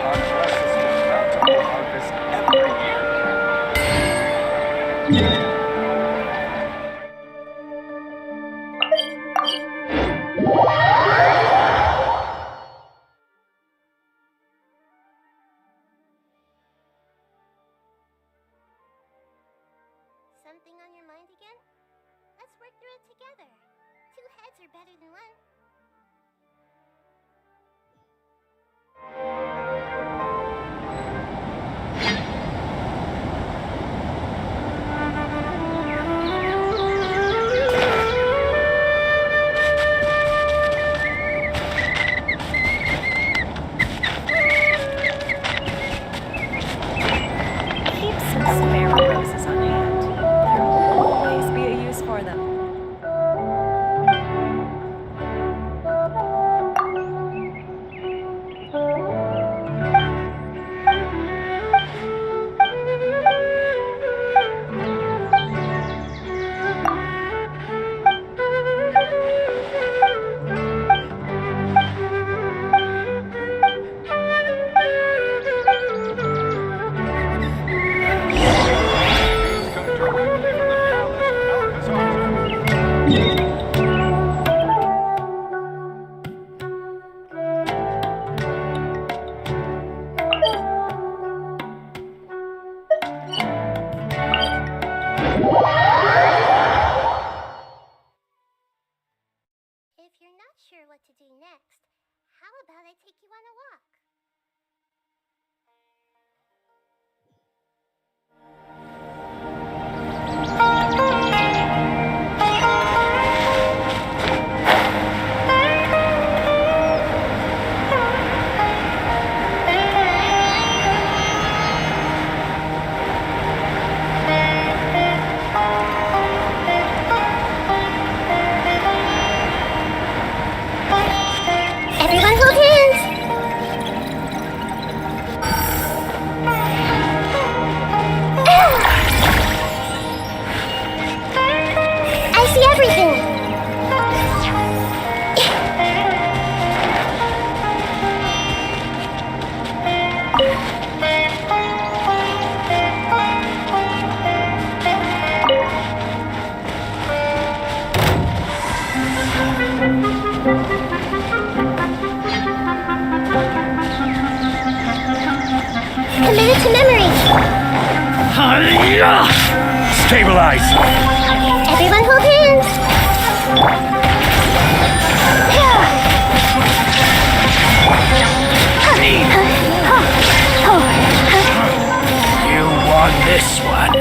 contrasts is with bountiful harvest every year. Something on your mind again? Let's work through it together. Two heads are better than one. Keep some spare roses on hand. There'll always be a use for them. Come directly from the palace, Alcazar. If you're not sure what to do next, how about I take you on a walk? Everyone hold hands! I see everything! Commit it to memory! Stabilize! Everyone hold hands! You won this one.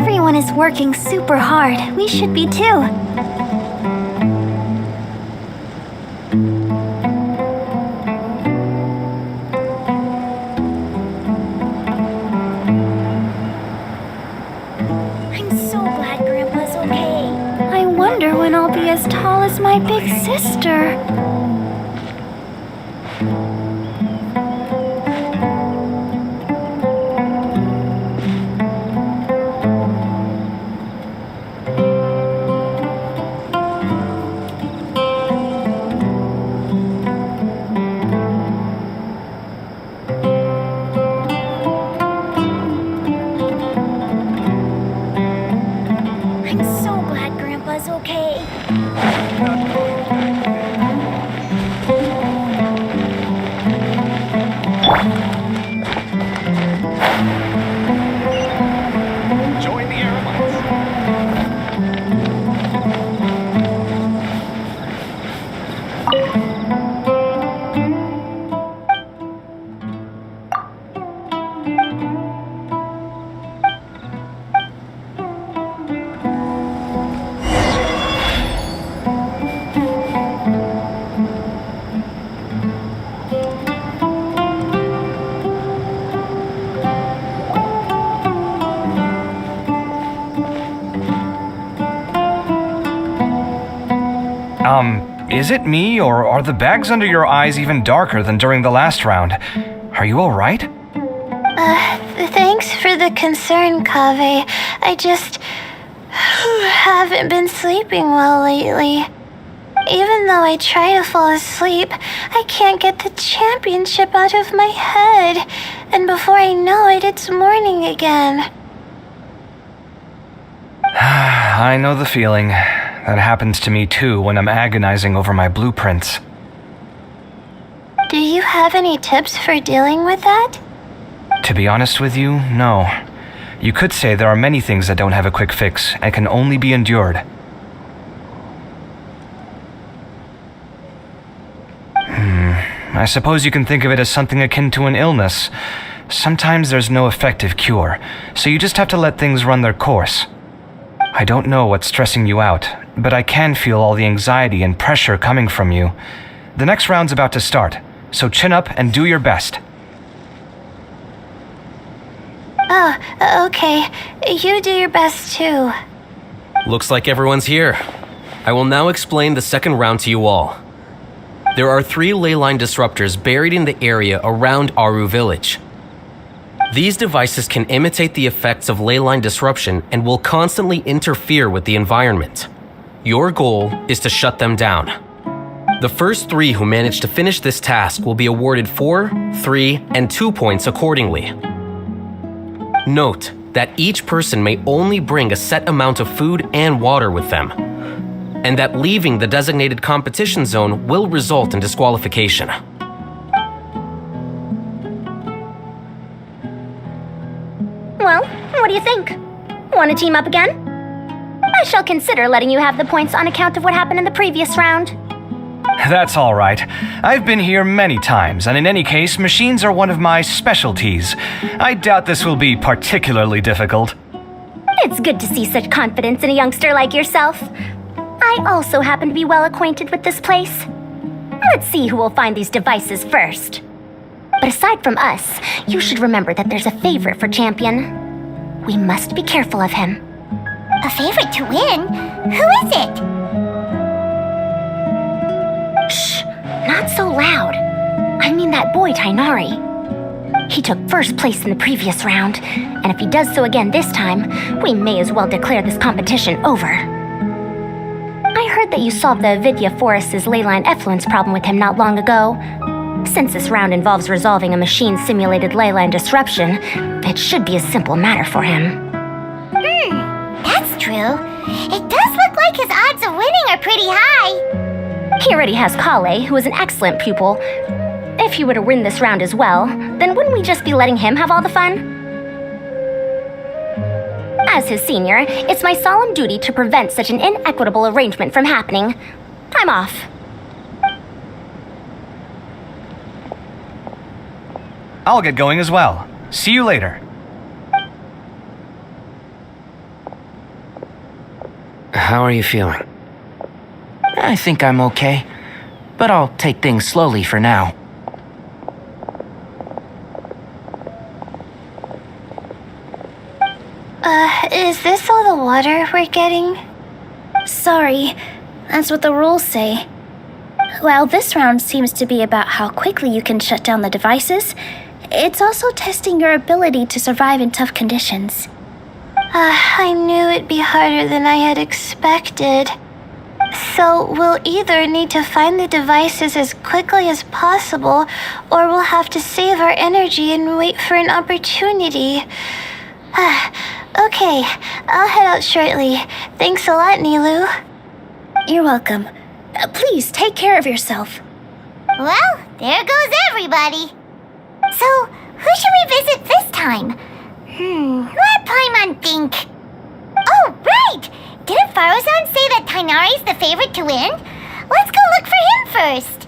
Everyone is working super hard. We should be too. I'm so glad Grandpa's okay. I wonder when I'll be as tall as my big sister. I'm so glad Grandpa's okay. Join the airlines. Is it me, or are the bags under your eyes even darker than during the last round? Are you alright? Thanks for the concern, Kaveh. I just haven't been sleeping well lately. Even though I try to fall asleep, I can't get the championship out of my head. And before I know it, it's morning again. I know the feeling. That happens to me too when I'm agonizing over my blueprints. Do you have any tips for dealing with that? To be honest with you, no. You could say there are many things that don't have a quick fix and can only be endured. I suppose you can think of it as something akin to an illness. Sometimes there's no effective cure, so you just have to let things run their course. I don't know what's stressing you out, but I can feel all the anxiety and pressure coming from you. The next round's about to start, so chin up and do your best. Oh, okay. You do your best too. Looks like everyone's here. I will now explain the second round to you all. There are 3 ley line disruptors buried in the area around Aru Village. These devices can imitate the effects of ley line disruption and will constantly interfere with the environment. Your goal is to shut them down. The first 3 who manage to finish this task will be awarded 4, 3, and 2 points accordingly. Note that each person may only bring a set amount of food and water with them, and that leaving the designated competition zone will result in disqualification. Well, what do you think? Want to team up again? I shall consider letting you have the points on account of what happened in the previous round. That's all right. I've been here many times, and in any case, machines are one of my specialties. I doubt this will be particularly difficult. It's good to see such confidence in a youngster like yourself. I also happen to be well acquainted with this place. Let's see who will find these devices first. But aside from us, you should remember that there's a favorite for Champion. We must be careful of him. A favorite to win? Who is it? Shh, not so loud. I mean that boy Tainari. He took first place in the previous round, and if he does so again this time, we may as well declare this competition over. I heard that you solved the Avidya Forest's leyline effluence problem with him not long ago. Since this round involves resolving a machine-simulated leyline disruption, it should be a simple matter for him. That's true. It does look like his odds of winning are pretty high. He already has Kale, who is an excellent pupil. If he were to win this round as well, then wouldn't we just be letting him have all the fun? As his senior, it's my solemn duty to prevent such an inequitable arrangement from happening. I'm off. I'll get going as well. See you later. How are you feeling? I think I'm okay, but I'll take things slowly for now. Is this all the water we're getting? Sorry, that's what the rules say. While this round seems to be about how quickly you can shut down the devices, it's also testing your ability to survive in tough conditions. I knew it'd be harder than I had expected. So we'll either need to find the devices as quickly as possible, or we'll have to save our energy and wait for an opportunity. Okay, I'll head out shortly. Thanks a lot, Nilu. You're welcome. Please take care of yourself. Well, there goes everybody. So, who should we visit this time? Let Paimon think. Oh, right! Didn't Farozan say that Tainari's the favorite to win? Let's go look for him first.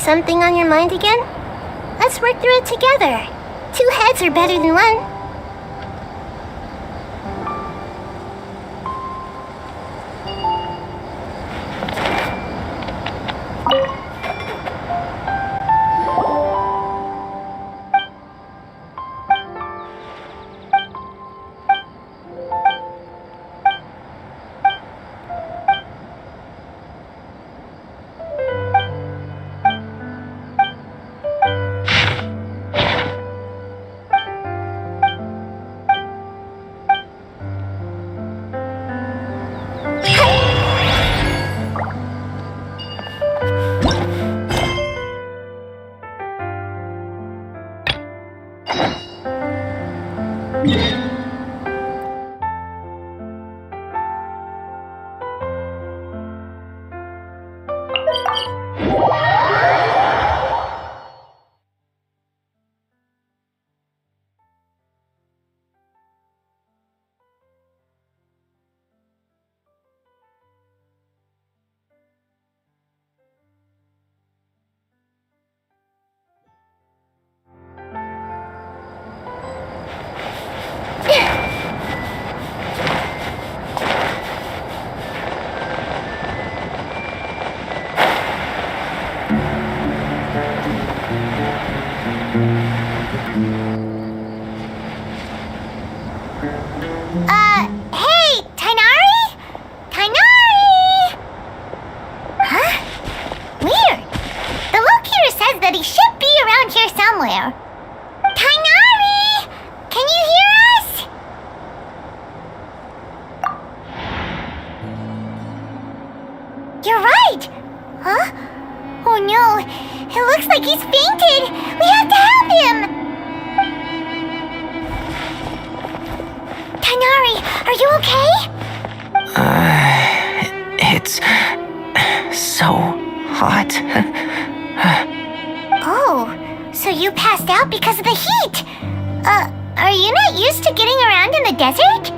Something on your mind again? Let's work through it together. 2 heads are better than 1. Hey, Tainari? Tainari! Huh? Weird. The locator says that he should be around here somewhere. Tainari! Can you hear us? You're right! Huh? Oh no, it looks like he's fainted! We have to help him! Tainari, are you okay? It's so hot. Oh, so you passed out because of the heat? Are you not used to getting around in the desert?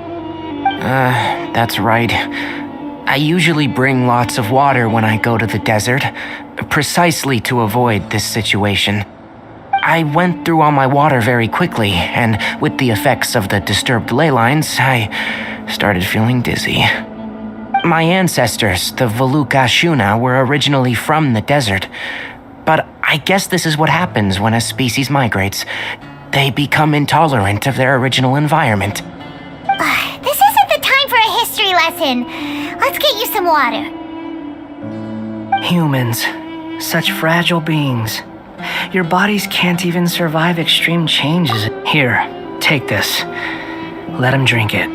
That's right. I usually bring lots of water when I go to the desert, precisely to avoid this situation. I went through all my water very quickly, and with the effects of the disturbed ley lines, I started feeling dizzy. My ancestors, the Volukashuna, were originally from the desert. But I guess this is what happens when a species migrates. They become intolerant of their original environment. This isn't the time for a history lesson. Let's get you some water. Humans, such fragile beings. Your bodies can't even survive extreme changes. Here, take this. Let him drink it.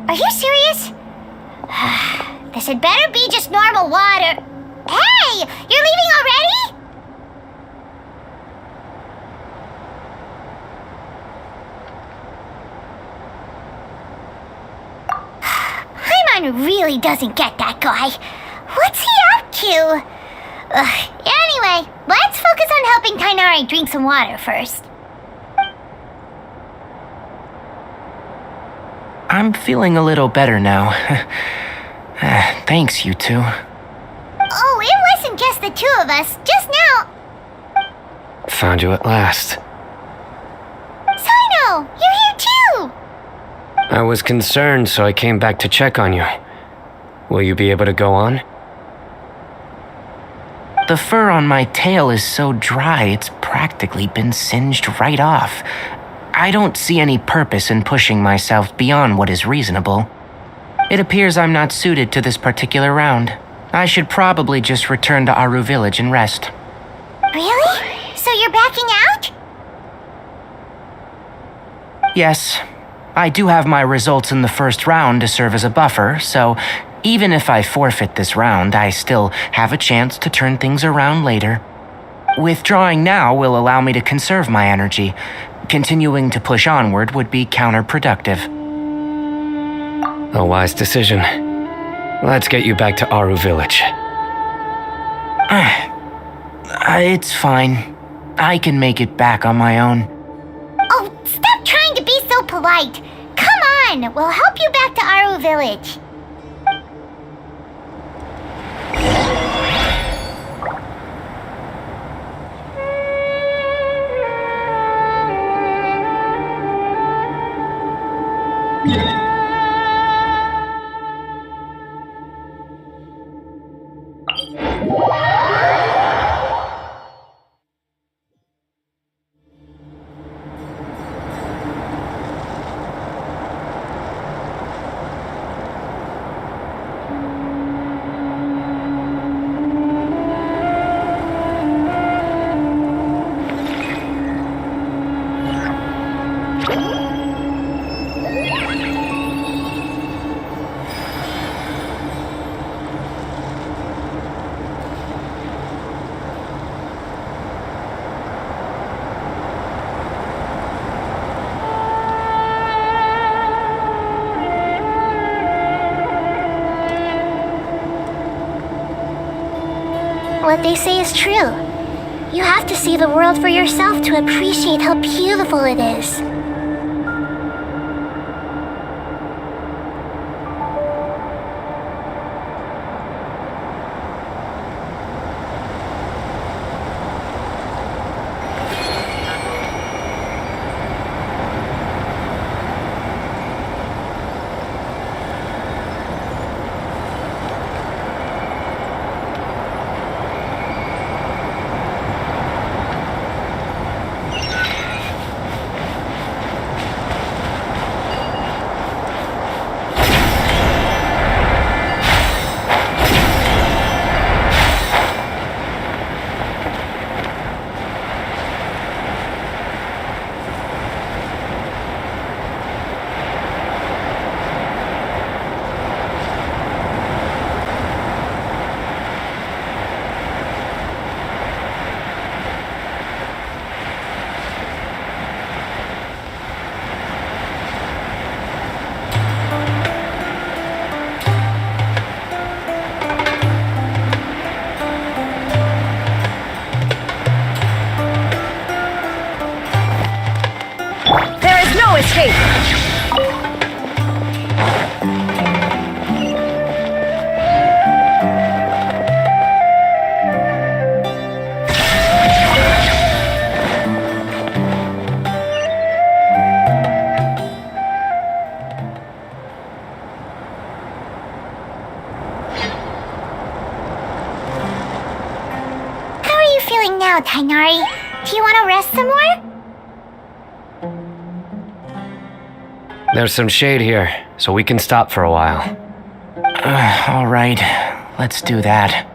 Are you serious? This had better be just normal water. Hey! You're leaving already? Paimon really doesn't get that guy. What's he up to? Anyway, let's focus on helping Tainari drink some water first. I'm feeling a little better now. Thanks, you two. Oh, it wasn't just the two of us. Just now. Found you at last. Sino, you're here too. I was concerned, so I came back to check on you. Will you be able to go on? The fur on my tail is so dry, it's practically been singed right off. I don't see any purpose in pushing myself beyond what is reasonable. It appears I'm not suited to this particular round. I should probably just return to Aru Village and rest. Really? So you're backing out? Yes, I do have my results in the first round to serve as a buffer, so even if I forfeit this round, I still have a chance to turn things around later. Withdrawing now will allow me to conserve my energy. Continuing to push onward would be counterproductive. A wise decision. Let's get you back to Aru Village. It's fine. I can make it back on my own. Oh, stop trying to be so polite. Come on, we'll help you back to Aru Village. What they say is true. You have to see the world for yourself to appreciate how beautiful it is. now, Tainari. Do you want to rest some more? There's some shade here, so we can stop for a while. All right, let's do that.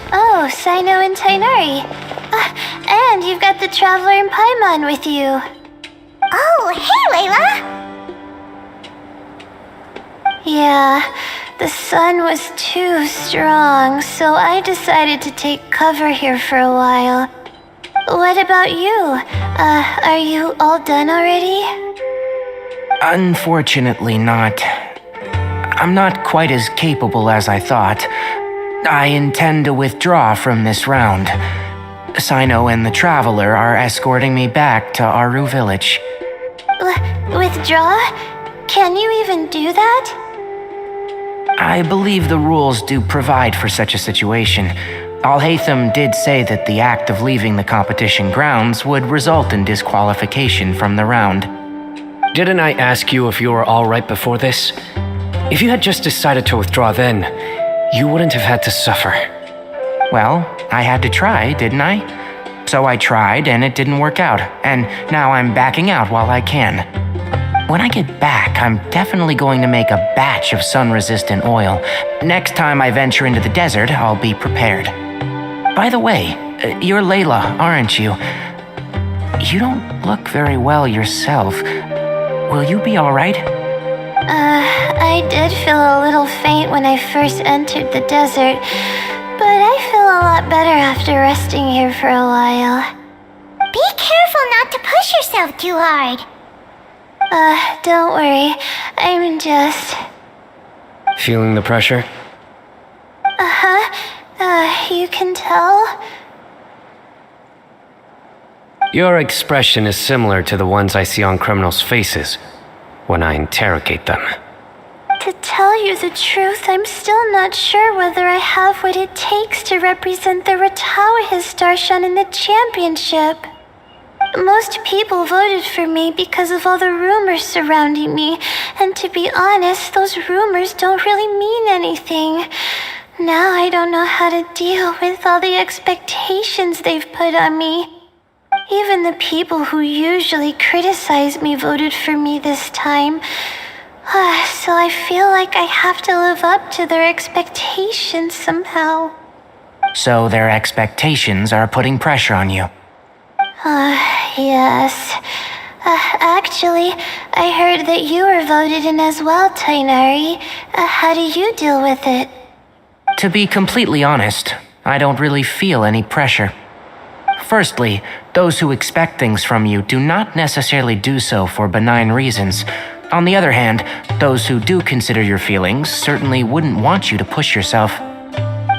Oh, Sino and Tainari. And you've got the Traveler and Paimon with you. Oh, hey, Layla! Yeah, the sun was too strong, so I decided to take cover here for a while. What about you? Are you all done already? Unfortunately not. I'm not quite as capable as I thought. I intend to withdraw from this round. Sino and the Traveler are escorting me back to Aru Village. Withdraw? Can you even do that? I believe the rules do provide for such a situation. Al-Haytham did say that the act of leaving the competition grounds would result in disqualification from the round. Didn't I ask you if you were alright before this? If you had just decided to withdraw then, you wouldn't have had to suffer. Well, I had to try, didn't I? So I tried and it didn't work out, and now I'm backing out while I can. When I get back, I'm definitely going to make a batch of sun-resistant oil. Next time I venture into the desert, I'll be prepared. By the way, you're Layla, aren't you? You don't look very well yourself. Will you be alright? I did feel a little faint when I first entered the desert, but I feel a lot better after resting here for a while. Be careful not to push yourself too hard. Don't worry. I'm just... Feeling the pressure? You can tell? Your expression is similar to the ones I see on criminals' faces when I interrogate them. To tell you the truth, I'm still not sure whether I have what it takes to represent the Ratawa Darshan in the championship. Most people voted for me because of all the rumors surrounding me, and to be honest, those rumors don't really mean anything. Now I don't know how to deal with all the expectations they've put on me. Even the people who usually criticize me voted for me this time. So I feel like I have to live up to their expectations somehow. So their expectations are putting pressure on you. Yes. Actually, I heard that you were voted in as well, Tainari. How do you deal with it? To be completely honest, I don't really feel any pressure. Firstly, those who expect things from you do not necessarily do so for benign reasons. On the other hand, those who do consider your feelings certainly wouldn't want you to push yourself.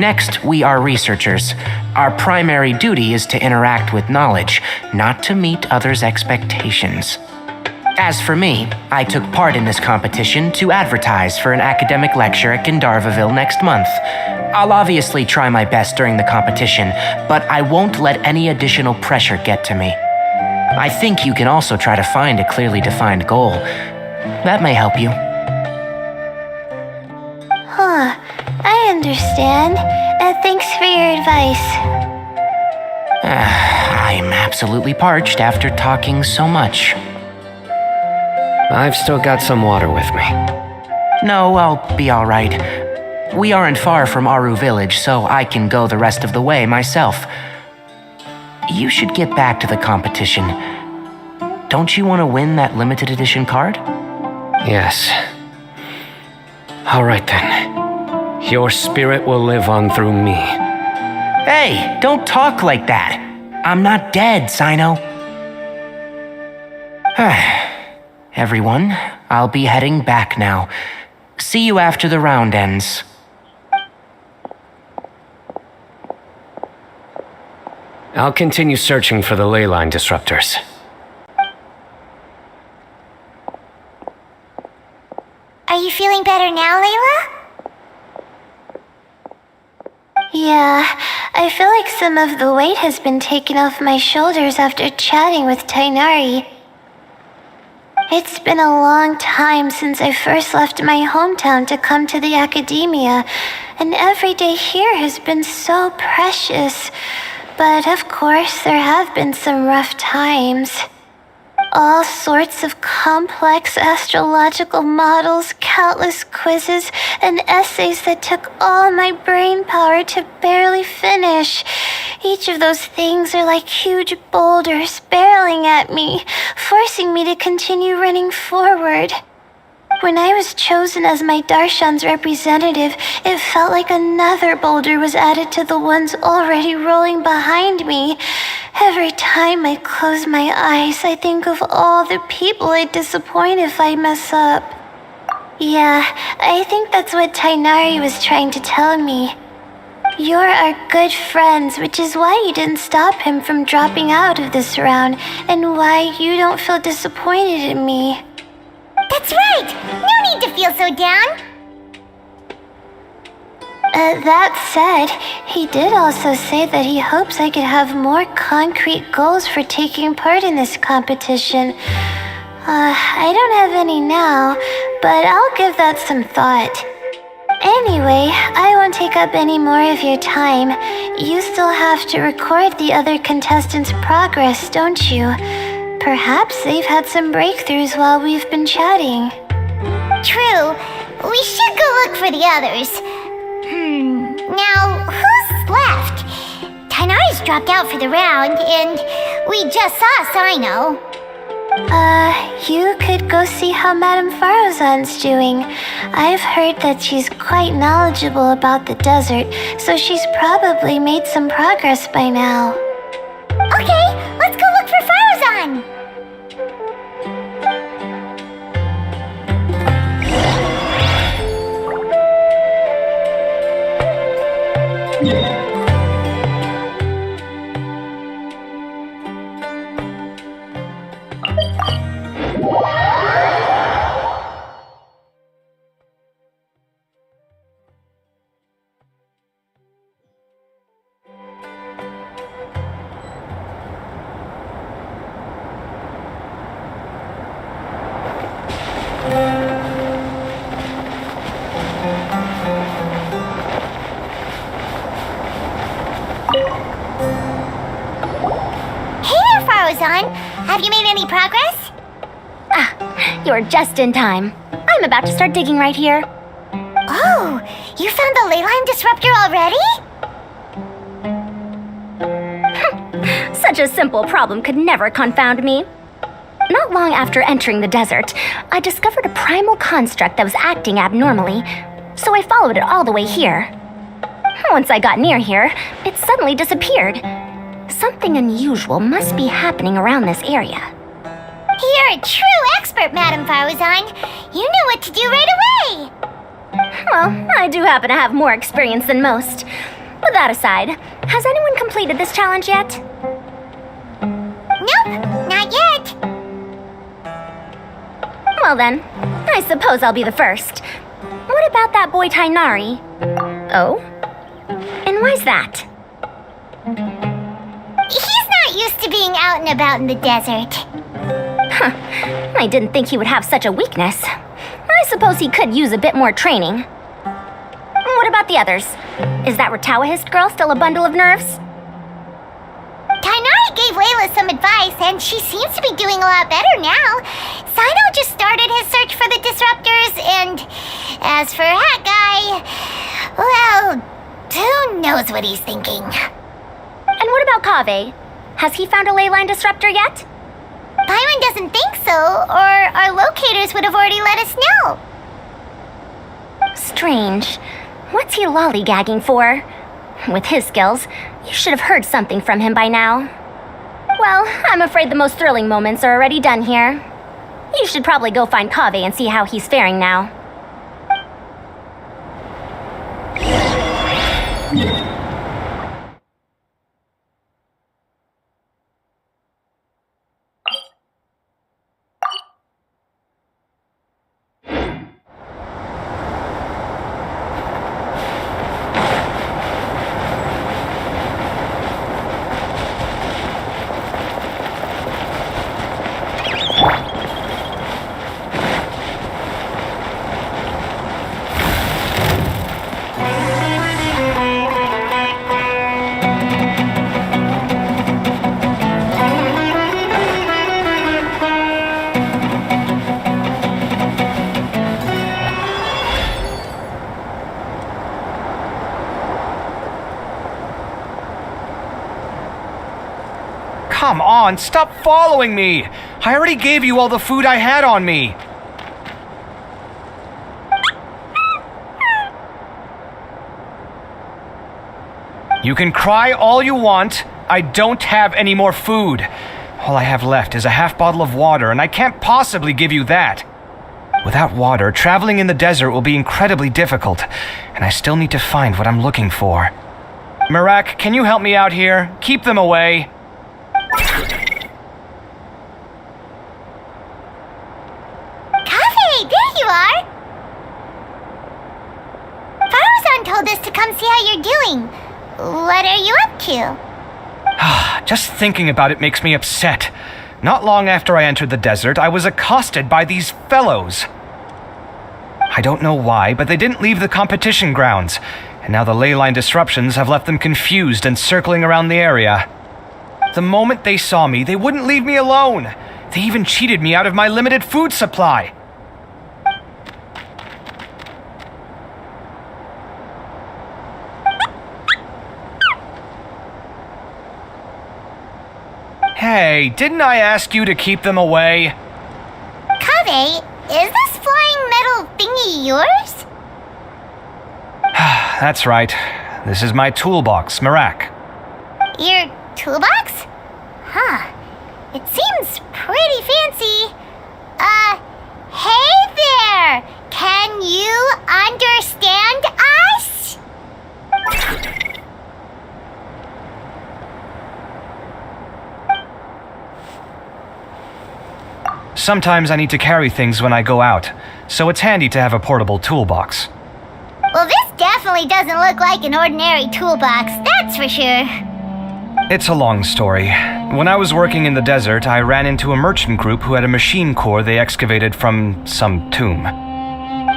Next, we are researchers. Our primary duty is to interact with knowledge, not to meet others' expectations. As for me, I took part in this competition to advertise for an academic lecture at Gandharvaville next month. I'll obviously try my best during the competition, but I won't let any additional pressure get to me. I think you can also try to find a clearly defined goal. That may help you. I understand. Thanks for your advice. I'm absolutely parched after talking so much. I've still got some water with me. No, I'll be alright. We aren't far from Aru Village, so I can go the rest of the way myself. You should get back to the competition. Don't you want to win that limited edition card? Yes. Alright then. Your spirit will live on through me. Hey, don't talk like that. I'm not dead, Sino. Everyone, I'll be heading back now. See you after the round ends. I'll continue searching for the ley line disruptors. Are you feeling better now, Layla? Yeah, I feel like some of the weight has been taken off my shoulders after chatting with Tainari. It's been a long time since I first left my hometown to come to the academia, and every day here has been so precious. But of course, there have been some rough times. All sorts of complex astrological models, countless quizzes, and essays that took all my brain power to barely finish. Each of those things are like huge boulders barreling at me, forcing me to continue running forward. When I was chosen as my Darshan's representative, it felt like another boulder was added to the ones already rolling behind me. Every time I close my eyes, I think of all the people I'd disappoint if I mess up. Yeah, I think that's what Tainari was trying to tell me. You're our good friends, which is why you didn't stop him from dropping out of this round, and why you don't feel disappointed in me. That's right! No need to feel so down! That said, he did also say that he hopes I could have more concrete goals for taking part in this competition. I don't have any now, but I'll give that some thought. Anyway, I won't take up any more of your time. You still have to record the other contestants' progress, don't you? Perhaps they've had some breakthroughs while we've been chatting. True. We should go look for the others. Now, who's left? Tainari's dropped out for the round, and we just saw Sino. You could go see how Madame Farozan's doing. I've heard that she's quite knowledgeable about the desert, so she's probably made some progress by now. Okay, let's go look for Farozan! Have you made any progress? You're just in time. I'm about to start digging right here. Oh, you found the leyline disruptor already? Such a simple problem could never confound me. Not long after entering the desert, I discovered a primal construct that was acting abnormally, so I followed it all the way here. Once I got near here, it suddenly disappeared. Something unusual must be happening around this area. You're a true expert, Madame Farozan. You knew what to do right away. Well, I do happen to have more experience than most. With that aside, has anyone completed this challenge yet? Nope, not yet. Well then, I suppose I'll be the first. What about that boy Tainari? Oh? And why's that? He's not used to being out and about in the desert. Huh. I didn't think he would have such a weakness. I suppose he could use a bit more training. What about the others? Is that Ratawahist girl still a bundle of nerves? Tainari gave Layla some advice, and she seems to be doing a lot better now. Sino just started his search for the disruptors, and as for that guy, well, who knows what he's thinking. And what about Kaveh? Has he found a leyline disruptor yet? Byron doesn't think so, or our locators would have already let us know. Strange. What's he lollygagging for? With his skills, you should have heard something from him by now. Well, I'm afraid the most thrilling moments are already done here. You should probably go find Kaveh and see how he's faring now. on, stop following me! I already gave you all the food I had on me. You can cry all you want. I don't have any more food. All I have left is a half bottle of water, and I can't possibly give you that. Without water, traveling in the desert will be incredibly difficult, and I still need to find what I'm looking for. Merak, can you help me out here? Keep them away. Kaveh, there you are! Farozan told us to come see how you're doing. What are you up to? Just thinking about it makes me upset. Not long after I entered the desert, I was accosted by these fellows. I don't know why, but they didn't leave the competition grounds, and now the ley line disruptions have left them confused and circling around the area. The moment they saw me, they wouldn't leave me alone. They even cheated me out of my limited food supply. Hey, didn't I ask you to keep them away? Kaveh, is this flying metal thingy yours? That's right. This is my toolbox, Merak. Your toolbox? Huh. It seems pretty fancy. Hey there! Can you understand us? Sometimes I need to carry things when I go out, so it's handy to have a portable toolbox. Well, this definitely doesn't look like an ordinary toolbox, that's for sure. It's a long story. When I was working in the desert, I ran into a merchant group who had a machine core they excavated from some tomb.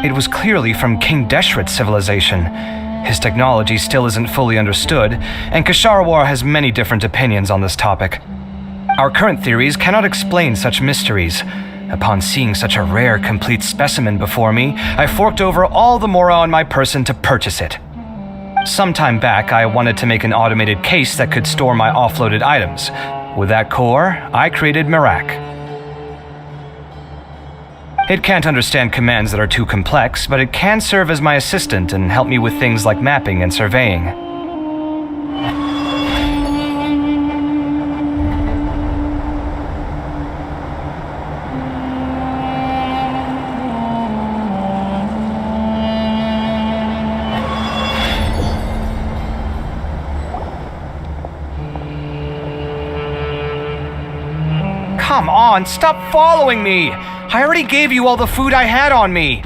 It was clearly from King Deshret's civilization. His technology still isn't fully understood, and Kasharawar has many different opinions on this topic. Our current theories cannot explain such mysteries. Upon seeing such a rare, complete specimen before me, I forked over all the mora on my person to purchase it. Some time back, I wanted to make an automated case that could store my offloaded items. With that core, I created Merak. It can't understand commands that are too complex, but it can serve as my assistant and help me with things like mapping and surveying. Come on, stop following me! I already gave you all the food I had on me!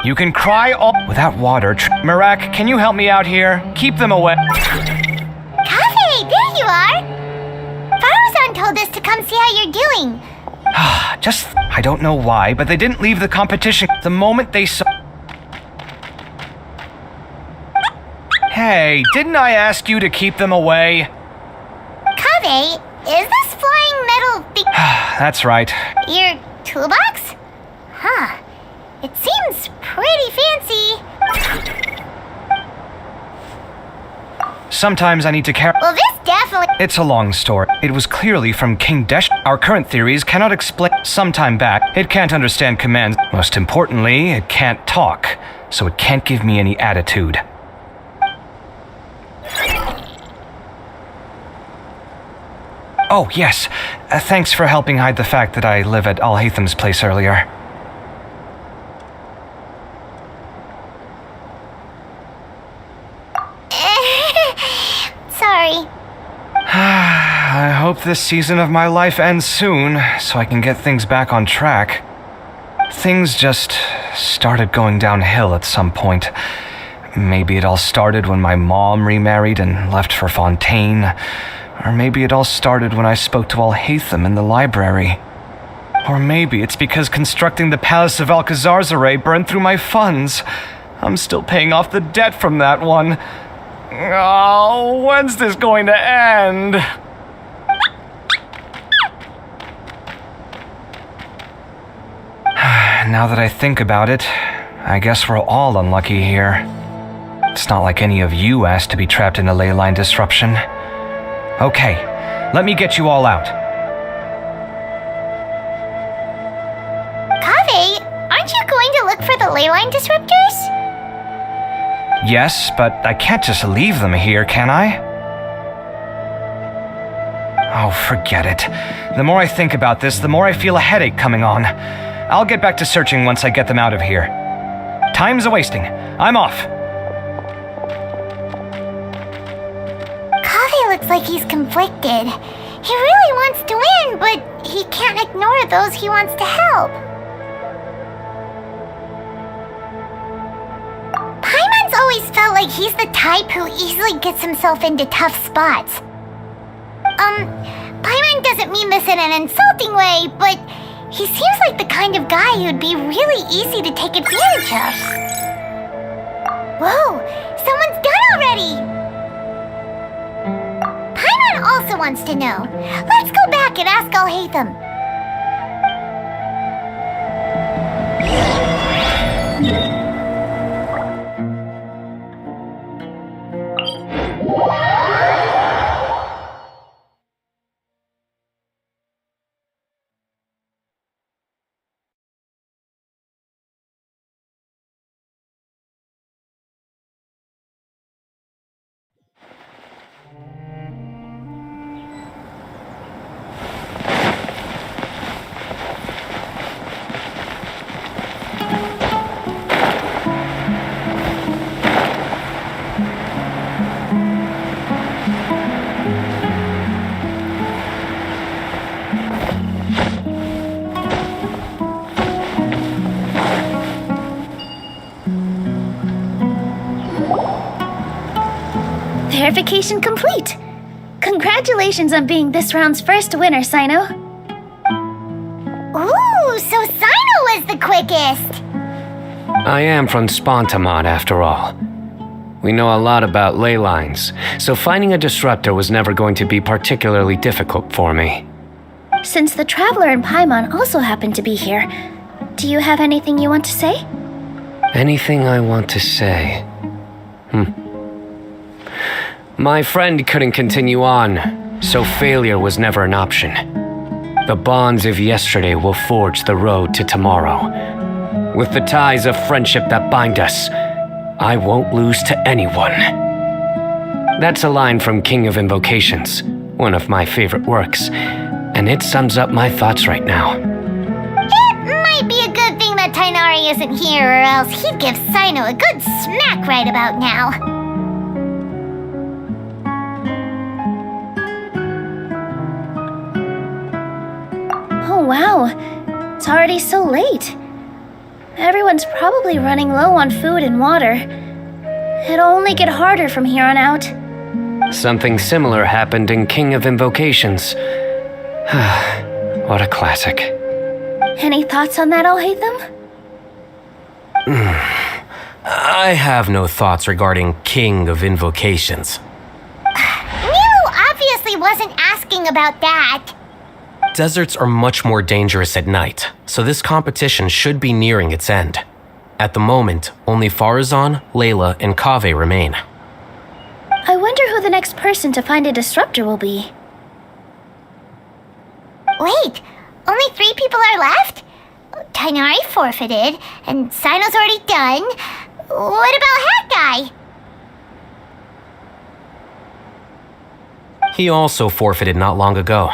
You can cry all— Without water, Merak, can you help me out here? Keep them away. Kaveh, there you are! Farozan told us to come see how you're doing. I don't know why, but they didn't leave the competition the moment they saw— Hey, didn't I ask you to keep them away? Kaveh, is this flying metal thing That's right. your toolbox? Huh. It seems pretty fancy. Sometimes I need to carry— Well, this definitely— It's a long story. It was clearly from King Desh. Our current theories cannot explain— Some time back, it can't understand commands. Most importantly, it can't talk, so it can't give me any attitude. Oh, yes. Thanks for helping hide the fact that I live at Al-Haytham's place earlier. Sorry. I hope this season of my life ends soon, so I can get things back on track. Things just started going downhill at some point. Maybe it all started when my mom remarried and left for Fontaine. Or maybe it all started when I spoke to Al-Haytham in the library. Or maybe it's because constructing the Palace of Alcazarzaray burned through my funds. I'm still paying off the debt from that one. Oh, when's this going to end? Now that I think about it, I guess we're all unlucky here. It's not like any of you asked to be trapped in a ley line disruption. Okay, Let me get you all out. Kaveh, aren't you going to look for the ley line disruptors? Yes, but I can't just leave them here, can I? Oh, forget it. The more I think about this, the more I feel a headache coming on. I'll get back to searching once I get them out of here. Time's a-wasting. I'm off. Kaveh looks like he's conflicted. He really wants to win, but he can't ignore those he wants to help. Paimon's always felt like he's the type who easily gets himself into tough spots. Paimon doesn't mean this in an insulting way, but he seems like the kind of guy who'd be really easy to take advantage of. Whoa, someone's done already! Paimon also wants to know. Let's go back and ask Al-Haytham. Verification complete. Congratulations on being this round's first winner, Sino. Ooh, so Sino was the quickest! I am from Spontamod, after all. We know a lot about ley lines, so finding a disruptor was never going to be particularly difficult for me. Since the Traveler and Paimon also happen to be here, do you have anything you want to say? Anything I want to say? My friend couldn't continue on, so failure was never an option. The bonds of yesterday will forge the road to tomorrow. With the ties of friendship that bind us, I won't lose to anyone. That's a line from King of Invocations, one of my favorite works, and it sums up my thoughts right now. It might be a good thing that Tainari isn't here, or else he'd give Sino a good smack right about now. Oh wow, it's already so late. Everyone's probably running low on food and water. It'll only get harder from here on out. Something similar happened in King of Invocations. What a classic. Any thoughts on that, Al-Haytham? I have no thoughts regarding King of Invocations. Miru obviously wasn't asking about that. Deserts are much more dangerous at night, so this competition should be nearing its end. At the moment, only Farazan, Layla, and Kaveh remain. I wonder who the next person to find a disruptor will be. Wait, only 3 people are left? Tainari forfeited, and Sino's already done. What about Hat Guy? He also forfeited not long ago.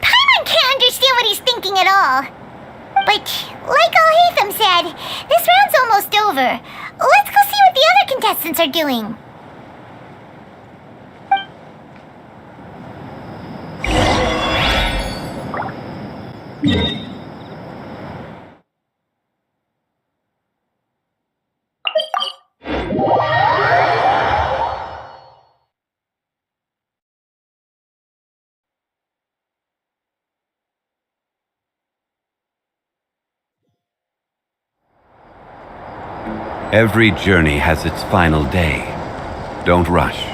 Paimon can't understand what he's thinking at all. But, like Al-Haytham said, this round's almost over. Let's go see what the other contestants are doing. Every journey has its final day. Don't rush.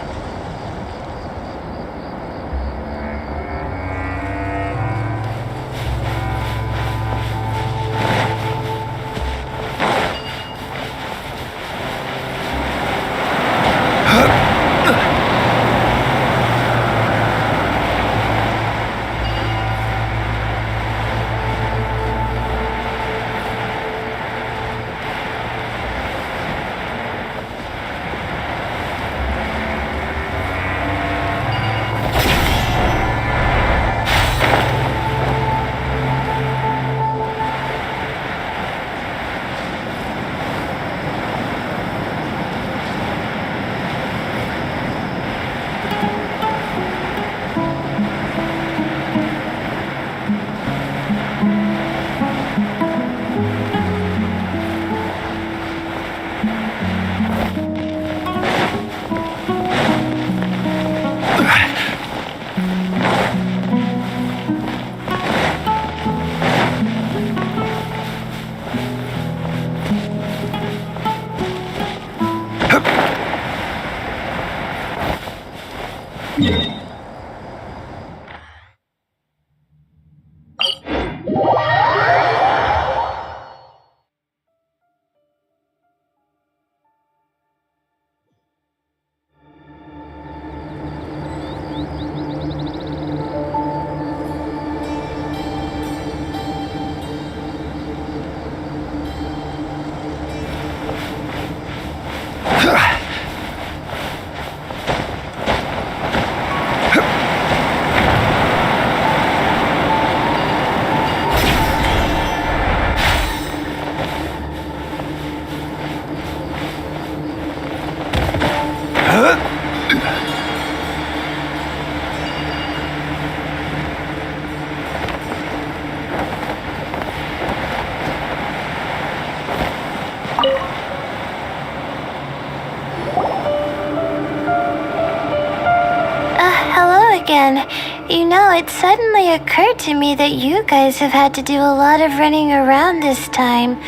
again. You know, it suddenly occurred to me that you guys have had to do a lot of running around this time.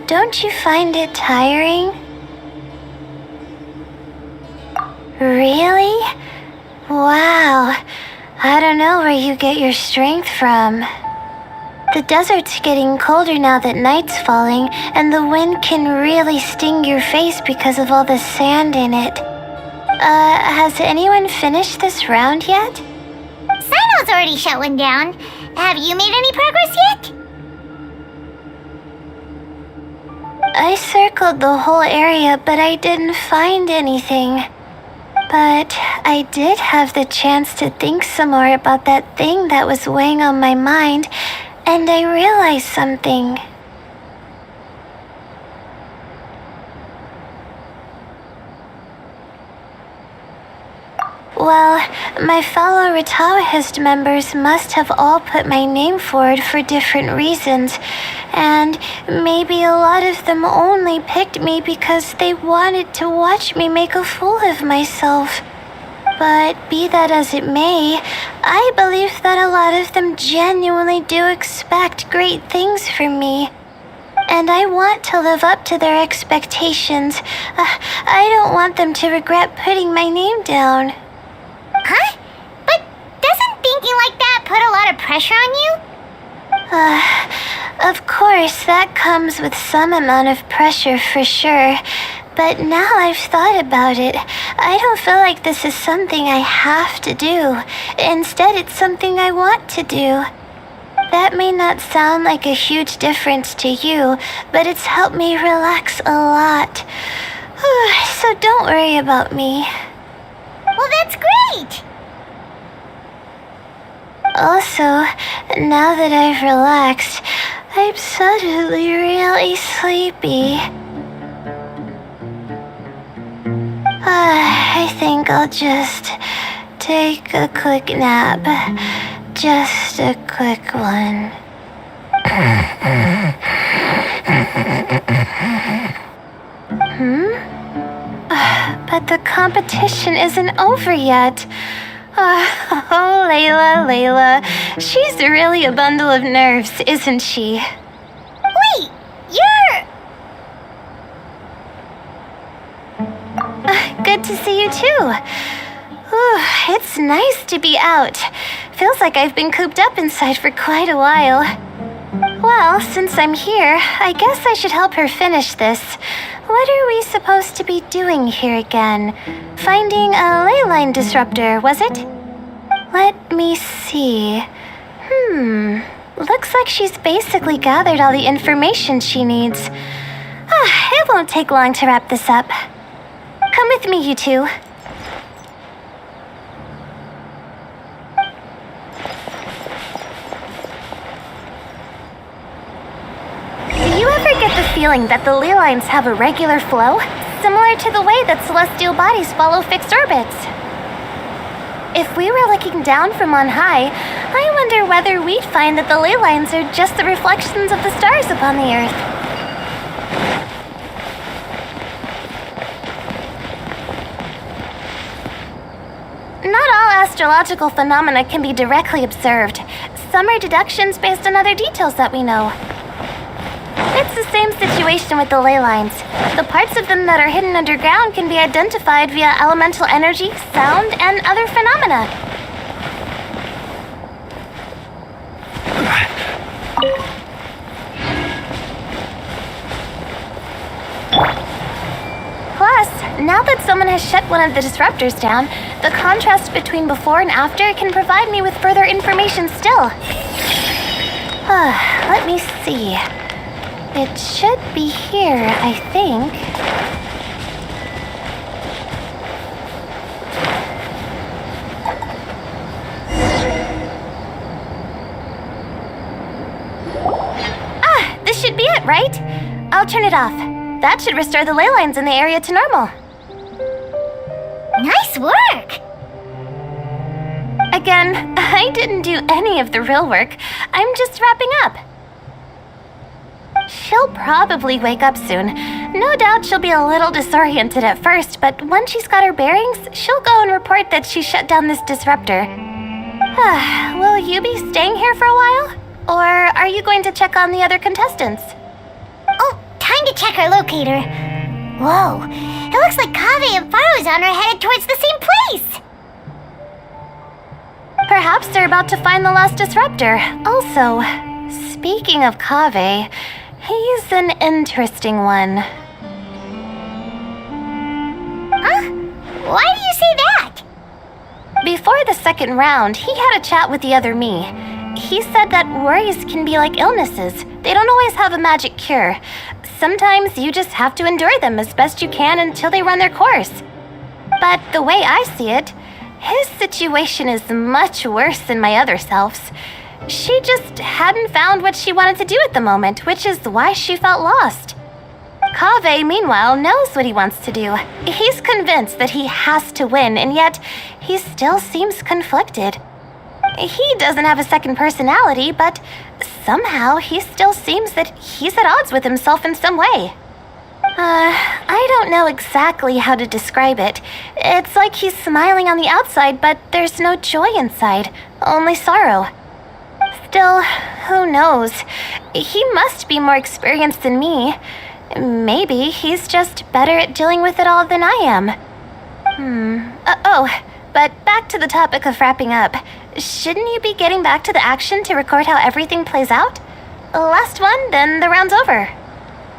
Don't you find it tiring? Really? Wow. I don't know where you get your strength from. The desert's getting colder now that night's falling, and the wind can really sting your face because of all the sand in it. Has anyone finished this round yet? Sino's already shut one down. Have you made any progress yet? I circled the whole area, but I didn't find anything. But I did have the chance to think some more about that thing that was weighing on my mind, and I realized something. Well, my fellow Retawahist members must have all put my name forward for different reasons, and maybe a lot of them only picked me because they wanted to watch me make a fool of myself. But be that as it may, I believe that a lot of them genuinely do expect great things from me. And I want to live up to their expectations. I don't want them to regret putting my name down. Huh? But doesn't thinking like that put a lot of pressure on you? Of course, that comes with some amount of pressure for sure. But now I've thought about it, I don't feel like this is something I have to do. Instead, it's something I want to do. That may not sound like a huge difference to you, but it's helped me relax a lot. So don't worry about me. Well, that's great! Also, now that I've relaxed, I'm suddenly really sleepy. I think I'll just take a quick nap. Just a quick one. But the competition isn't over yet. Oh, Layla. She's really a bundle of nerves, isn't she? Wait, you're... Good to see you too. It's nice to be out. Feels like I've been cooped up inside for quite a while. Well, since I'm here, I guess I should help her finish this. What are we supposed to be doing here again? Finding a ley line disruptor, was it? Let me see. Looks like she's basically gathered all the information she needs. It won't take long to wrap this up. Come with me, you two. Do you ever get the feeling that the ley lines have a regular flow, similar to the way that celestial bodies follow fixed orbits? If we were looking down from on high, I wonder whether we'd find that the ley lines are just the reflections of the stars upon the Earth. Not all astrological phenomena can be directly observed. Some are deductions based on other details that we know. It's the same situation with the ley lines. The parts of them that are hidden underground can be identified via elemental energy, sound, and other phenomena. Plus, now that someone has shut one of the disruptors down, the contrast between before and after can provide me with further information still. Let me see. It should be here, I think. This should be it, right? I'll turn it off. That should restore the ley lines in the area to normal. Nice work! Again, I didn't do any of the real work. I'm just wrapping up. She'll probably wake up soon. No doubt she'll be a little disoriented at first, but once she's got her bearings, she'll go and report that she shut down this disruptor. Will you be staying here for a while? Or are you going to check on the other contestants? Oh, time to check our locator. Whoa, it looks like Kaveh and Faruzan are headed towards the same place. Perhaps they're about to find the last disruptor. Also, speaking of Kaveh, he's an interesting one. Huh? Why do you say that? Before the second round, he had a chat with the other me. He said that worries can be like illnesses. They don't always have a magic cure. Sometimes you just have to endure them as best you can until they run their course. But the way I see it, his situation is much worse than my other self's. She just hadn't found what she wanted to do at the moment, which is why she felt lost. Kaveh, meanwhile, knows what he wants to do. He's convinced that he has to win, and yet he still seems conflicted. He doesn't have a second personality, but somehow he still seems that he's at odds with himself in some way. I don't know exactly how to describe it. It's like he's smiling on the outside, but there's no joy inside, only sorrow. Still, who knows? He must be more experienced than me. Maybe he's just better at dealing with it all than I am. But back to the topic of wrapping up. Shouldn't you be getting back to the action to record how everything plays out? Last one, then the round's over.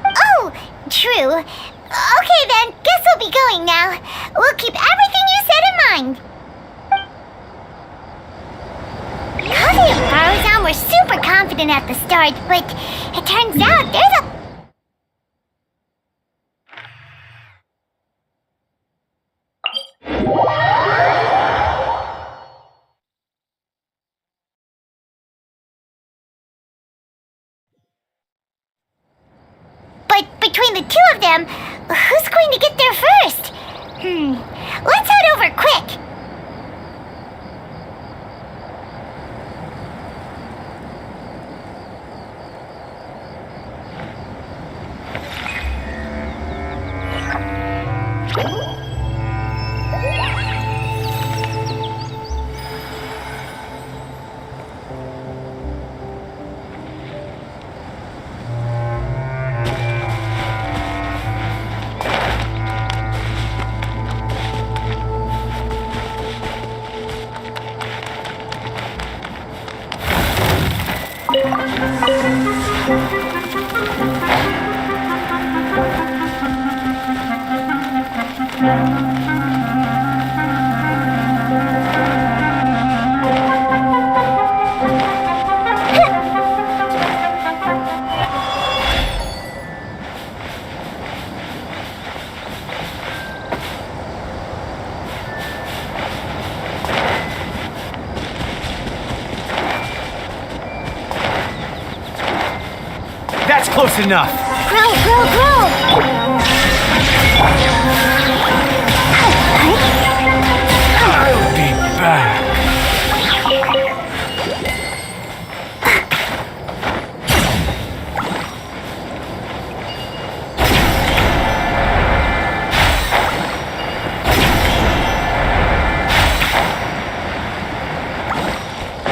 Oh, true. Okay then, guess we'll be going now. We'll keep everything you said in mind. Kaveh and Faruzan were super confident at the start, but it turns out there's a... But between the two of them, who's going to get there first? Let's head over quick. That's close enough. Grow. I'll be back.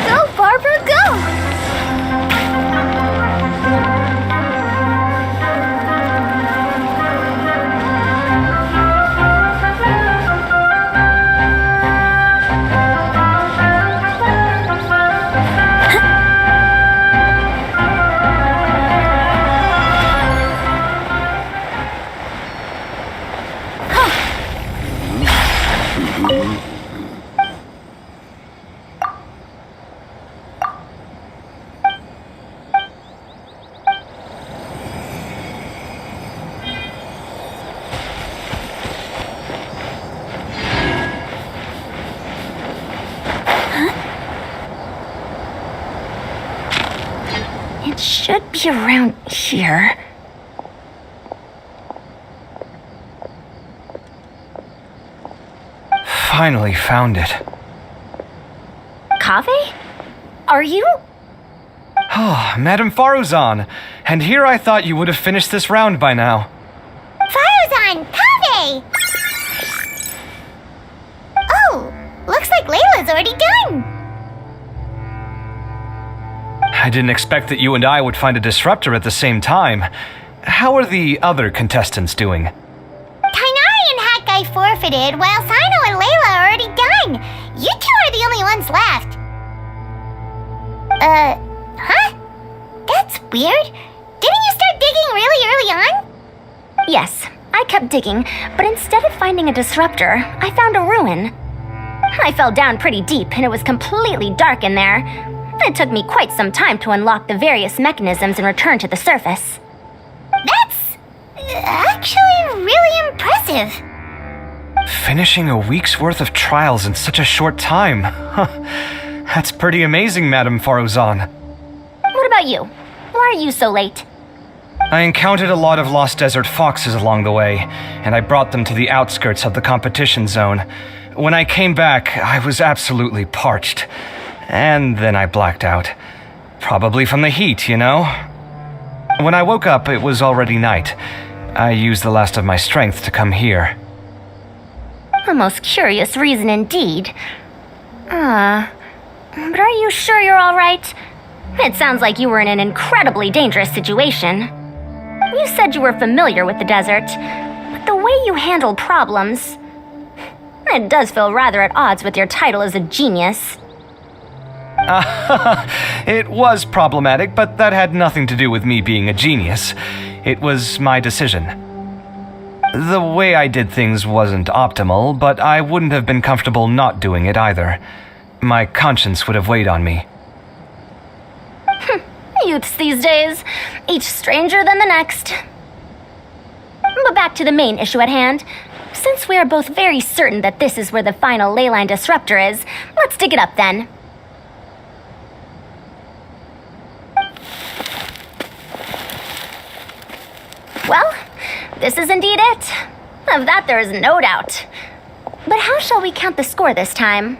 Go, Barbara, go! It should be around here. Finally found it. Kaveh? Are you? Oh, Madame Faruzan. And here I thought you would have finished this round by now. Faruzan! Kaveh! Oh, looks like Layla's already done. I didn't expect that you and I would find a disruptor at the same time. How are the other contestants doing? Tainari and Hat Guy forfeited, while Sino and Layla are already done. You two are the only ones left. Huh? That's weird. Didn't you start digging really early on? Yes, I kept digging, but instead of finding a disruptor, I found a ruin. I fell down pretty deep, and it was completely dark in there. It took me quite some time to unlock the various mechanisms and return to the surface. That's actually really impressive. Finishing a week's worth of trials in such a short time. That's pretty amazing, Madame Faruzan. What about you? Why are you so late? I encountered a lot of lost desert foxes along the way, and I brought them to the outskirts of the competition zone. When I came back, I was absolutely parched. And then I blacked out. Probably from the heat, you know? When I woke up, it was already night. I used the last of my strength to come here. A most curious reason indeed. But are you sure you're all right? It sounds like you were in an incredibly dangerous situation. You said you were familiar with the desert, but the way you handle problems... It does feel rather at odds with your title as a genius. It was problematic, but that had nothing to do with me being a genius. It was my decision. The way I did things wasn't optimal, but I wouldn't have been comfortable not doing it either. My conscience would have weighed on me. Youths these days, each stranger than the next. But back to the main issue at hand. Since we are both very certain that this is where the final leyline disruptor is, let's dig it up then. Well, this is indeed it. Of that there is no doubt. But how shall we count the score this time?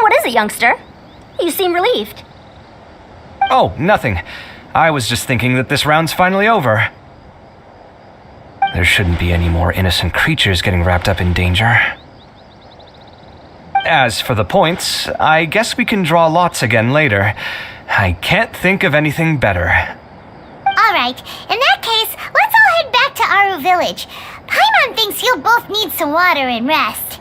What is it, youngster? You seem relieved. Oh, nothing. I was just thinking that this round's finally over. There shouldn't be any more innocent creatures getting wrapped up in danger. As for the points, I guess we can draw lots again later. I can't think of anything better. Alright, in that case, let's all head back to Aru Village. Paimon thinks you'll both need some water and rest.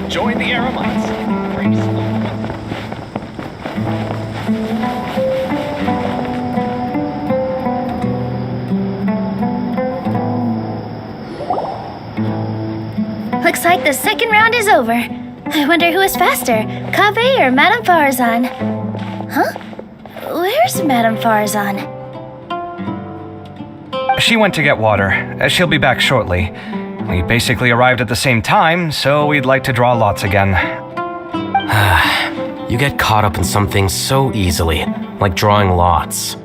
Join the Aramites. Looks like the second round is over. I wonder who is faster, Kaveh or Madame Farzan? Huh? Where's Madame Farzan? She went to get water. She'll be back shortly. We basically arrived at the same time, so we'd like to draw lots again. You get caught up in some things so easily, like drawing lots.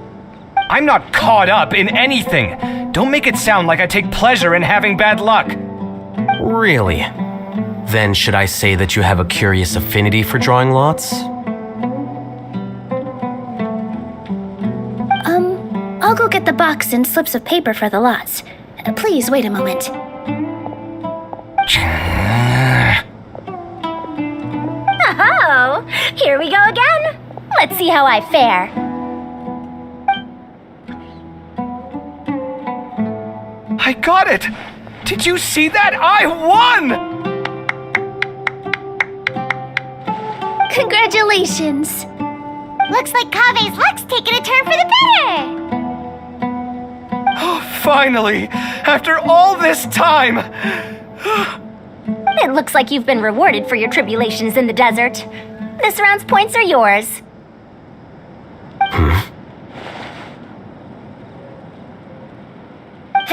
I'm not caught up in anything. Don't make it sound like I take pleasure in having bad luck. Really? Then should I say that you have a curious affinity for drawing lots? I'll go get the box and slips of paper for the lots. Please wait a moment. Oh, here we go again. Let's see how I fare. I got it! Did you see that? I won! Congratulations! Looks like Kave's luck's taking a turn for the better. Finally! After all this time! It looks like you've been rewarded for your tribulations in the desert. This round's points are yours.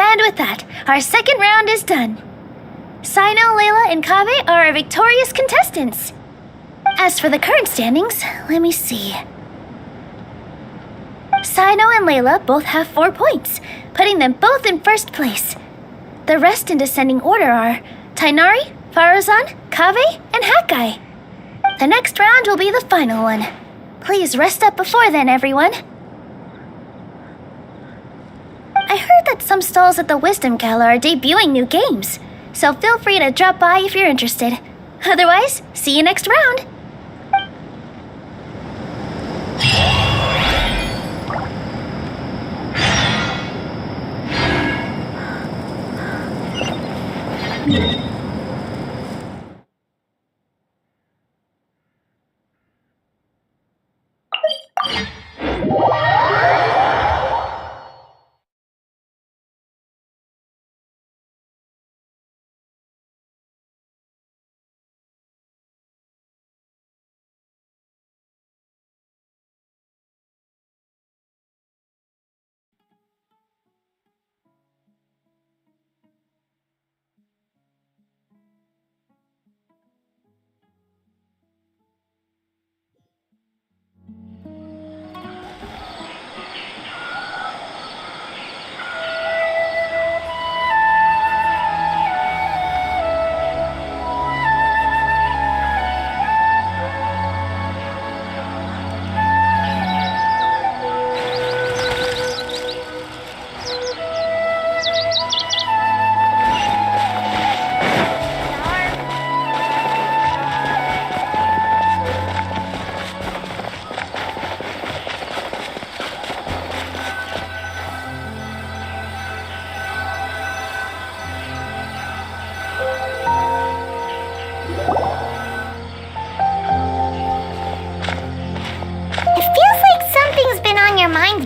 And with that, our second round is done. Sino, Layla, and Kave are our victorious contestants. As for the current standings, let me see. Sino and Layla both have 4 points, putting them both in first place. The rest in descending order are Tainari, Faruzan, Kave, and Hakai. The next round will be the final one. Please rest up before then, everyone. I heard that some stalls at the Wisdom Gala are debuting new games, so feel free to drop by if you're interested. Otherwise, see you next round.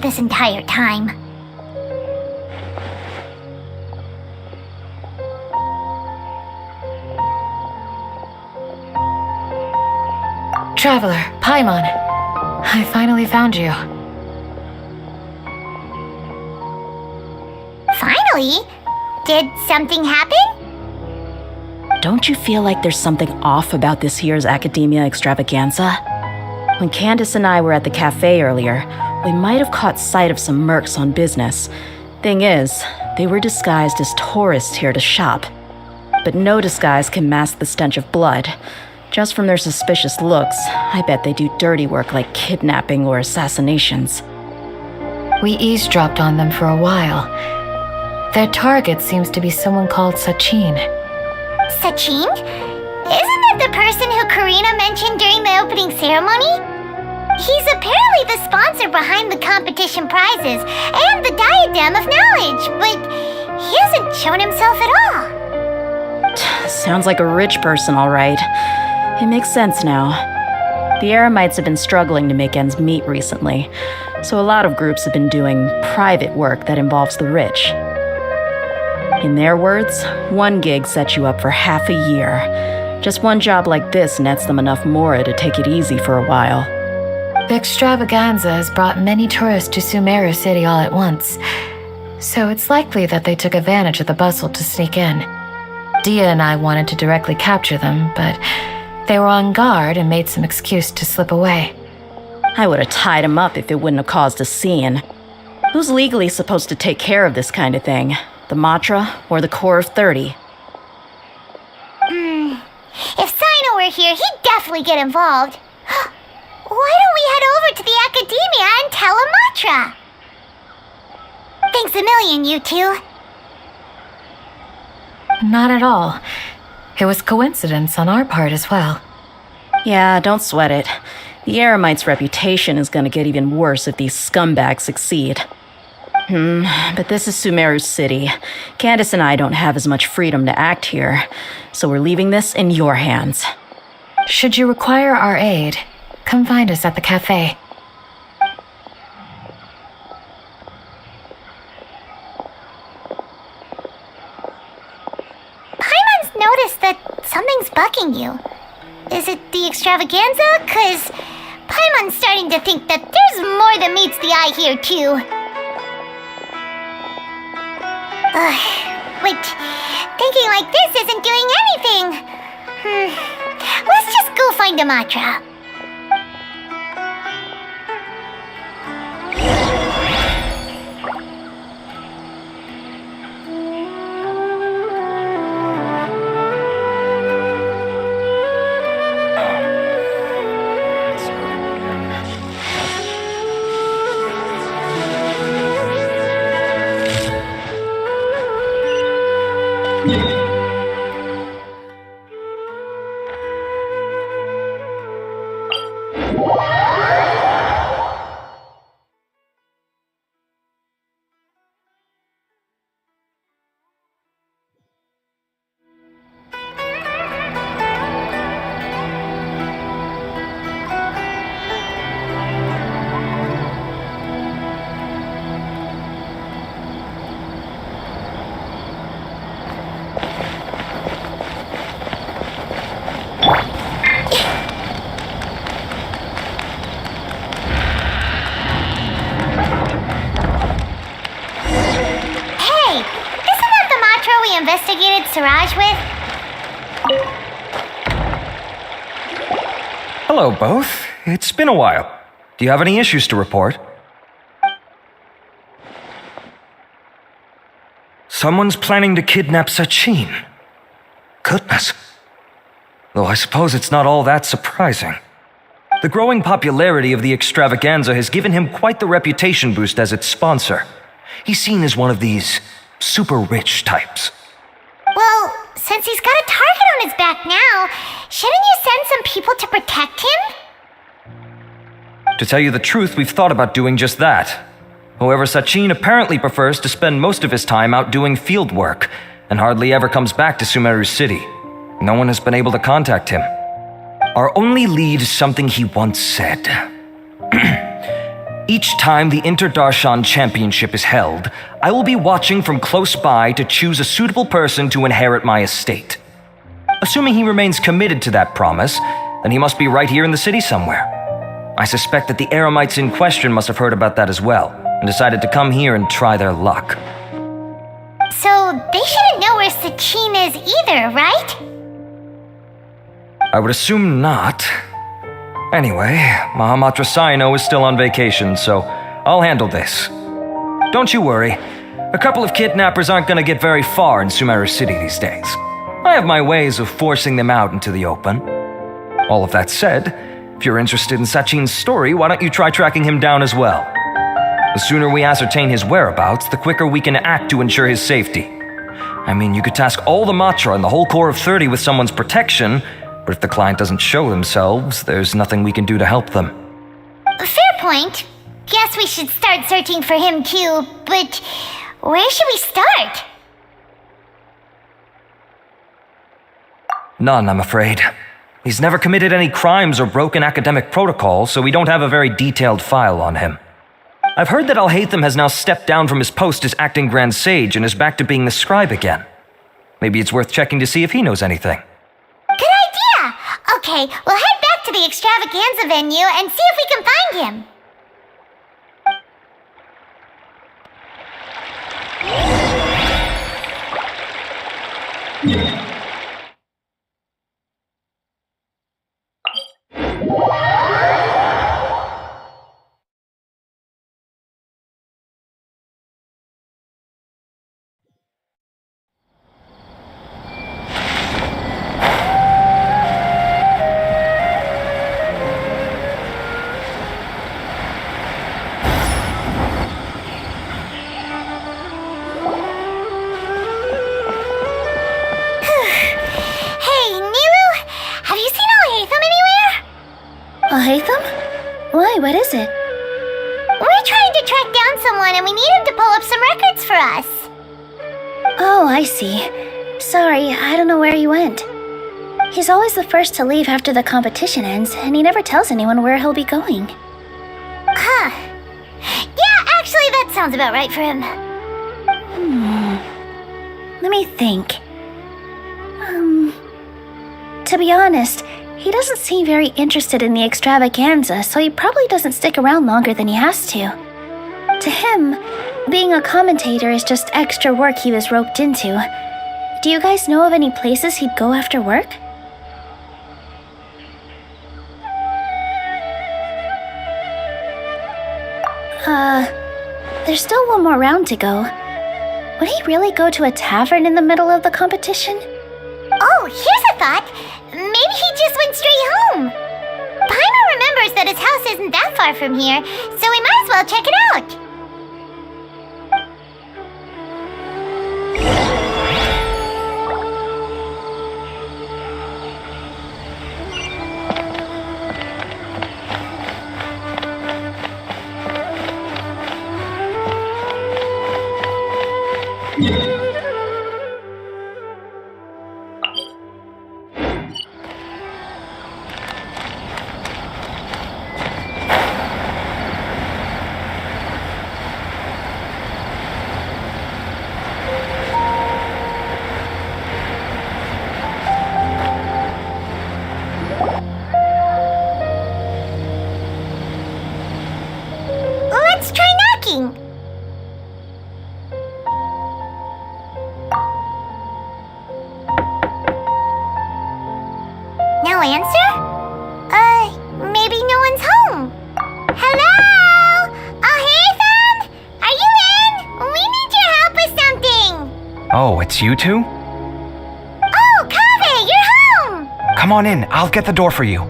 This entire time. Traveler, Paimon. I finally found you. Finally? Did something happen? Don't you feel like there's something off about this year's Academia Extravaganza? When Candace and I were at the cafe earlier, we might have caught sight of some mercs on business. Thing is, they were disguised as tourists here to shop. But no disguise can mask the stench of blood. Just from their suspicious looks, I bet they do dirty work like kidnapping or assassinations. We eavesdropped on them for a while. Their target seems to be someone called Sachin. Sachin? Isn't that the person who Karina mentioned during the opening ceremony? He's apparently the sponsor behind the competition prizes and the Diadem of Knowledge, but he hasn't shown himself at all. Sounds like a rich person, all right. It makes sense now. The Eremites have been struggling to make ends meet recently, so a lot of groups have been doing private work that involves the rich. In their words, one gig sets you up for half a year. Just one job like this nets them enough mora to take it easy for a while. The extravaganza has brought many tourists to Sumeru City all at once, so it's likely that they took advantage of the bustle to sneak in. Dia and I wanted to directly capture them, but they were on guard and made some excuse to slip away. I would have tied him up if it wouldn't have caused a scene. Who's legally supposed to take care of this kind of thing? The Matra or the Corps of 30? If Sino were here, he'd definitely get involved. Why don't we head over to the Academia and tell Amatra? Thanks a million, you two. Not at all. It was coincidence on our part as well. Yeah, don't sweat it. The Eremites' reputation is going to get even worse if these scumbags succeed. But this is Sumeru City. Candace and I don't have as much freedom to act here, so we're leaving this in your hands. Should you require our aid, come find us at the cafe. venue. Is it the extravaganza? 'Cause Paimon's starting to think that there's more than meets the eye here, too. Wait, thinking like this isn't doing anything. Let's just go find a mantra. Investigated Siraj with? Hello, both. It's been a while. Do you have any issues to report? Someone's planning to kidnap Sachin. Goodness. Though I suppose it's not all that surprising. The growing popularity of the extravaganza has given him quite the reputation boost as its sponsor. He's seen as one of these super rich types. Well, since he's got a target on his back now, shouldn't you send some people to protect him? To tell you the truth, we've thought about doing just that. However, Sachin apparently prefers to spend most of his time out doing field work, and hardly ever comes back to Sumeru City. No one has been able to contact him. Our only lead is something he once said. Each time the Inter-Darshan Championship is held, I will be watching from close by to choose a suitable person to inherit my estate. Assuming he remains committed to that promise, then he must be right here in the city somewhere. I suspect that the Eremites in question must have heard about that as well, and decided to come here and try their luck. So they shouldn't know where Sachin is either, right? I would assume not. Anyway, Mahamatra Saino is still on vacation, so I'll handle this. Don't you worry. A couple of kidnappers aren't going to get very far in Sumeru City these days. I have my ways of forcing them out into the open. All of that said, if you're interested in Sachin's story, why don't you try tracking him down as well? The sooner we ascertain his whereabouts, the quicker we can act to ensure his safety. I mean, you could task all the Matra and the whole Corps of 30 with someone's protection, but if the client doesn't show themselves, there's nothing we can do to help them. Fair point. Guess we should start searching for him too, but where should we start? None, I'm afraid. He's never committed any crimes or broken academic protocol, so we don't have a very detailed file on him. I've heard that Alhaitham has now stepped down from his post as acting Grand Sage and is back to being the scribe again. Maybe it's worth checking to see if he knows anything. Good idea! Okay, we'll head back to the extravaganza venue and see if we can find him. What is it? We're trying to track down someone and we need him to pull up some records for us. Oh, I see. Sorry, I don't know where he went. He's always the first to leave after the competition ends, and he never tells anyone where he'll be going. Huh. Yeah, actually, that sounds about right for him. Let me think. To be honest, he doesn't seem very interested in the extravaganza, so he probably doesn't stick around longer than he has to. To him, being a commentator is just extra work he was roped into. Do you guys know of any places he'd go after work? There's still one more round to go. Would he really go to a tavern in the middle of the competition? Oh, here's a thought. Maybe he just went straight home. Paimon remembers that his house isn't that far from here, so we might as well check it out. Let's try knocking. No answer? Maybe no one's home. Hello? Oh, hey, Thumb? Are you in? We need your help with something. Oh, it's you two? Oh, Kaveh, you're home. Come on in, I'll get the door for you.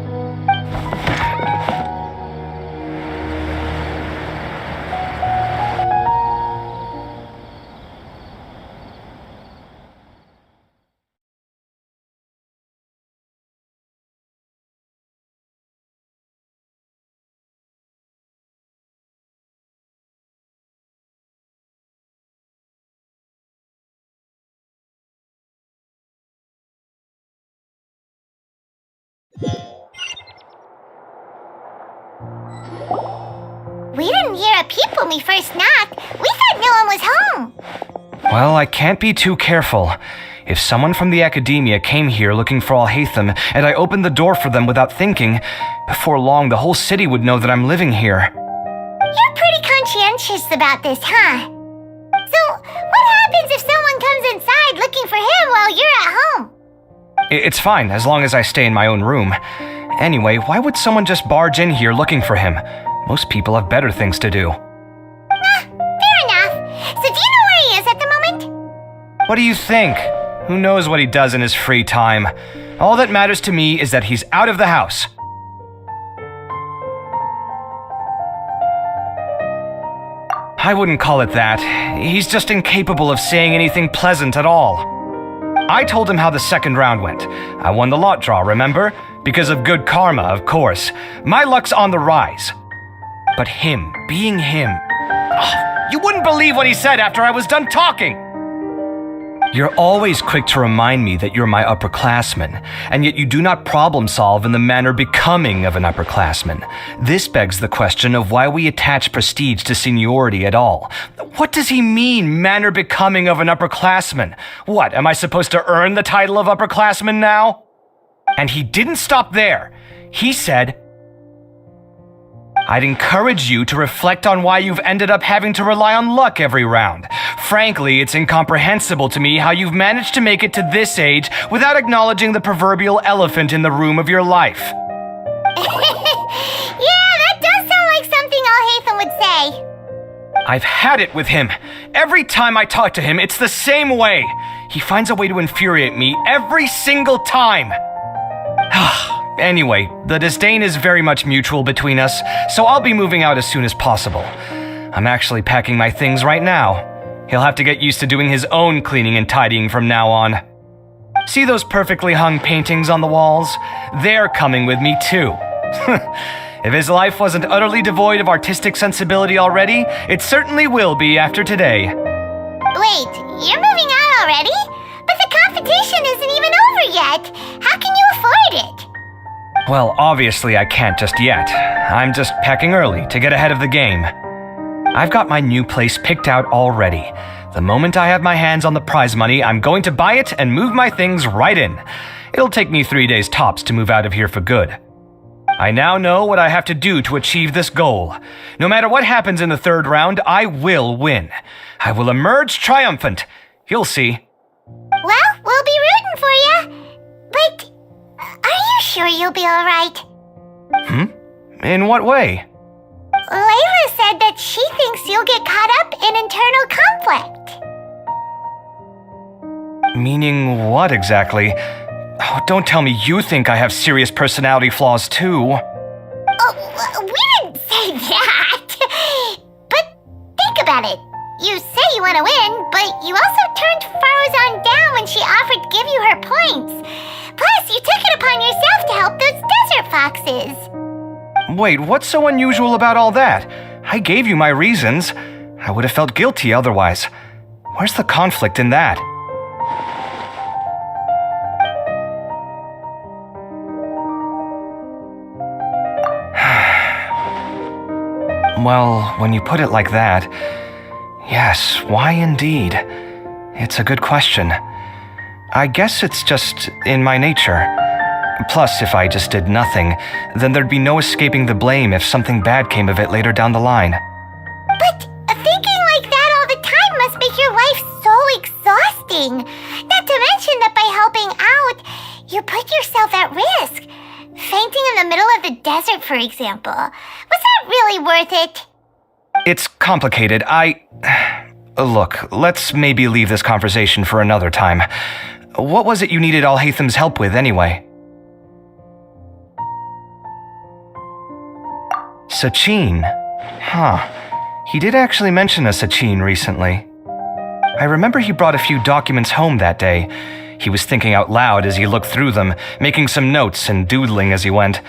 We didn't hear a peep when we first knocked. We thought no one was home. Well, I can't be too careful. If someone from the academia came here looking for Alhaitham, and I opened the door for them without thinking, before long the whole city would know that I'm living here. You're pretty conscientious about this, huh? So, what happens if someone comes inside looking for him while you're at home? It's fine, as long as I stay in my own room. Anyway, why would someone just barge in here looking for him? Most people have better things to do. Fair enough. So do you know where he is at the moment? What do you think? Who knows what he does in his free time? All that matters to me is that he's out of the house. I wouldn't call it that. He's just incapable of saying anything pleasant at all. I told him how the second round went. I won the lot draw, remember? Because of good karma, of course. My luck's on the rise. But him, being him... Oh, you wouldn't believe what he said after I was done talking! You're always quick to remind me that you're my upperclassman, and yet you do not problem solve in the manner becoming of an upperclassman. This begs the question of why we attach prestige to seniority at all. What does he mean, manner becoming of an upperclassman? What, am I supposed to earn the title of upperclassman now? And he didn't stop there. He said, I'd encourage you to reflect on why you've ended up having to rely on luck every round. Frankly, it's incomprehensible to me how you've managed to make it to this age without acknowledging the proverbial elephant in the room of your life. Yeah, that does sound like something Alhaitham would say. I've had it with him. Every time I talk to him, it's the same way. He finds a way to infuriate me every single time. Anyway, the disdain is very much mutual between us, so I'll be moving out as soon as possible. I'm actually packing my things right now. He'll have to get used to doing his own cleaning and tidying from now on. See those perfectly hung paintings on the walls? They're coming with me too. If his life wasn't utterly devoid of artistic sensibility already, it certainly will be after today. Wait, you're moving out already? But the competition isn't even over yet. How can you afford it? Well, obviously I can't just yet. I'm just packing early to get ahead of the game. I've got my new place picked out already. The moment I have my hands on the prize money, I'm going to buy it and move my things right in. It'll take me 3 days tops to move out of here for good. I now know what I have to do to achieve this goal. No matter what happens in the third round, I will win. I will emerge triumphant. You'll see. Well, we'll be rooting for you. But are you sure you'll be alright? In what way? Layla said that she thinks you'll get caught up in internal conflict. Meaning what exactly? Oh, don't tell me you think I have serious personality flaws too. Oh, we didn't say that. But think about it. You say you want to win, but you also turned Farozan down when she offered to give you her points. Plus, you took it upon yourself to help those desert foxes. Wait, what's so unusual about all that? I gave you my reasons. I would have felt guilty otherwise. Where's the conflict in that? Well, when you put it like that, yes, why indeed? It's a good question. I guess it's just in my nature. Plus, if I just did nothing, then there'd be no escaping the blame if something bad came of it later down the line. But thinking like that all the time must make your life so exhausting. Not to mention that by helping out, you put yourself at risk. Fainting in the middle of the desert, for example. Was that really worth it? It's complicated. Look, let's maybe leave this conversation for another time. What was it you needed Alhatham's help with, anyway? Sachin. Huh. He did actually mention a Sachin recently. I remember he brought a few documents home that day. He was thinking out loud as he looked through them, making some notes and doodling as he went.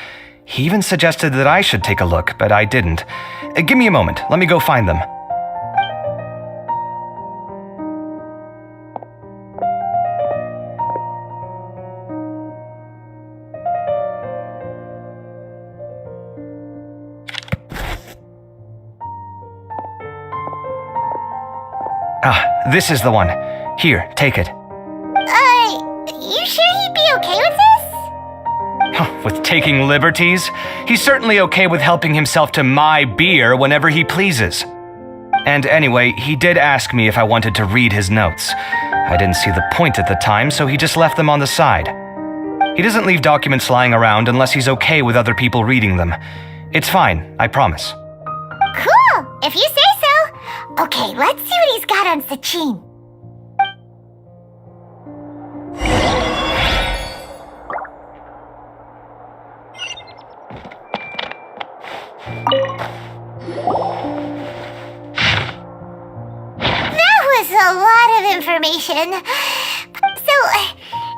He even suggested that I should take a look, but I didn't. Give me a moment. Let me go find them. This is the one. Here, take it. You sure he'd be okay with this? With taking liberties? He's certainly okay with helping himself to my beer whenever he pleases. And anyway, he did ask me if I wanted to read his notes. I didn't see the point at the time, so he just left them on the side. He doesn't leave documents lying around unless he's okay with other people reading them. It's fine, I promise. Cool, if you say so. Okay, let's see what he's got on Sachin. That was a lot of information. So,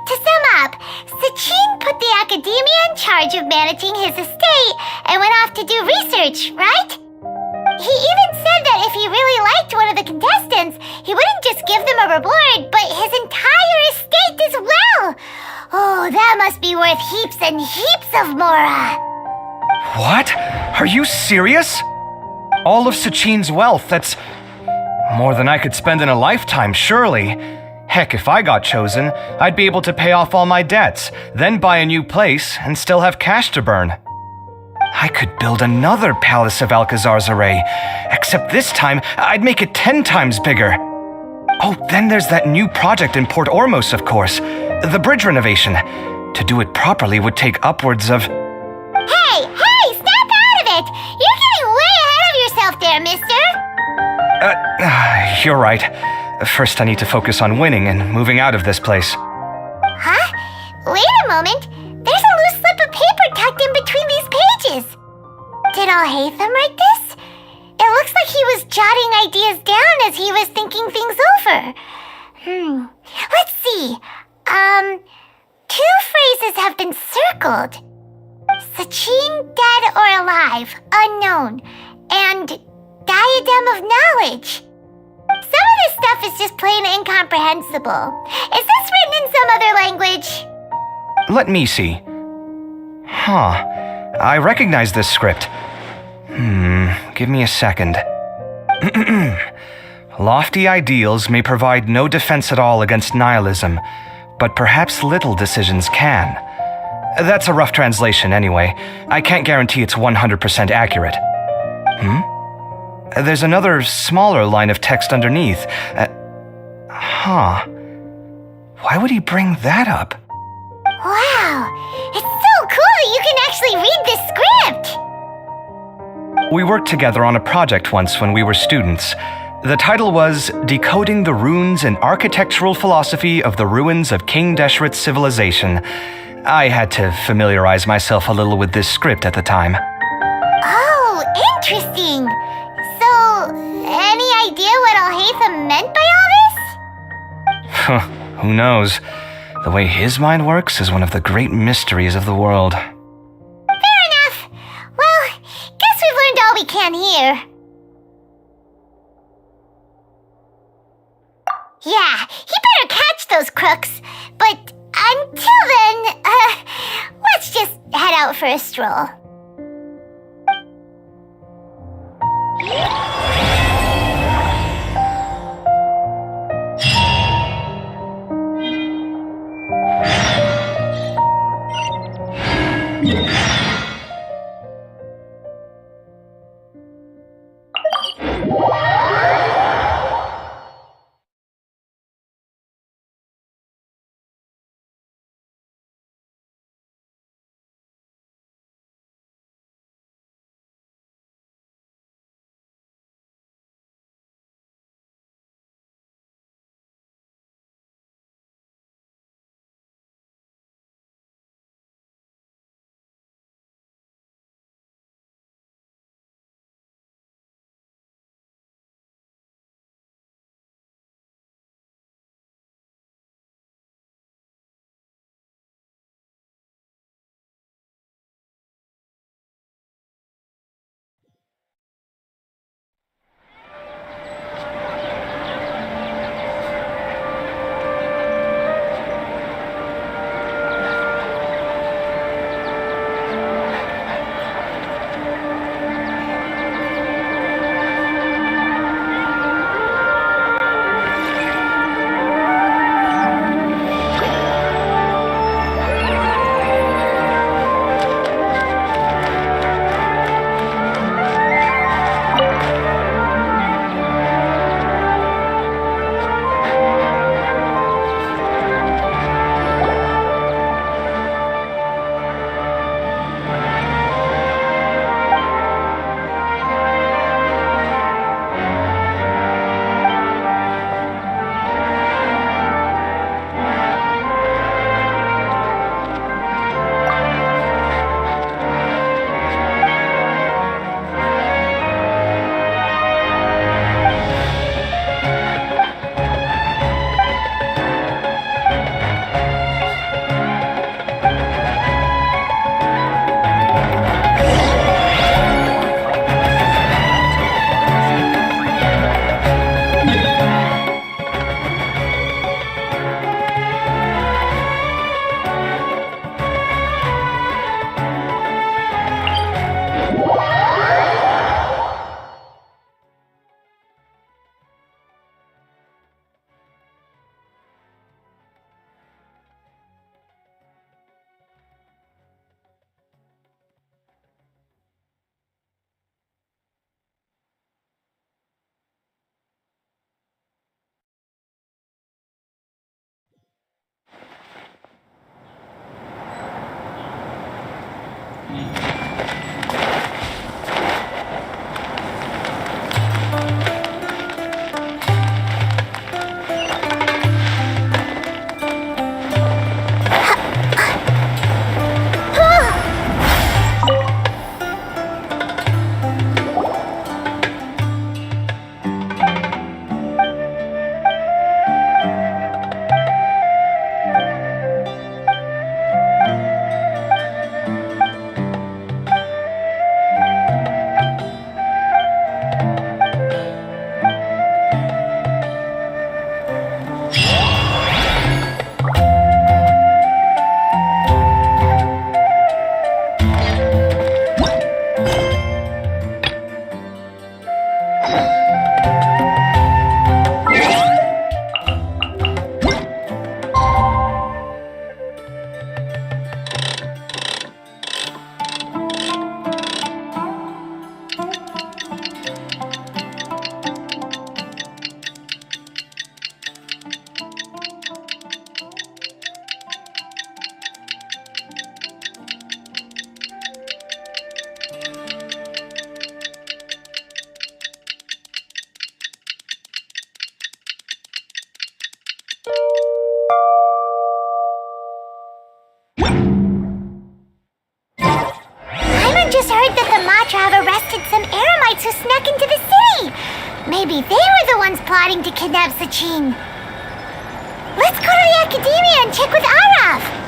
to sum up, Sachin put the academia in charge of managing his estate and went off to do research, right? He even said that if he really liked one of the contestants, he wouldn't just give them a reward, but his entire estate as well. Oh, that must be worth heaps and heaps of Mora. What? Are you serious? All of Sachin's wealth, that's more than I could spend in a lifetime, surely. Heck, if I got chosen, I'd be able to pay off all my debts, then buy a new place, and still have cash to burn. I could build another Palace of Alcazar's array, except this time I'd make it 10 times bigger. Oh, then there's that new project in Port Ormos, of course, the bridge renovation. To do it properly would take upwards of... Hey, snap out of it! You're getting way ahead of yourself there, mister! You're right. First I need to focus on winning and moving out of this place. Huh? Wait a moment. There's a loose slip of paper tucked in between these pages. Did Alhaitham write this? It looks like he was jotting ideas down as he was thinking things over. Let's see. 2 phrases have been circled. Sachin, dead or alive, unknown, and diadem of knowledge. Some of this stuff is just plain incomprehensible. Is this written in some other language? Let me see. I recognize this script. Give me a second. Lofty ideals may provide no defense at all against nihilism, but perhaps little decisions can. That's a rough translation anyway. I can't guarantee it's 100% accurate. There's another smaller line of text underneath. Why would he bring that up? Wow, it's so cool that you can actually read this script! We worked together on a project once when we were students. The title was Decoding the Runes and Architectural Philosophy of the Ruins of King Deshret's Civilization. I had to familiarize myself a little with this script at the time. Oh, interesting! So, any idea what Alhaitham meant by all this? Who knows? The way his mind works is one of the great mysteries of the world. Fair enough. Well, guess we've learned all we can here. Yeah, he better catch those crooks. But until then, let's just head out for a stroll. guards who snuck into the city. Maybe they were the ones plotting to kidnap Sachin. Let's go to the Academia and check with Arav.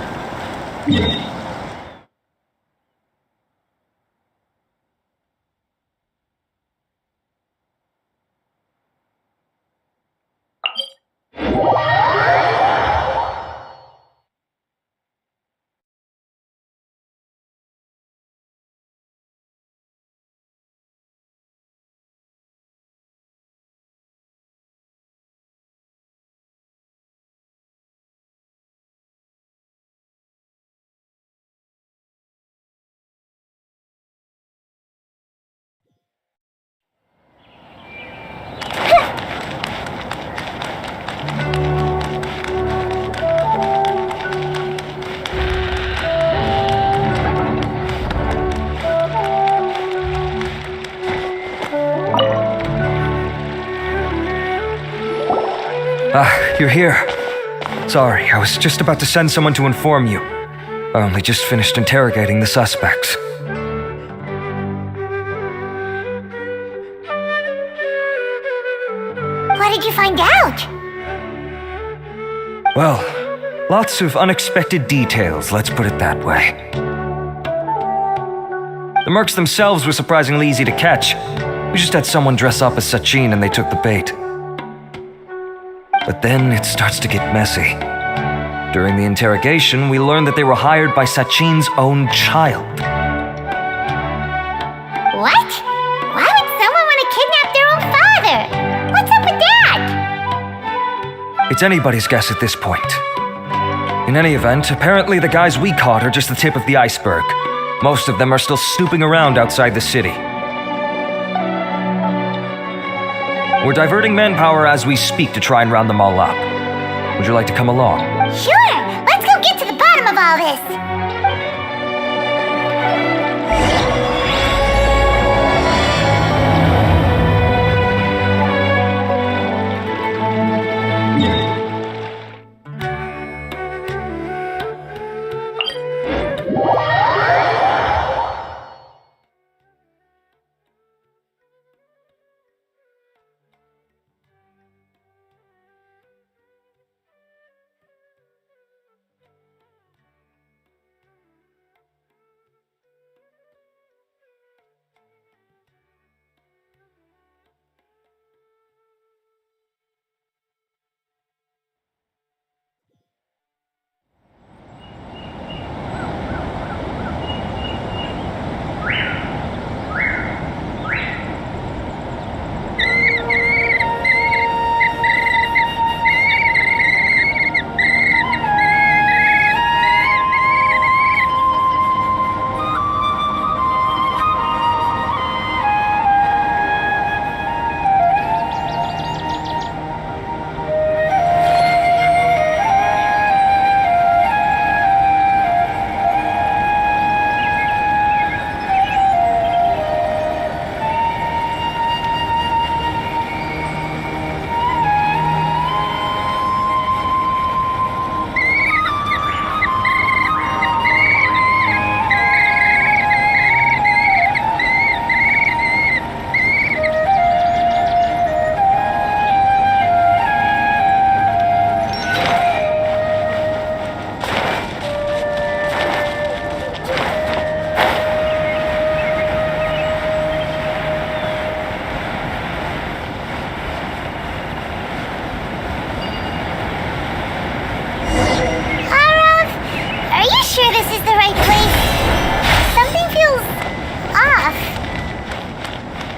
You're here. Sorry, I was just about to send someone to inform you. I only just finished interrogating the suspects. What did you find out? Well, lots of unexpected details, let's put it that way. The mercs themselves were surprisingly easy to catch. We just had someone dress up as Sachin and they took the bait. But then it starts to get messy. During the interrogation, we learned that they were hired by Sachin's own child. What? Why would someone want to kidnap their own father? What's up with that? It's anybody's guess at this point. In any event, apparently the guys we caught are just the tip of the iceberg. Most of them are still snooping around outside the city. We're diverting manpower as we speak to try and round them all up. Would you like to come along? Sure! Let's go get to the bottom of all this!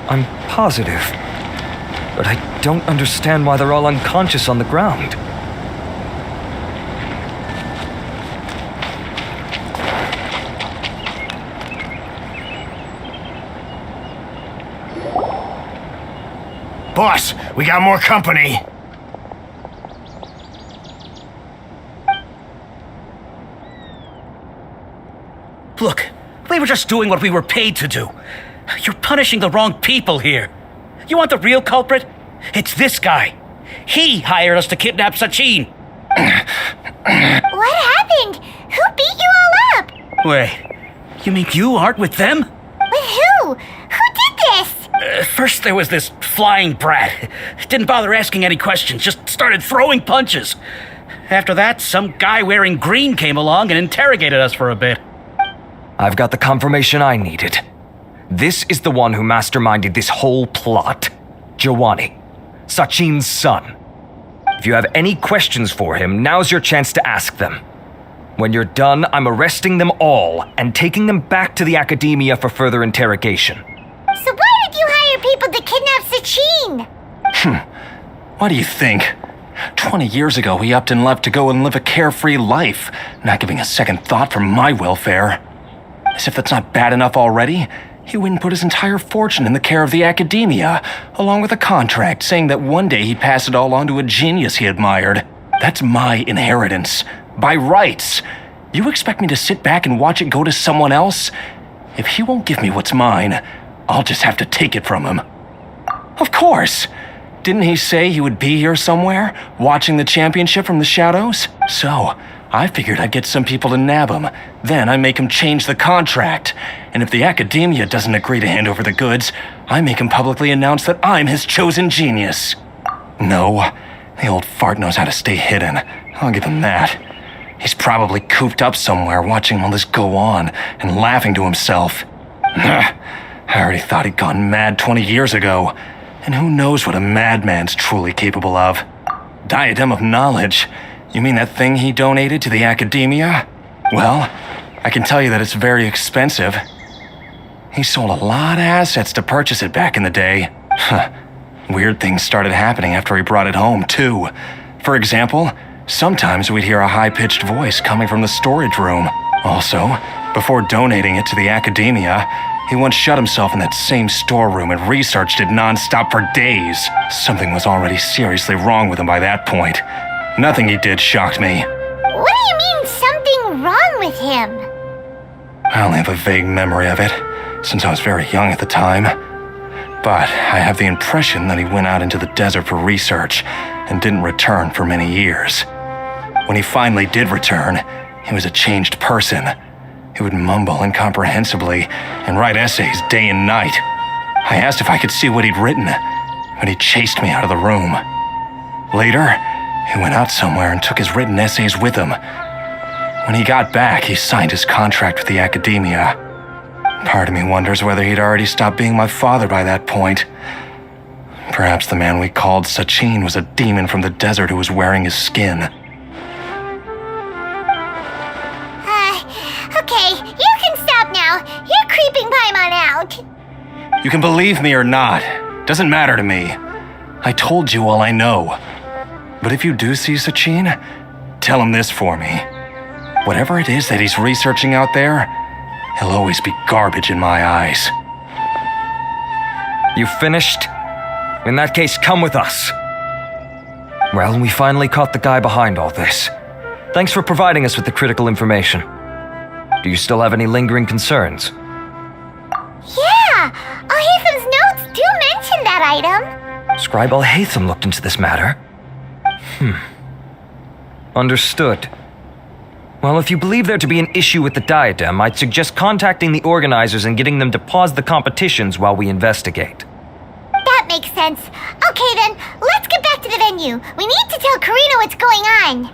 I'm positive. But I don't understand why they're all unconscious on the ground. Boss, we got more company. Look, we were just doing what we were paid to do. You're punishing the wrong people here. You want the real culprit? It's this guy. He hired us to kidnap Sachin. What happened? Who beat you all up? Wait, you mean you aren't with them? With who? Who did this? First there was this flying brat. Didn't bother asking any questions, just started throwing punches. After that, some guy wearing green came along and interrogated us for a bit. I've got the confirmation I needed. This is the one who masterminded this whole plot. Giovanni, Sachin's son. If you have any questions for him, now's your chance to ask them. When you're done, I'm arresting them all and taking them back to the academia for further interrogation. So why did you hire people to kidnap Sachin? What do you think? 20 years ago, he upped and left to go and live a carefree life, not giving a second thought for my welfare. As if that's not bad enough already, he wouldn't put his entire fortune in the care of the academia, along with a contract saying that one day he'd pass it all on to a genius he admired. That's my inheritance. By rights. You expect me to sit back and watch it go to someone else? If he won't give me what's mine, I'll just have to take it from him. Of course! Didn't he say he would be here somewhere, watching the championship from the shadows? So, I figured I'd get some people to nab him. Then I make him change the contract. And if the academia doesn't agree to hand over the goods, I make him publicly announce that I'm his chosen genius. No, the old fart knows how to stay hidden. I'll give him that. He's probably cooped up somewhere watching all this go on and laughing to himself. I already thought he'd gone mad 20 years ago. And who knows what a madman's truly capable of? Diadem of knowledge? You mean that thing he donated to the academia? Well, I can tell you that it's very expensive. He sold a lot of assets to purchase it back in the day. Weird things started happening after he brought it home, too. For example, sometimes we'd hear a high-pitched voice coming from the storage room. Also, before donating it to the academia, he once shut himself in that same storeroom and researched it non-stop for days. Something was already seriously wrong with him by that point. Nothing he did shocked me. What do you mean, something wrong with him? I only have a vague memory of it, since I was very young at the time. But I have the impression that he went out into the desert for research and didn't return for many years. When he finally did return, he was a changed person. He would mumble incomprehensibly and write essays day and night. I asked if I could see what he'd written, but he chased me out of the room. Later, he went out somewhere and took his written essays with him. When he got back, he signed his contract with the academia. Part of me wonders whether he'd already stopped being my father by that point. Perhaps the man we called Sachin was a demon from the desert who was wearing his skin. Okay, you can stop now. You're creeping Paimon out. You can believe me or not. Doesn't matter to me. I told you all I know. But if you do see Sachin, tell him this for me. Whatever it is that he's researching out there, he'll always be garbage in my eyes. You finished? In that case, come with us. Well, we finally caught the guy behind all this. Thanks for providing us with the critical information. Do you still have any lingering concerns? Yeah! Al-Haytham's notes do mention that item. Scribe Al-Haytham looked into this matter. Understood. Well, if you believe there to be an issue with the diadem, I'd suggest contacting the organizers and getting them to pause the competitions while we investigate. That makes sense. Okay then, let's get back to the venue. We need to tell Karina what's going on.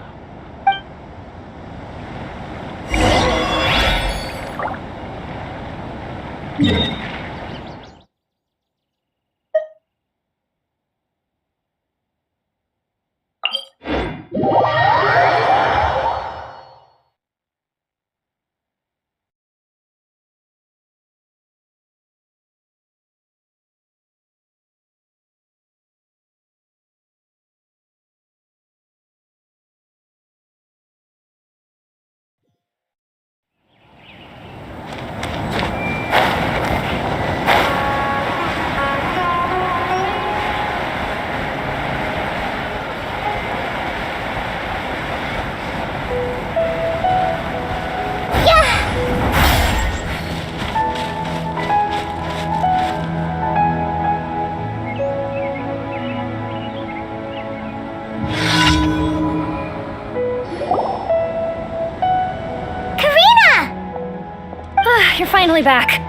You're finally back.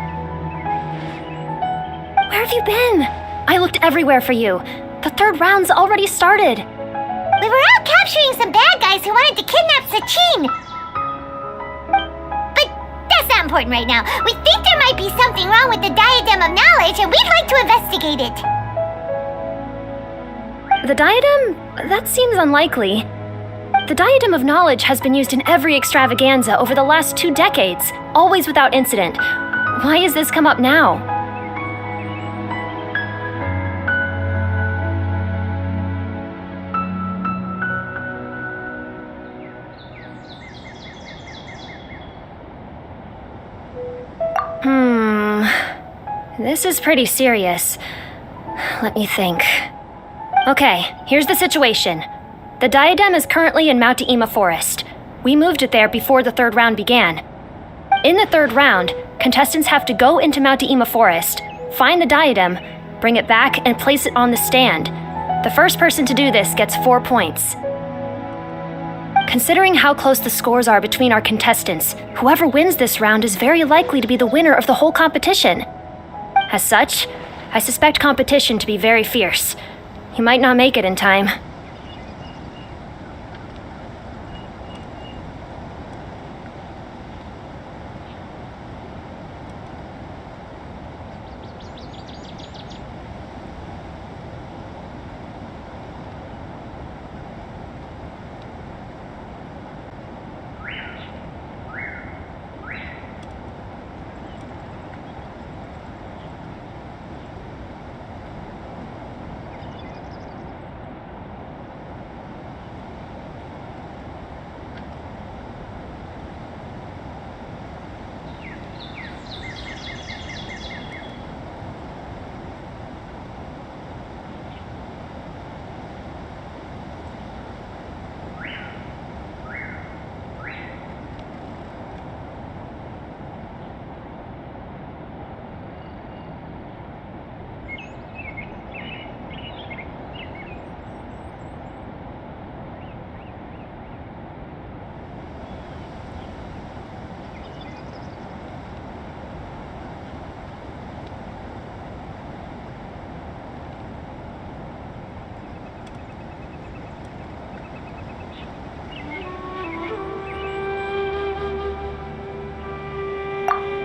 Where have you been? I looked everywhere for you. The third round's already started. We were out capturing some bad guys who wanted to kidnap Sachin. But that's not important right now. We think there might be something wrong with the Diadem of Knowledge, and we'd like to investigate it. The diadem? That seems unlikely. The Diadem of Knowledge has been used in every extravaganza over the last 2 decades, always without incident. Why has this come up now? This is pretty serious. Let me think. Okay, here's the situation. The Diadem is currently in Mount Ima Forest. We moved it there before the third round began. In the third round, contestants have to go into Mount Ima Forest, find the Diadem, bring it back, and place it on the stand. The first person to do this gets 4 points. Considering how close the scores are between our contestants, whoever wins this round is very likely to be the winner of the whole competition. As such, I suspect competition to be very fierce. You might not make it in time.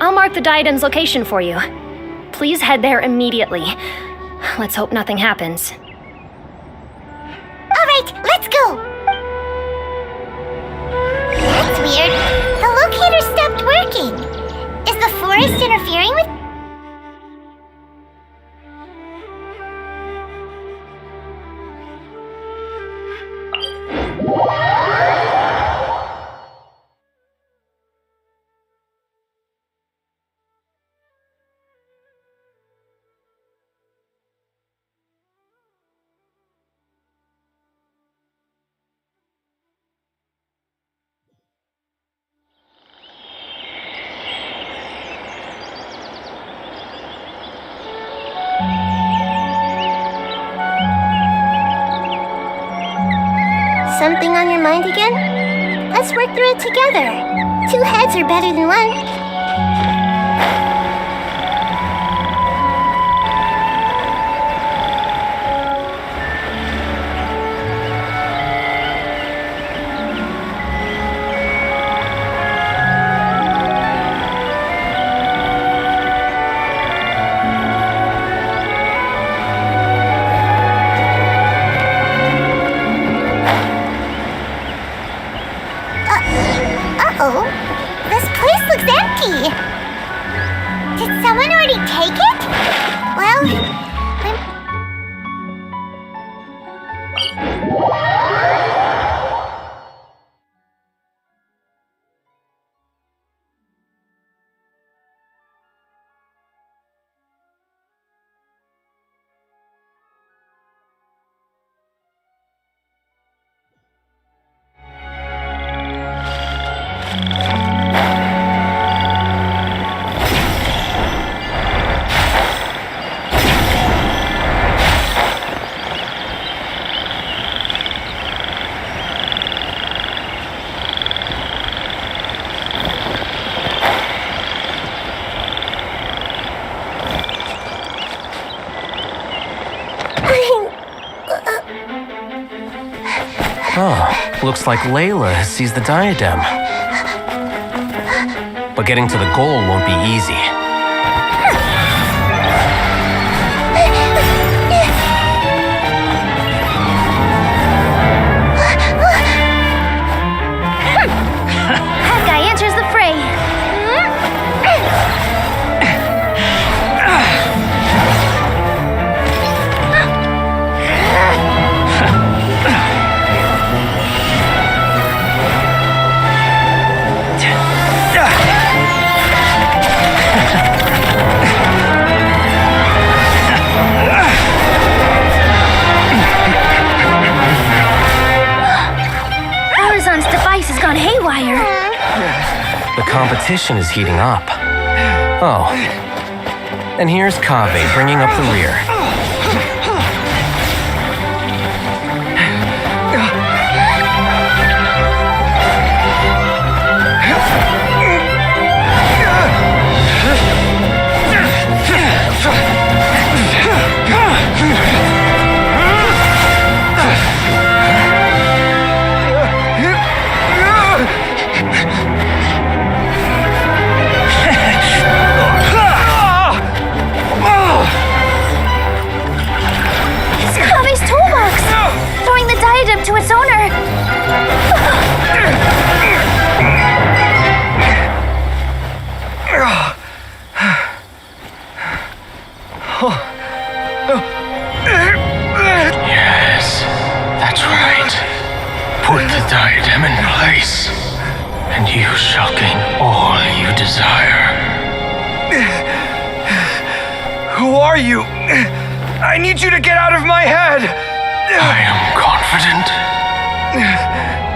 I'll mark the Diadem's location for you. Please head there immediately. Let's hope nothing happens. Alright, let's go! That's weird. The locator stopped working. Is the forest interfering with... Something on your mind again? Let's work through it together. 2 heads are better than 1. Uh-oh. This place looks empty. Oh, looks like Layla has seized the diadem. But getting to the goal won't be easy. That guy enters the fray. Arizon's device has gone haywire. The competition is heating up. Oh. And here's Kaveh bringing up the rear. To its owner. Yes, that's right. Put the diadem in place, and you shall gain all you desire. Who are you? I need you to get out of my head! I am confident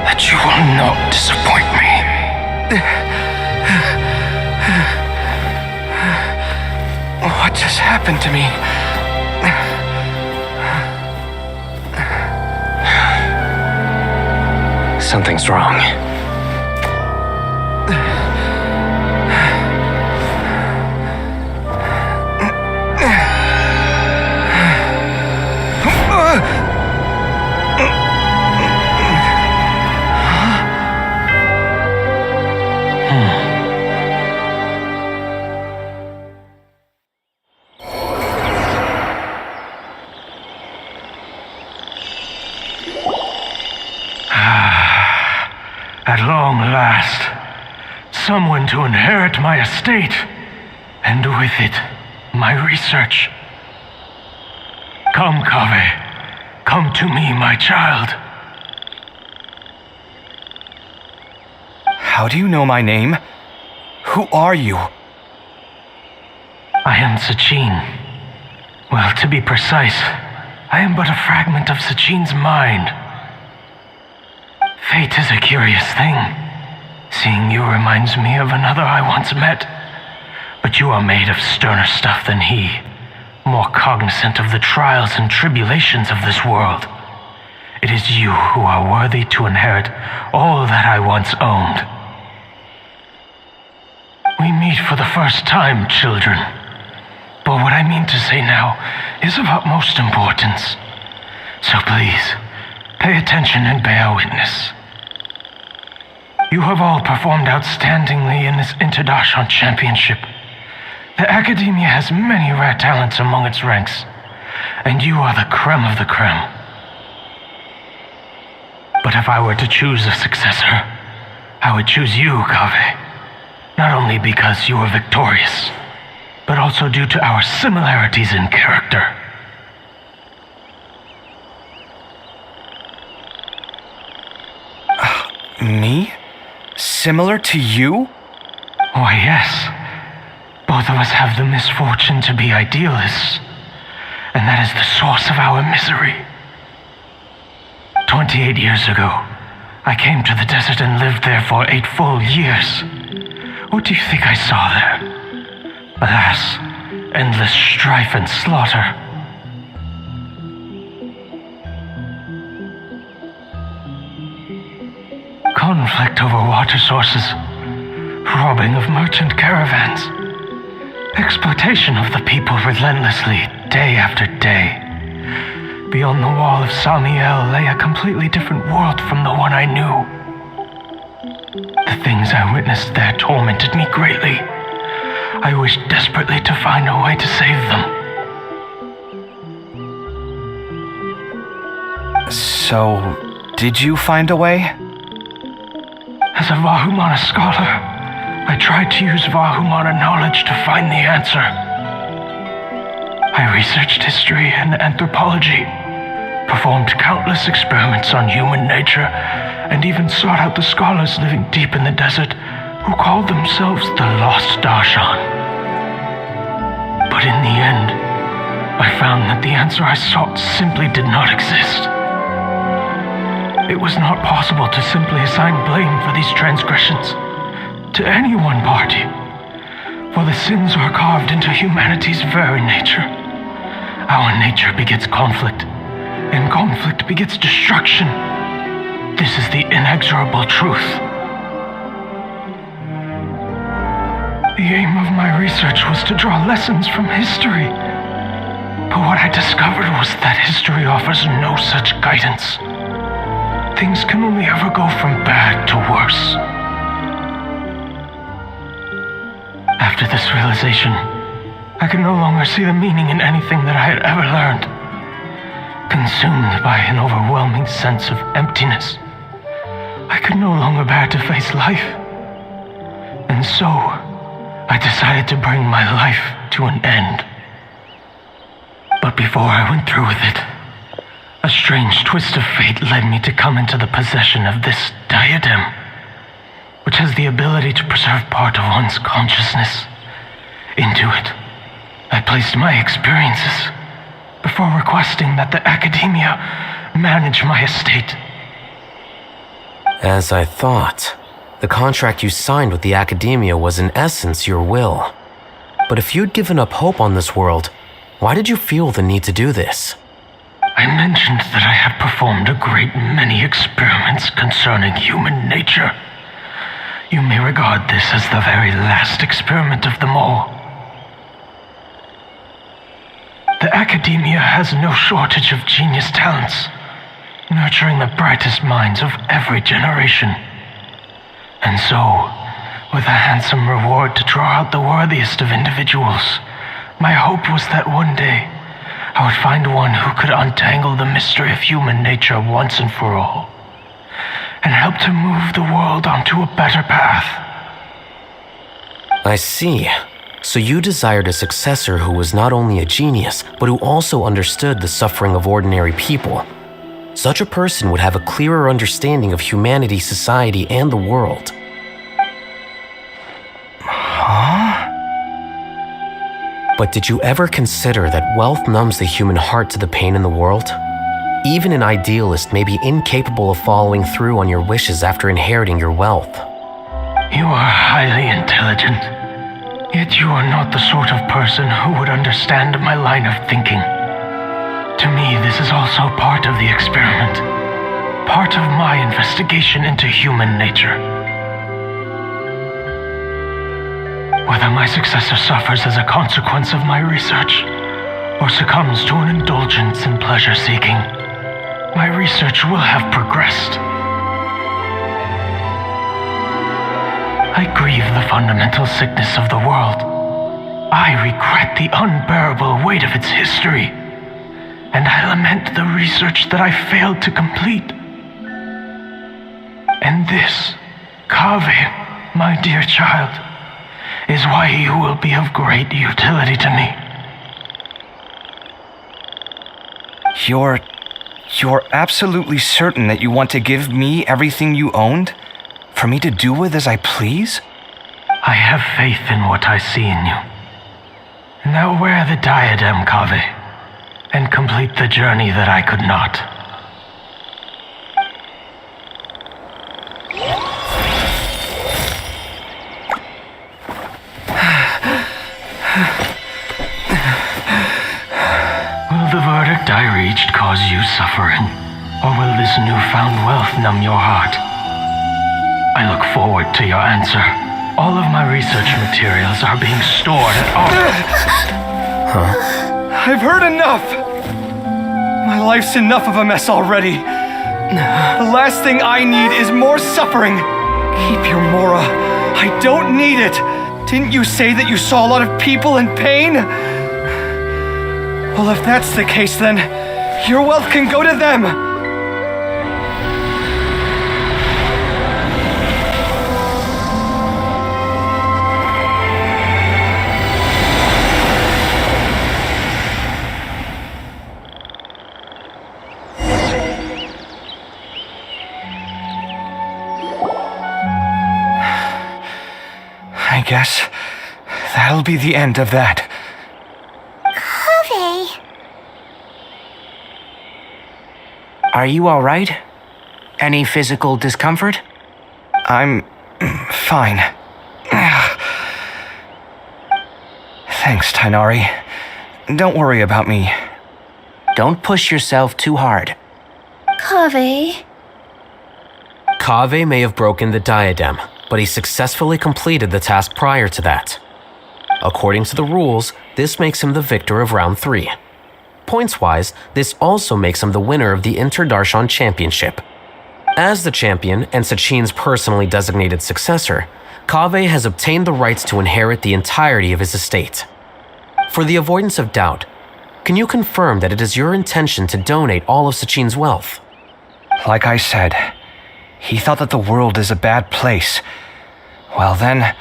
that you will not disappoint me. What just happened to me? Something's wrong. At long last, someone to inherit my estate, and with it, my research. Come, Kaveh. Come to me, my child. How do you know my name? Who are you? I am Sachin. Well, to be precise, I am but a fragment of Sachin's mind. Fate is a curious thing. Seeing you reminds me of another I once met. But you are made of sterner stuff than he, more cognizant of the trials and tribulations of this world. It is you who are worthy to inherit all that I once owned. We meet for the first time, children. But what I mean to say now is of utmost importance. So please, pay attention and bear witness. You have all performed outstandingly in this Interdashon Championship. The Academia has many rare talents among its ranks, and you are the creme of the creme. But if I were to choose a successor, I would choose you, Kaveh. Not only because you were victorious, but also due to our similarities in character. Me? Similar to you? Why, yes. Both of us have the misfortune to be idealists, and that is the source of our misery. 28 years ago, I came to the desert and lived there for 8 full years. What do you think I saw there? Alas, endless strife and slaughter. Conflict over water sources, robbing of merchant caravans, exploitation of the people relentlessly, day after day. Beyond the wall of Samiel lay a completely different world from the one I knew. The things I witnessed there tormented me greatly. I wished desperately to find a way to save them. So, did you find a way? As a Vahumana scholar, I tried to use Vahumana knowledge to find the answer. I researched history and anthropology, performed countless experiments on human nature, and even sought out the scholars living deep in the desert who called themselves the Lost Darshan. But in the end, I found that the answer I sought simply did not exist. It was not possible to simply assign blame for these transgressions to any one party, for the sins are carved into humanity's very nature. Our nature begets conflict, and conflict begets destruction. This is the inexorable truth. The aim of my research was to draw lessons from history, but what I discovered was that history offers no such guidance. Things can only ever go from bad to worse. After this realization, I could no longer see the meaning in anything that I had ever learned. Consumed by an overwhelming sense of emptiness, I could no longer bear to face life. And so, I decided to bring my life to an end. But before I went through with it, a strange twist of fate led me to come into the possession of this diadem, which has the ability to preserve part of one's consciousness. Into it, I placed my experiences before requesting that the academia manage my estate. As I thought, the contract you signed with the academia was in essence your will. But if you'd given up hope on this world, why did you feel the need to do this? I mentioned that I have performed a great many experiments concerning human nature. You may regard this as the very last experiment of them all. The academia has no shortage of genius talents, nurturing the brightest minds of every generation. And so, with a handsome reward to draw out the worthiest of individuals, my hope was that one day I would find one who could untangle the mystery of human nature once and for all, and help to move the world onto a better path. I see. So you desired a successor who was not only a genius, but who also understood the suffering of ordinary people. Such a person would have a clearer understanding of humanity, society, and the world. Huh? But did you ever consider that wealth numbs the human heart to the pain in the world? Even an idealist may be incapable of following through on your wishes after inheriting your wealth. You are highly intelligent, yet you are not the sort of person who would understand my line of thinking. To me, this is also part of the experiment, part of my investigation into human nature. Whether my successor suffers as a consequence of my research, or succumbs to an indulgence in pleasure-seeking, my research will have progressed. I grieve the fundamental sickness of the world. I regret the unbearable weight of its history, and I lament the research that I failed to complete. And this, Kaveh, my dear child, is why you will be of great utility to me. You're absolutely certain that you want to give me everything you owned? For me to do with as I please? I have faith in what I see in you. Now wear the diadem, Kaveh, and complete the journey that I could not. Will the verdict I reached cause you suffering, or will this newfound wealth numb your heart? I look forward to your answer. All of my research materials are being stored at I've heard enough! My life's enough of a mess already. The last thing I need is more suffering. Keep your Mora. I don't need it. Didn't you say that you saw a lot of people in pain? Well, if that's the case, then your wealth can go to them. I guess that'll be the end of that. Kaveh. Are you alright? Any physical discomfort? I'm fine. Thanks, Tainari. Don't worry about me. Don't push yourself too hard. Kaveh. Kaveh may have broken the diadem, but he successfully completed the task prior to that. According to the rules, this makes him the victor of round 3. Points-wise, this also makes him the winner of the Inter-Darshan Championship. As the champion and Sachin's personally designated successor, Kaveh has obtained the rights to inherit the entirety of his estate. For the avoidance of doubt, can you confirm that it is your intention to donate all of Sachin's wealth? Like I said, he thought that the world is a bad place. Well then,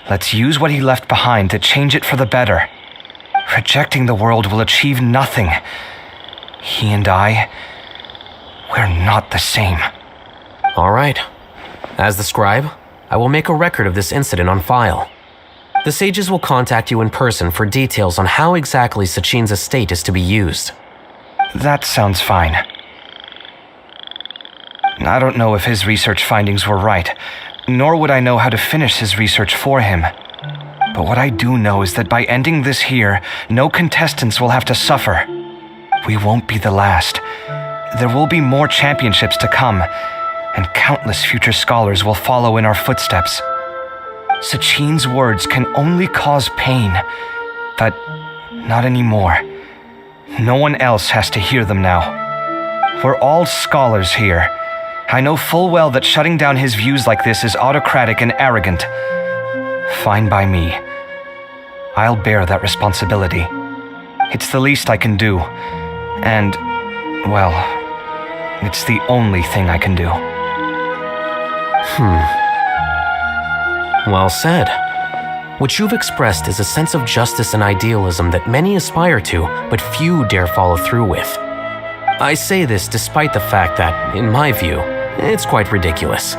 let's use what he left behind to change it for the better. Rejecting the world will achieve nothing. He and I, we're not the same. All right. As the scribe, I will make a record of this incident on file. The sages will contact you in person for details on how exactly Sachin's estate is to be used. That sounds fine. I don't know if his research findings were right, nor would I know how to finish his research for him. But what I do know is that by ending this here, no contestants will have to suffer. We won't be the last. There will be more championships to come, and countless future scholars will follow in our footsteps. Sachin's words can only cause pain, but not anymore. No one else has to hear them now. We're all scholars here. I know full well that shutting down his views like this is autocratic and arrogant. Fine by me. I'll bear that responsibility. It's the least I can do. And, well, it's the only thing I can do. Well said. What you've expressed is a sense of justice and idealism that many aspire to, but few dare follow through with. I say this despite the fact that, in my view, it's quite ridiculous.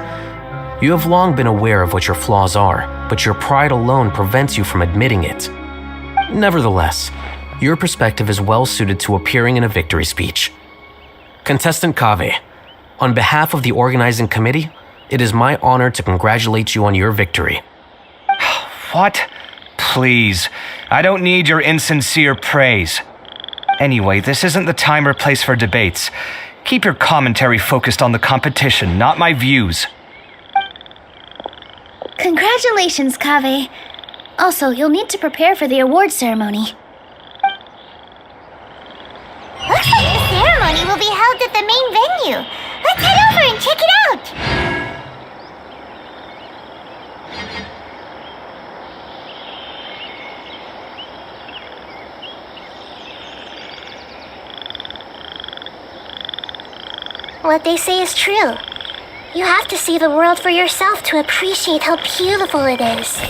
You have long been aware of what your flaws are, but your pride alone prevents you from admitting it. Nevertheless, your perspective is well suited to appearing in a victory speech. Contestant Kaveh, on behalf of the organizing committee, it is my honor to congratulate you on your victory. What? Please, I don't need your insincere praise. Anyway, this isn't the time or place for debates. Keep your commentary focused on the competition, not my views. Congratulations, Kaveh. Also, you'll need to prepare for the award ceremony. Looks like the ceremony will be held at the main venue. Let's head over and check it out. What they say is true. You have to see the world for yourself to appreciate how beautiful it is.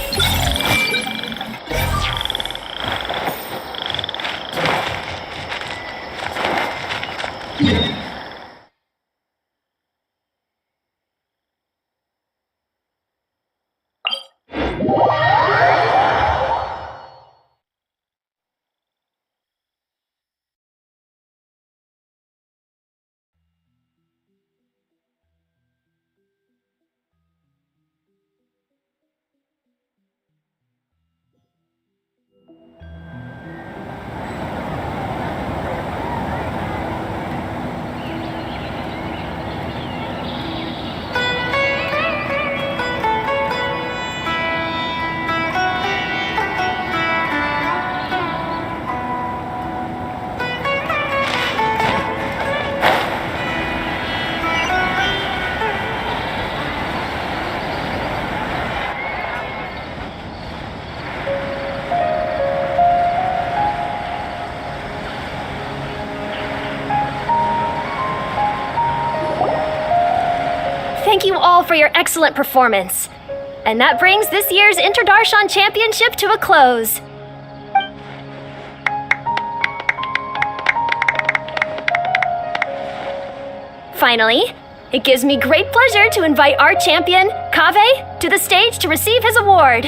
thank you all for your excellent performance. And that brings this year's Interdarshan Championship to a close. Finally, it gives me great pleasure to invite our champion, Kaveh, to the stage to receive his award.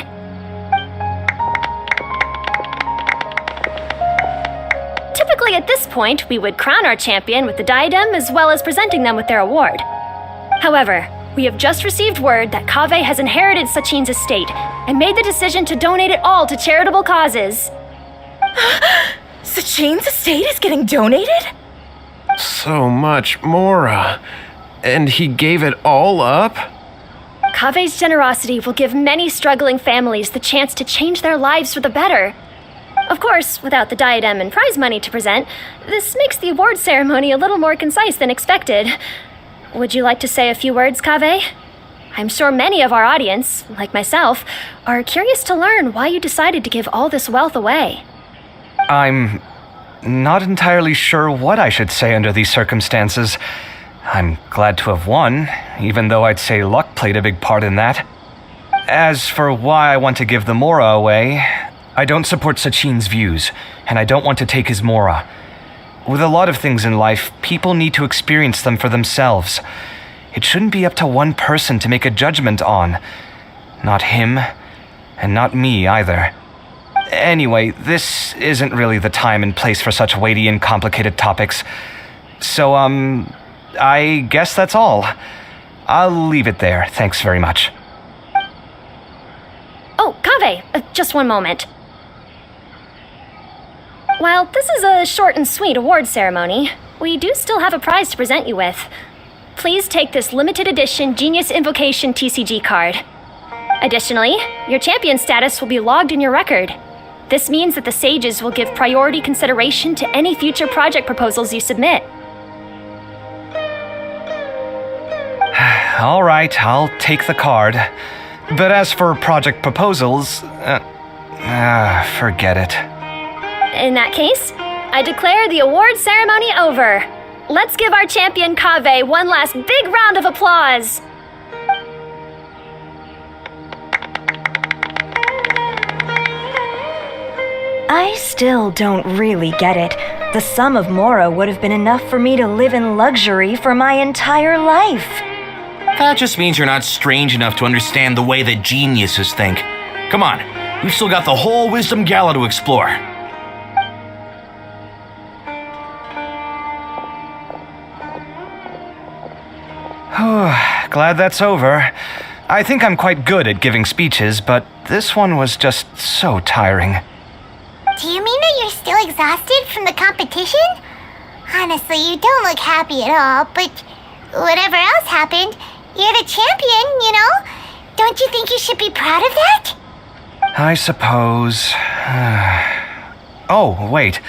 Typically at this point, we would crown our champion with the diadem as well as presenting them with their award. However, we have just received word that Kaveh has inherited Sachin's estate and made the decision to donate it all to charitable causes. Sachin's estate is getting donated? So much, Mora. And he gave it all up? Kaveh's generosity will give many struggling families the chance to change their lives for the better. Of course, without the diadem and prize money to present, this makes the award ceremony a little more concise than expected. Would you like to say a few words, Kaveh? I'm sure many of our audience, like myself, are curious to learn why you decided to give all this wealth away. I'm not entirely sure what I should say under these circumstances. I'm glad to have won, even though I'd say luck played a big part in that. As for why I want to give the Mora away, I don't support Sachin's views, and I don't want to take his Mora. With a lot of things in life, people need to experience them for themselves. It shouldn't be up to one person to make a judgment on. Not him, and not me either. Anyway, this isn't really the time and place for such weighty and complicated topics. So, I guess that's all. I'll leave it there. Thanks very much. Oh, Kaveh, just one moment. While this is a short and sweet award ceremony, we do still have a prize to present you with. Please take this limited edition Genius Invocation TCG card. Additionally, your champion status will be logged in your record. This means that the Sages will give priority consideration to any future project proposals you submit. All right, I'll take the card. But as for project proposals, forget it. In that case, I declare the award ceremony over. Let's give our champion Kaveh one last big round of applause. I still don't really get it. The sum of Mora would have been enough for me to live in luxury for my entire life. That just means you're not strange enough to understand the way that geniuses think. Come on, we've still got the whole Wisdom Gala to explore. Glad that's over. I think I'm quite good at giving speeches, but this one was just so tiring. Do you mean that you're still exhausted from the competition? Honestly, you don't look happy at all, but whatever else happened, you're the champion, you know? Don't you think you should be proud of that? I suppose. Oh, wait.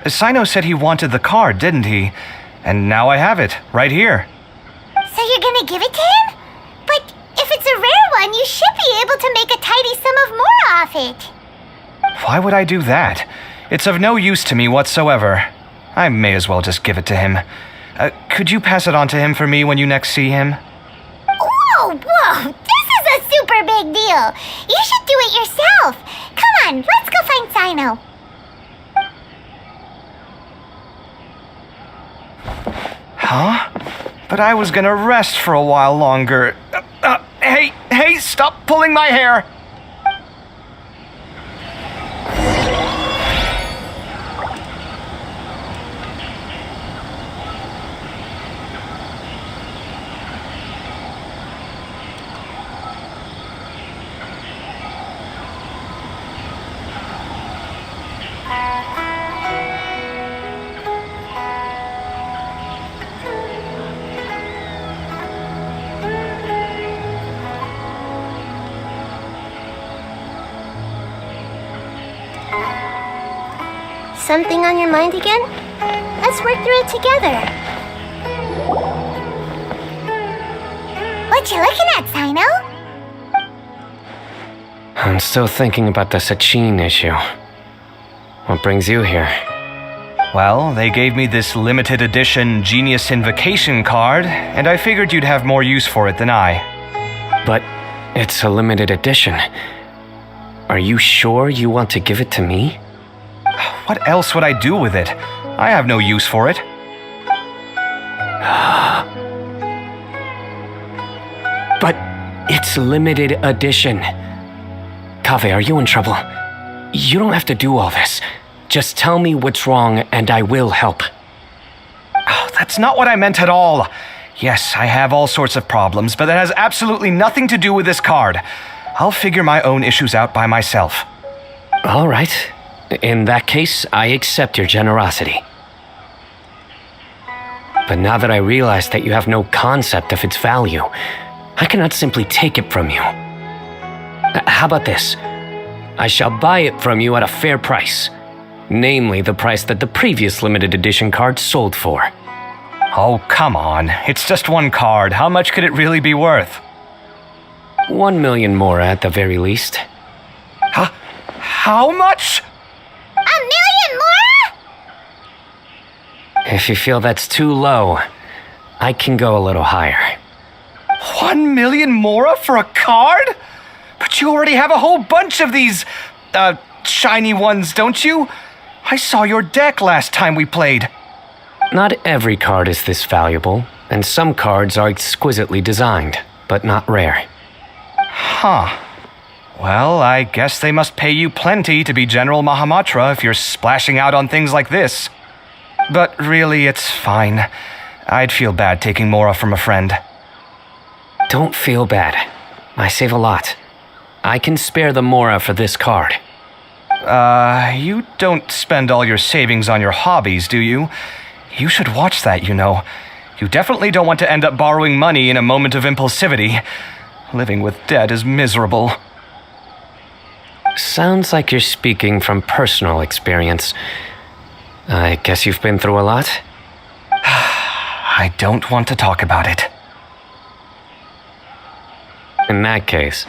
Sino said he wanted the card, didn't he? And now I have it, right here. So you're gonna give it to him? But if it's a rare one, you should be able to make a tidy sum of more off it. Why would I do that? It's of no use to me whatsoever. I may as well just give it to him. Could you pass it on to him for me when you next see him? Whoa! This is a super big deal! You should do it yourself! Come on, let's go find Sino. Huh? But I was gonna rest for a while longer. Hey, stop pulling my hair! Something on your mind again? Let's work through it together. What you looking at, Sino? I'm still thinking about the Sachin issue. What brings you here? Well, they gave me this limited edition Genius Invocation card, and I figured you'd have more use for it than I. But it's a limited edition. Are you sure you want to give it to me? What else would I do with it? I have no use for it. But it's limited edition. Kaveh, are you in trouble? You don't have to do all this. Just tell me what's wrong and I will help. Oh, that's not what I meant at all. Yes, I have all sorts of problems, but that has absolutely nothing to do with this card. I'll figure my own issues out by myself. All right. In that case, I accept your generosity. But now that I realize that you have no concept of its value, I cannot simply take it from you. How about this? I shall buy it from you at a fair price. Namely, the price that the previous limited edition card sold for. Oh, come on. It's just one card. How much could it really be worth? 1 million more at the very least. How much? 1 million more? If you feel that's too low, I can go a little higher. 1 million more for a card? But you already have a whole bunch of these, shiny ones, don't you? I saw your deck last time we played. Not every card is this valuable, and some cards are exquisitely designed, but not rare. Huh. Well, I guess they must pay you plenty to be General Mahamatra if you're splashing out on things like this. But really, it's fine. I'd feel bad taking Mora from a friend. Don't feel bad. I save a lot. I can spare the Mora for this card. You don't spend all your savings on your hobbies, do you? You should watch that, you know. You definitely don't want to end up borrowing money in a moment of impulsivity. Living with debt is miserable. Sounds like you're speaking from personal experience. I guess you've been through a lot? I don't want to talk about it. In that case,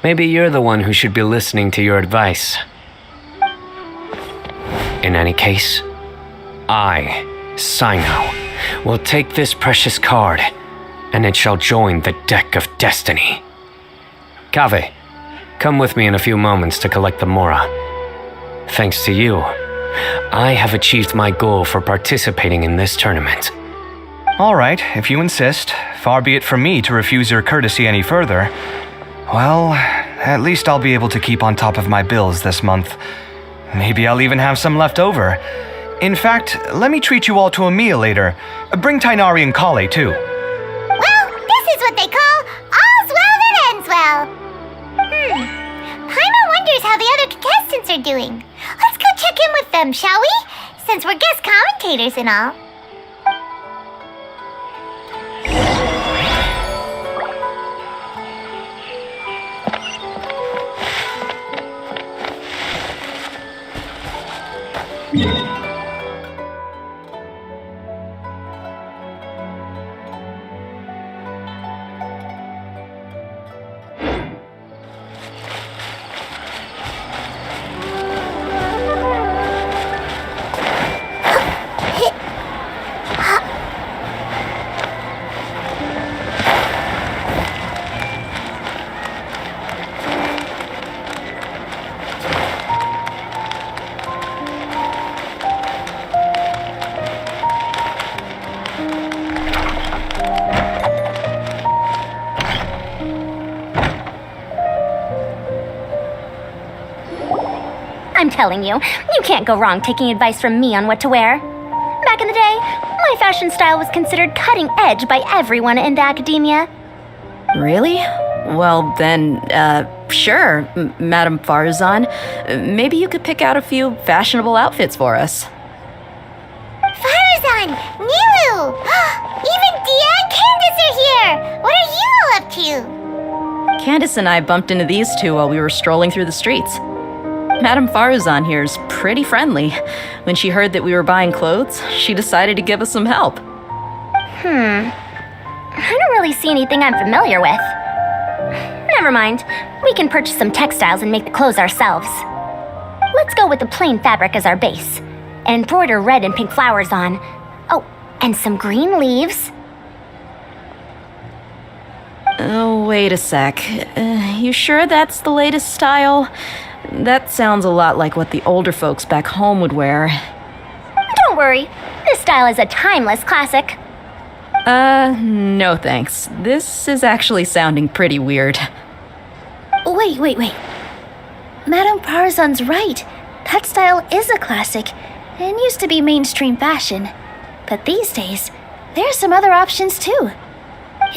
maybe you're the one who should be listening to your advice. In any case, I, Sino, will take this precious card, and it shall join the deck of destiny. Kaveh, come with me in a few moments to collect the Mora. Thanks to you, I have achieved my goal for participating in this tournament. All right, if you insist. Far be it from me to refuse your courtesy any further. Well, at least I'll be able to keep on top of my bills this month. Maybe I'll even have some left over. In fact, let me treat you all to a meal later. Bring Tainari and Kale, too. Well, this is what they call all's well that ends well. Paimon wonders how the other contestants are doing. Let's go check in with them, shall we? Since we're guest commentators and all. I'm telling you, you can't go wrong taking advice from me on what to wear. Back in the day, my fashion style was considered cutting edge by everyone in the academia. Really? Well, then, sure, Madame Farzan. Maybe you could pick out a few fashionable outfits for us. Farazan! Nilu! Even Dia and Candace are here! What are you all up to? Candace and I bumped into these two while we were strolling through the streets. Madame Farazan here's pretty friendly. When she heard that we were buying clothes, she decided to give us some help. I don't really see anything I'm familiar with. Never mind. We can purchase some textiles and make the clothes ourselves. Let's go with the plain fabric as our base. and embroider red and pink flowers on. Oh, and some green leaves. Oh, wait a sec. You sure that's the latest style? That sounds a lot like what the older folks back home would wear. Don't worry, this style is a timeless classic. No thanks. This is actually sounding pretty weird. Wait. Madame Parzan's right. That style is a classic and used to be mainstream fashion. But these days, there are some other options too.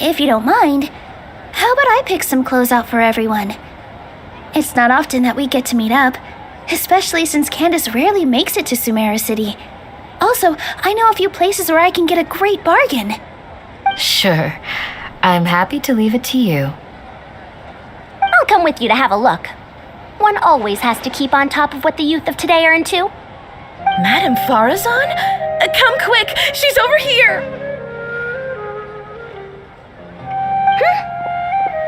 If you don't mind, how about I pick some clothes out for everyone? It's not often that we get to meet up, especially since Candace rarely makes it to Sumeru City. Also, I know a few places where I can get a great bargain. Sure. I'm happy to leave it to you. I'll come with you to have a look. One always has to keep on top of what the youth of today are into. Madame Farazan? Come quick! She's over here!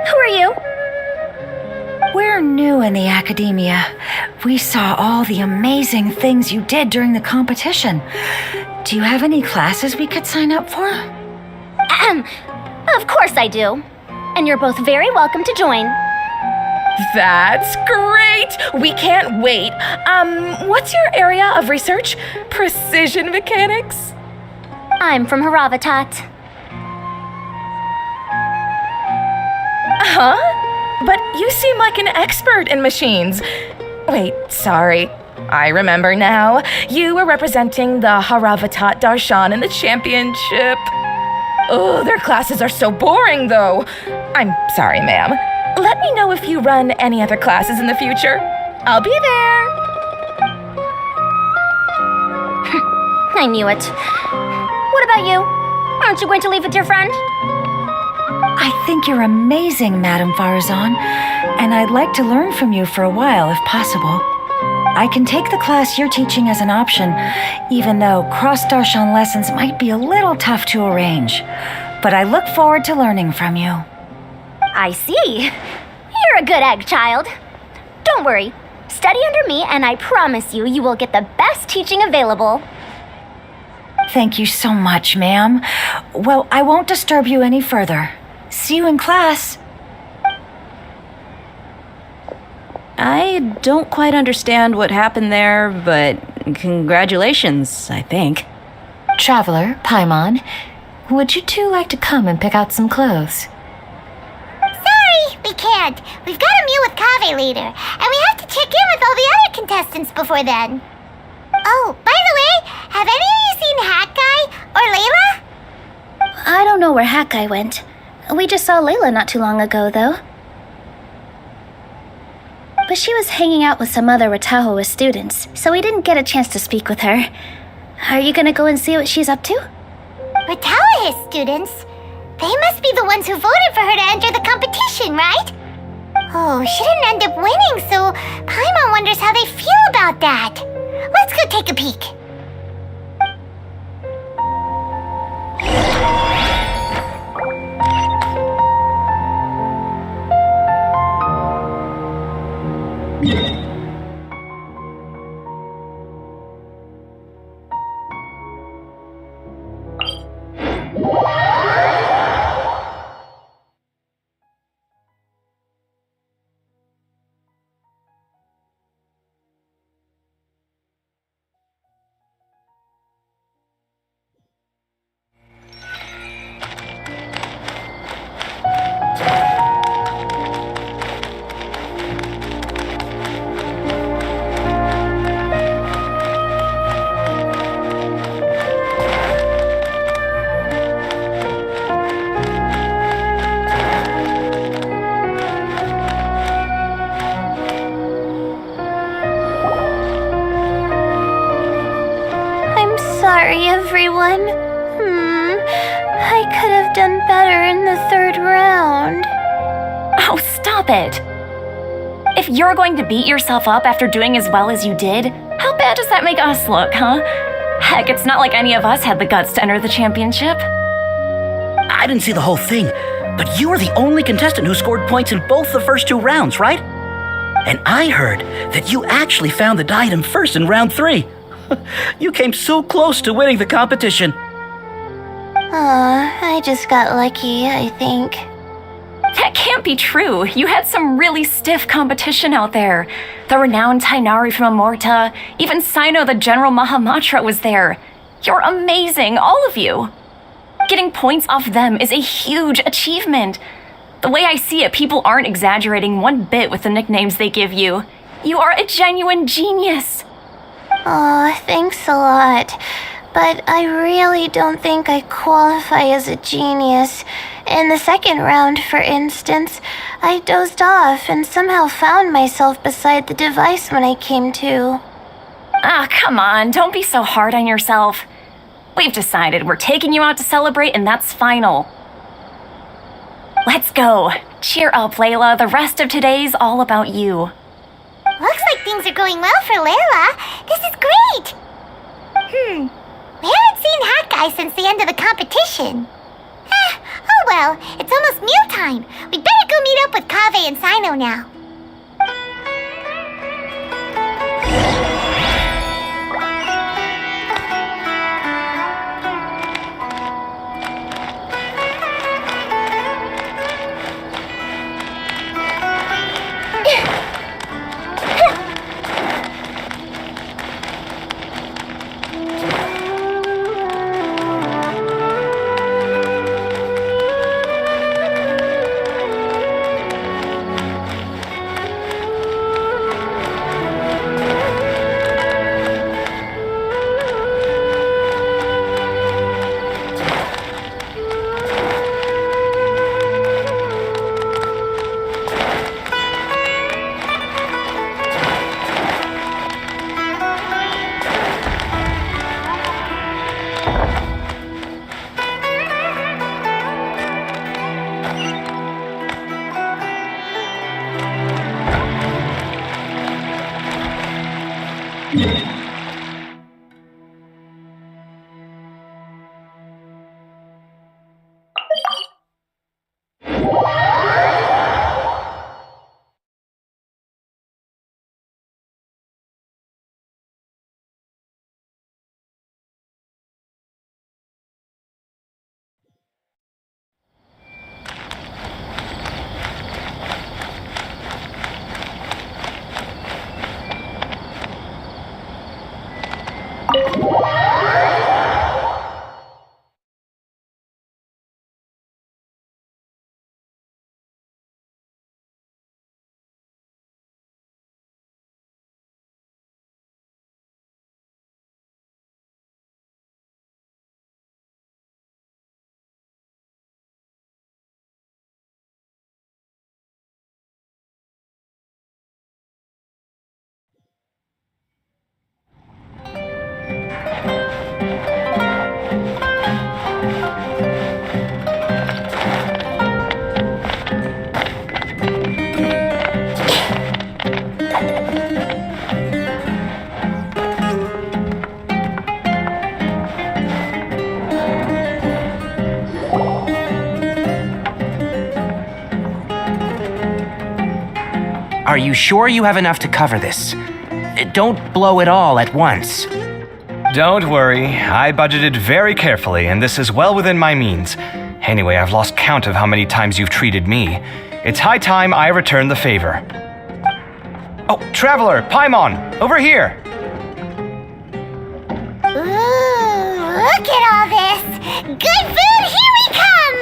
Who are you? We're new in the academia. We saw all the amazing things you did during the competition. Do you have any classes we could sign up for? Of course I do. And you're both very welcome to join. That's great! We can't wait. What's your area of research? Precision mechanics? I'm from Haravatat. Huh? But you seem like an expert in machines. Wait, sorry. I remember now. You were representing the Haravatat Darshan in the championship. Oh, their classes are so boring, though. I'm sorry, ma'am. Let me know if you run any other classes in the future. I'll be there. I knew it. What about you? Aren't you going to leave with your friend? I think you're amazing, Madame Farazan, and I'd like to learn from you for a while if possible. I can take the class you're teaching as an option, even though cross-Darshan lessons might be a little tough to arrange. But I look forward to learning from you. I see. You're a good egg, child. Don't worry. Study under me, and I promise you, you will get the best teaching available. Thank you so much, ma'am. Well, I won't disturb you any further. See you in class. I don't quite understand what happened there, but congratulations, I think. Traveler, Paimon, would you two like to come and pick out some clothes? Sorry, we can't. We've got a meal with Kaveh later, and we have to check in with all the other contestants before then. Oh, by the way, have any of you seen Hat Guy or Layla? I don't know where Hat Guy went. We just saw Layla not too long ago, though. But she was hanging out with some other Ratahoa students, so we didn't get a chance to speak with her. Are you gonna go and see what she's up to? Ratahoa students? They must be the ones who voted for her to enter the competition, right? Oh, she didn't end up winning, so Paimon wonders how they feel about that. Let's go take a peek. Sorry, everyone. I could have done better in the third round. Oh, stop it! If you're going to beat yourself up after doing as well as you did, how bad does that make us look, huh? Heck, it's not like any of us had the guts to enter the championship. I didn't see the whole thing, but you were the only contestant who scored points in both the first two rounds, right? And I heard that you actually found the diadem first in round 3. You came so close to winning the competition. I just got lucky, I think. That can't be true. You had some really stiff competition out there. The renowned Tainari from Amorta, even Sino the General Mahamatra was there. You're amazing, all of you. Getting points off them is a huge achievement. The way I see it, people aren't exaggerating one bit with the nicknames they give you. You are a genuine genius. Aw, thanks a lot. But I really don't think I qualify as a genius. In the second round, for instance, I dozed off and somehow found myself beside the device when I came to. Ah, come on, don't be so hard on yourself. We've decided we're taking you out to celebrate, and that's final. Let's go. Cheer up, Layla. The rest of today's all about you. Looks like things are going well for Layla. This is great. We haven't seen Hat Guy since the end of the competition. Oh well, it's almost mealtime. We'd better go meet up with Kaveh and Sino now. Are you sure you have enough to cover this? Don't blow it all at once. Don't worry, I budgeted very carefully, and this is well within my means. Anyway, I've lost count of how many times you've treated me. It's high time I return the favor. Oh, Traveler, Paimon, over here! Ooh, look at all this! Good food, here we come!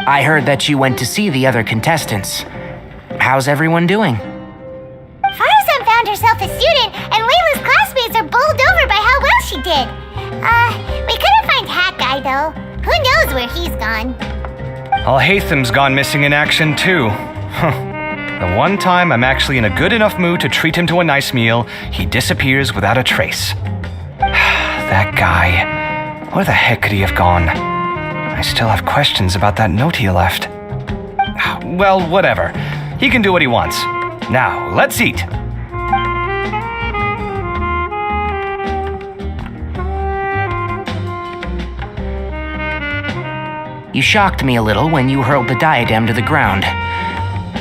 I heard that you went to see the other contestants. How's everyone doing? Farazan found herself a student, and Layla's classmates are bowled over by how well she did. We couldn't find Hat Guy, though. Who knows where he's gone? Al-Haytham's gone missing in action, too. The one time I'm actually in a good enough mood to treat him to a nice meal, he disappears without a trace. That guy. Where the heck could he have gone? I still have questions about that note he left. Well, whatever. He can do what he wants. Now, let's eat. You shocked me a little when you hurled the diadem to the ground.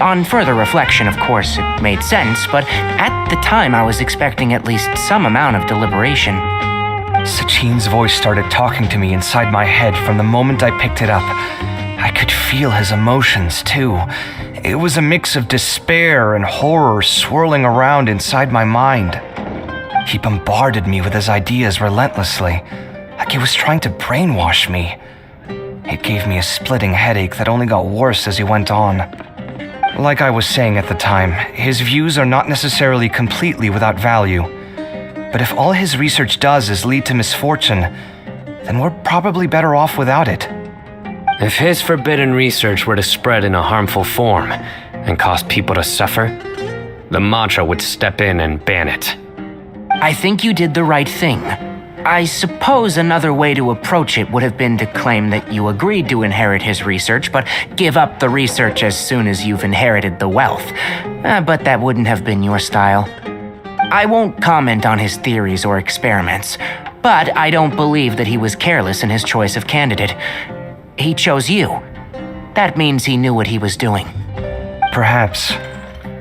On further reflection, of course, it made sense, but at the time I was expecting at least some amount of deliberation. Sachin's voice started talking to me inside my head from the moment I picked it up. I could feel his emotions, too. It was a mix of despair and horror swirling around inside my mind. He bombarded me with his ideas relentlessly, like he was trying to brainwash me. It gave me a splitting headache that only got worse as he went on. Like I was saying at the time, his views are not necessarily completely without value. But if all his research does is lead to misfortune, then we're probably better off without it. If his forbidden research were to spread in a harmful form and cause people to suffer, the Mantra would step in and ban it. I think you did the right thing. I suppose another way to approach it would have been to claim that you agreed to inherit his research, but give up the research as soon as you've inherited the wealth. But that wouldn't have been your style. I won't comment on his theories or experiments, but I don't believe that he was careless in his choice of candidate. He chose you. That means he knew what he was doing. Perhaps.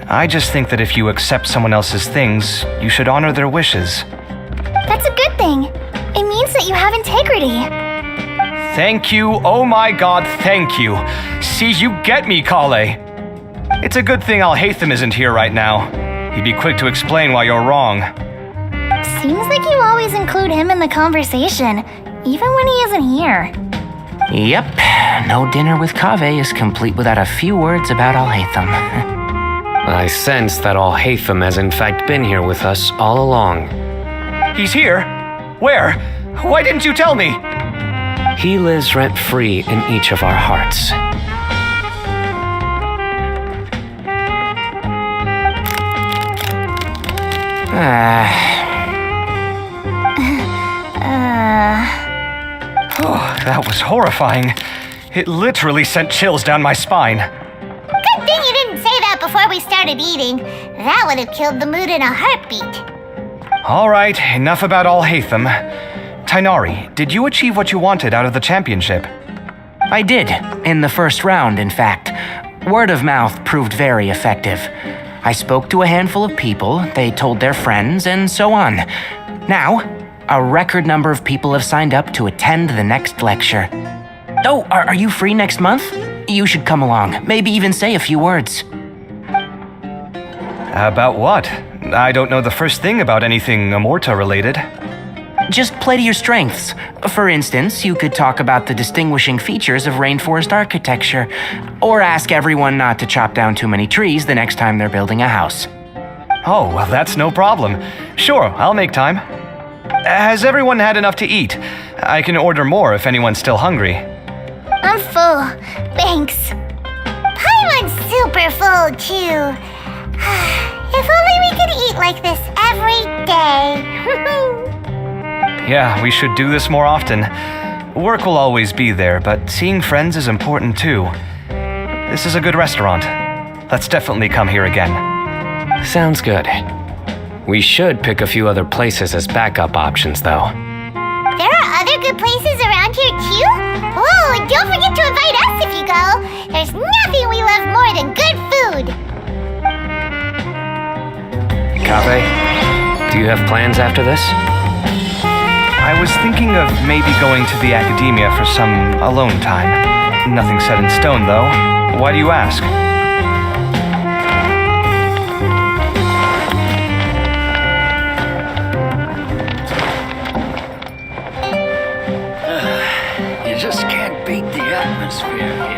I just think that if you accept someone else's things, you should honor their wishes. That's a good thing. It means that you have integrity. Thank you, oh my god, thank you. See, you get me, Kale. It's a good thing Alhaitham isn't here right now. He'd be quick to explain why you're wrong. Seems like you always include him in the conversation, even when he isn't here. Yep, no dinner with Kaveh is complete without a few words about Alhaitham. I sense that Alhaitham has in fact been here with us all along. He's here? Where? Why didn't you tell me? He lives rent-free in each of our hearts. Oh, that was horrifying. It literally sent chills down my spine. Good thing you didn't say that before we started eating. That would have killed the mood in a heartbeat. All right, enough about Alhaitham. Tainari, did you achieve what you wanted out of the championship? I did, in the first round, in fact. Word of mouth proved very effective. I spoke to a handful of people, they told their friends, and so on. Now, a record number of people have signed up to attend the next lecture. Oh, are you free next month? You should come along, maybe even say a few words. About what? I don't know the first thing about anything Amorta related. Just play to your strengths. For instance, you could talk about the distinguishing features of rainforest architecture, or ask everyone not to chop down too many trees the next time they're building a house. Oh, well, that's no problem. Sure, I'll make time. Has everyone had enough to eat? I can order more if anyone's still hungry. I'm full. Thanks. Paimon's super full, too. If only we could eat like this every day. Yeah, we should do this more often. Work will always be there, but seeing friends is important too. This is a good restaurant. Let's definitely come here again. Sounds good. We should pick a few other places as backup options, though. There are other good places around here, too? Oh, and don't forget to invite us if you go. There's nothing we love more than good food. Kaveh, do you have plans after this? I was thinking of maybe going to the academia for some alone time. Nothing set in stone, though. Why do you ask? You just can't beat the atmosphere here.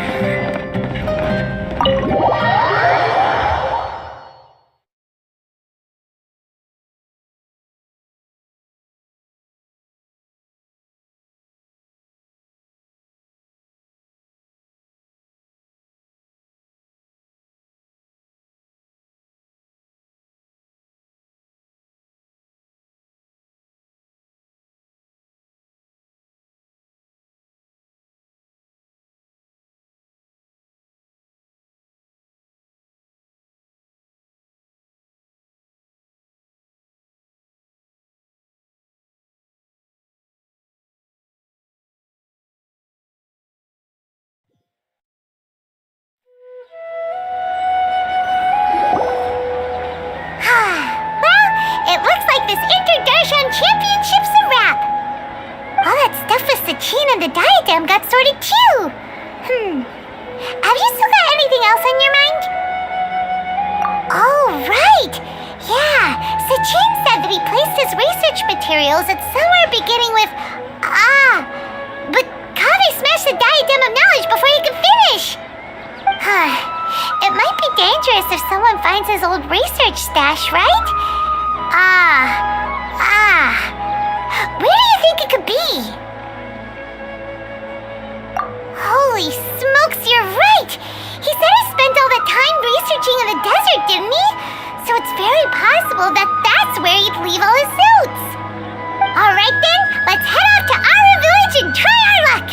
the diadem got sorted too. Have you still got anything else on your mind? Oh, right. Yeah, Sachin said that he placed his research materials at somewhere beginning with but Kaveh smashed the diadem of knowledge before he could finish. It might be dangerous if someone finds his old research stash, right? Where do you think it could be? Holy smokes, you're right! He said he spent all that time researching in the desert, didn't he? So it's very possible that that's where he'd leave all his suits. Alright then, let's head off to Aru Village and try our luck!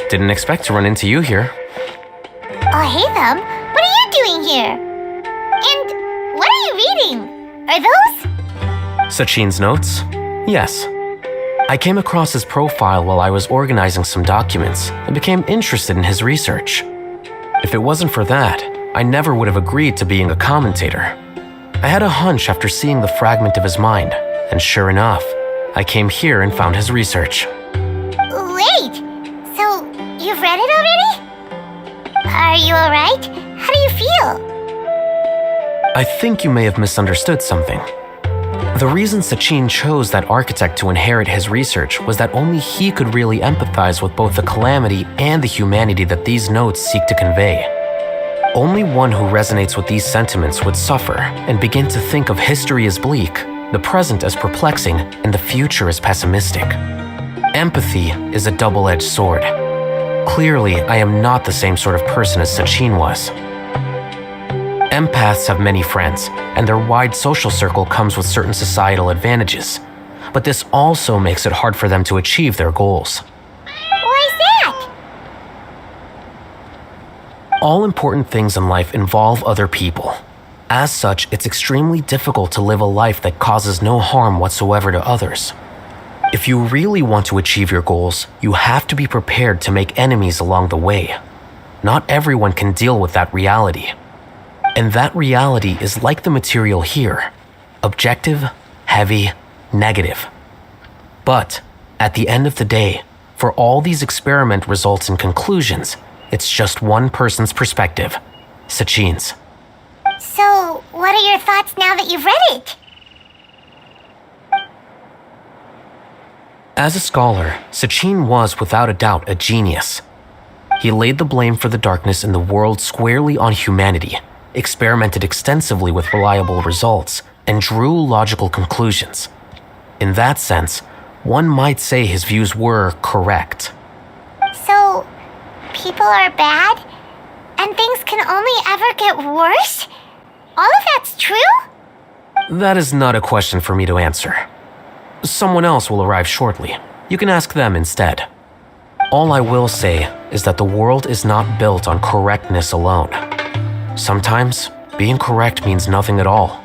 Didn't expect to run into you here. Oh, hey, Thumb. What are you doing here? And what are you reading? Are those? Sachin's notes? Yes. I came across his profile while I was organizing some documents and became interested in his research. If it wasn't for that, I never would have agreed to being a commentator. I had a hunch after seeing the fragment of his mind, and sure enough, I came here and found his research. Wait! So, you've read it already? Are you alright? How do you feel? I think you may have misunderstood something. The reason Sachin chose that architect to inherit his research was that only he could really empathize with both the calamity and the humanity that these notes seek to convey. Only one who resonates with these sentiments would suffer and begin to think of history as bleak, the present as perplexing, and the future as pessimistic. Empathy is a double-edged sword. Clearly, I am not the same sort of person as Sachin was. Empaths have many friends, and their wide social circle comes with certain societal advantages. But this also makes it hard for them to achieve their goals. Why is that? All important things in life involve other people. As such, it's extremely difficult to live a life that causes no harm whatsoever to others. If you really want to achieve your goals, you have to be prepared to make enemies along the way. Not everyone can deal with that reality. And that reality is like the material here: objective, heavy, negative. But at the end of the day, for all these experiment results and conclusions, it's just one person's perspective, Sachin's. So, what are your thoughts now that you've read it? As a scholar, Sachin was without a doubt a genius. He laid the blame for the darkness in the world squarely on humanity, experimented extensively with reliable results, and drew logical conclusions. In that sense, one might say his views were correct. So, people are bad? And things can only ever get worse? All of that's true? That is not a question for me to answer. Someone else will arrive shortly. You can ask them instead. All I will say is that the world is not built on correctness alone. Sometimes, being correct means nothing at all.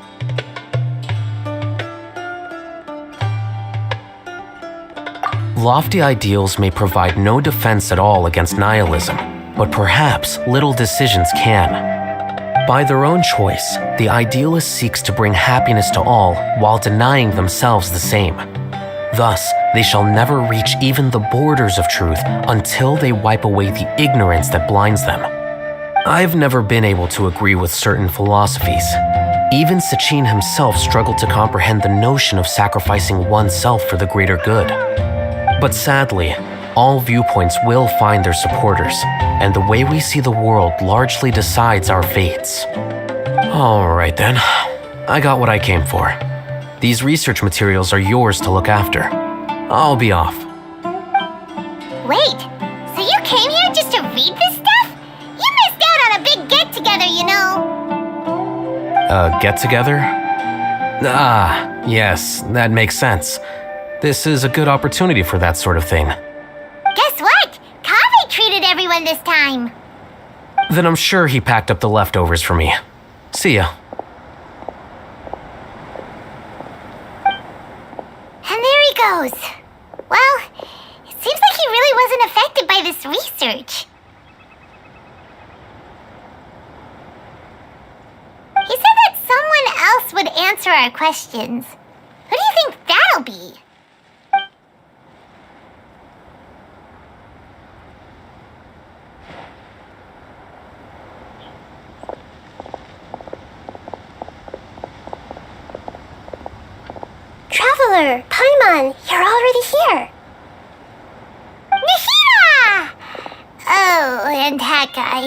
Lofty ideals may provide no defense at all against nihilism, but perhaps little decisions can. By their own choice, the idealist seeks to bring happiness to all while denying themselves the same. Thus, they shall never reach even the borders of truth until they wipe away the ignorance that blinds them. I've never been able to agree with certain philosophies. Even Sachin himself struggled to comprehend the notion of sacrificing oneself for the greater good. But sadly, all viewpoints will find their supporters, and the way we see the world largely decides our fates. Alright then, I got what I came for. These research materials are yours to look after. I'll be off. Wait, so you came here just to read this stuff? You missed out on a big get-together, you know. A get-together? Ah, yes, that makes sense. This is a good opportunity for that sort of thing. Guess what? Kaveh treated everyone this time. Then I'm sure he packed up the leftovers for me. See ya. And there he goes. Well, it seems like he really wasn't affected by this research. He said that someone else would answer our questions. Who do you think that'll be? Traveler, Paimon, you're already here. Nishira! Oh, and that guy.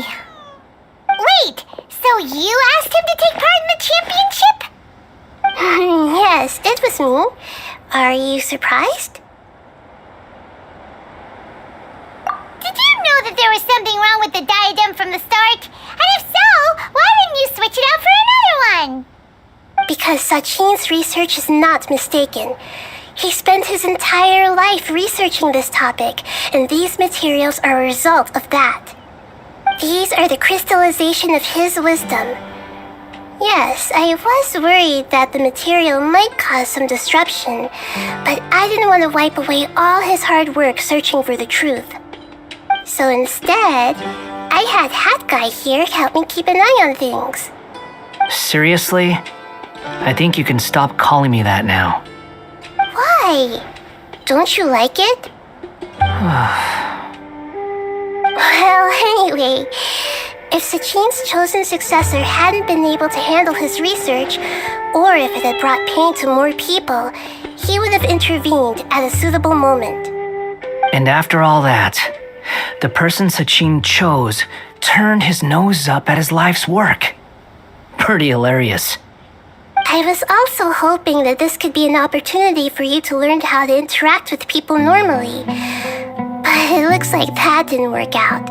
Wait, so you asked him to take part in the championship? Yes, it was me. Are you surprised? Did you know that there was something wrong with the diadem from the start? And if so, why didn't you switch it out for another one? Because Sachin's research is not mistaken. He spent his entire life researching this topic, and these materials are a result of that. These are the crystallization of his wisdom. Yes, I was worried that the material might cause some disruption, but I didn't want to wipe away all his hard work searching for the truth. So instead, I had Hat Guy here help me keep an eye on things. Seriously? I think you can stop calling me that now. Why? Don't you like it? Well, anyway, if Sachin's chosen successor hadn't been able to handle his research, or if it had brought pain to more people, he would have intervened at a suitable moment. And after all that, the person Sachin chose turned his nose up at his life's work. Pretty hilarious. I was also hoping that this could be an opportunity for you to learn how to interact with people normally. But it looks like that didn't work out.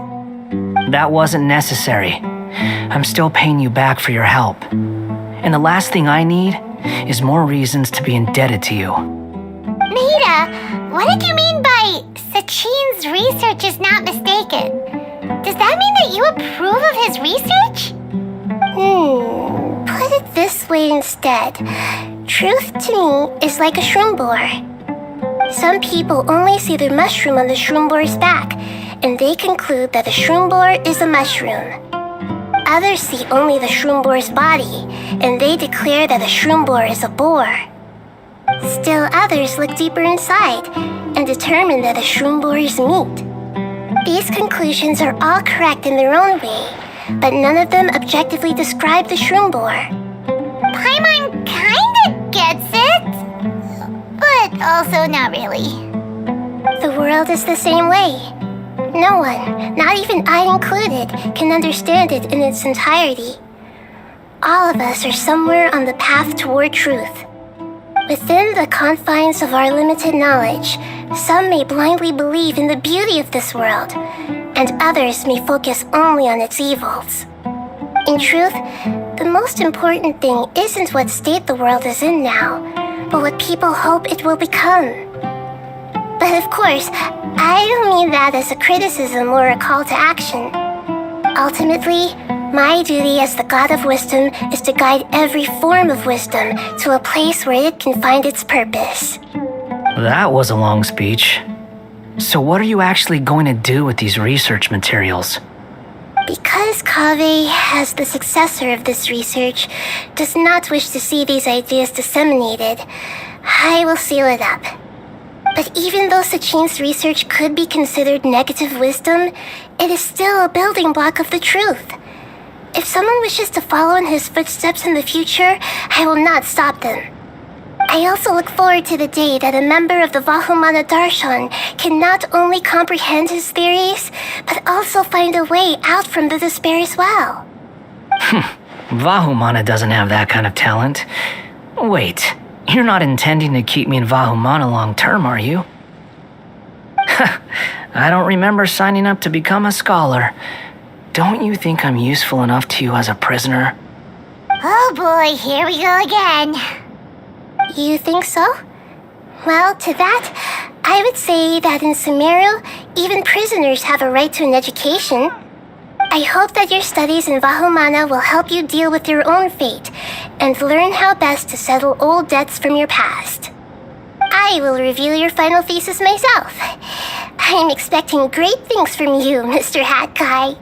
That wasn't necessary. I'm still paying you back for your help. And the last thing I need is more reasons to be indebted to you. Nita, what did you mean by Sachin's research is not mistaken? Does that mean that you approve of his research? Put it this way instead. Truth to me is like a shroom boar. Some people only see the mushroom on the shroom boar's back, and they conclude that the shroom boar is a mushroom. Others see only the shroom boar's body, and they declare that the shroom boar is a boar. Still others look deeper inside, and determine that the shroom boar is meat. These conclusions are all correct in their own way, but none of them objectively describe the shroom boar. Paimon kinda gets it, but also not really. The world is the same way. No one, not even I included, can understand it in its entirety. All of us are somewhere on the path toward truth. Within the confines of our limited knowledge, some may blindly believe in the beauty of this world, and others may focus only on its evils. In truth, the most important thing isn't what state the world is in now, but what people hope it will become. But of course, I don't mean that as a criticism or a call to action. Ultimately, my duty as the God of Wisdom is to guide every form of wisdom to a place where it can find its purpose. That was a long speech. So what are you actually going to do with these research materials? Because Kaveh, as the successor of this research, does not wish to see these ideas disseminated, I will seal it up. But even though Sachin's research could be considered negative wisdom, it is still a building block of the truth. If someone wishes to follow in his footsteps in the future, I will not stop them. I also look forward to the day that a member of the Vahumana Darshan can not only comprehend his theories, but also find a way out from the despair as well. Vahumana doesn't have that kind of talent. Wait, you're not intending to keep me in Vahumana long term, are you? I don't remember signing up to become a scholar. Don't you think I'm useful enough to you as a prisoner? Oh boy, here we go again. You think so? Well, to that, I would say that in Sumeru, even prisoners have a right to an education. I hope that your studies in Vahumana will help you deal with your own fate and learn how best to settle old debts from your past. I will review your final thesis myself. I'm expecting great things from you, Mr. Hat Guy.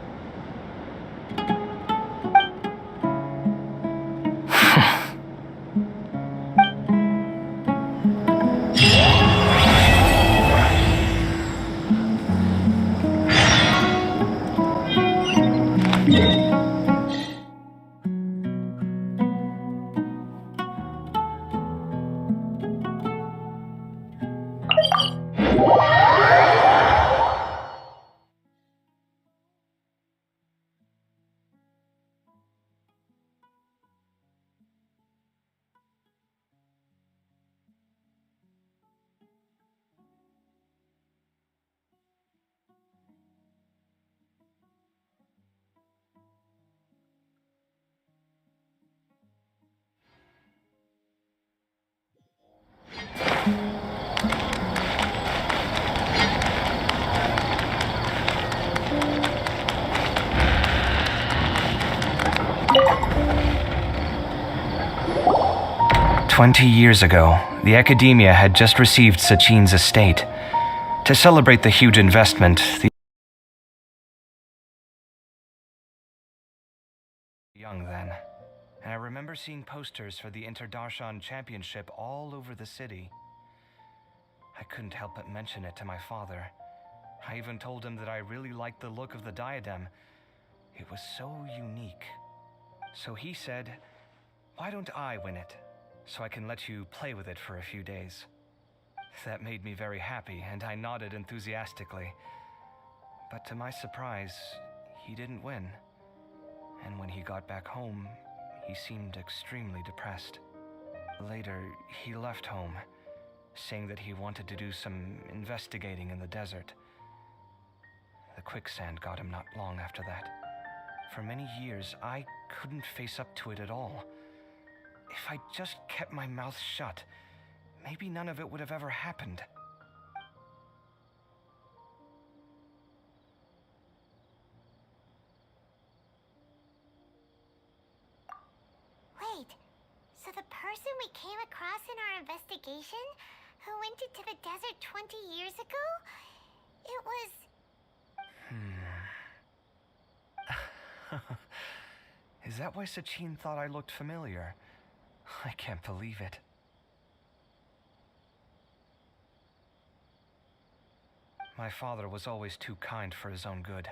20 years ago, the Academia had just received Sachin's estate. To celebrate the huge investment, the young then, and I remember seeing posters for the Interdarshan Championship all over the city. I couldn't help but mention it to my father. I even told him that I really liked the look of the diadem. It was so unique. So he said, "Why don't I win it, so I can let you play with it for a few days?" That made me very happy, and I nodded enthusiastically. But to my surprise, he didn't win. And when he got back home, he seemed extremely depressed. Later, he left home, saying that he wanted to do some investigating in the desert. The quicksand got him not long after that. For many years, I couldn't face up to it at all. If I just kept my mouth shut, maybe none of it would have ever happened. Wait, so the person we came across in our investigation, who went into the desert 20 years ago, it was... Is that why Sachin thought I looked familiar? I can't believe it. My father was always too kind for his own good.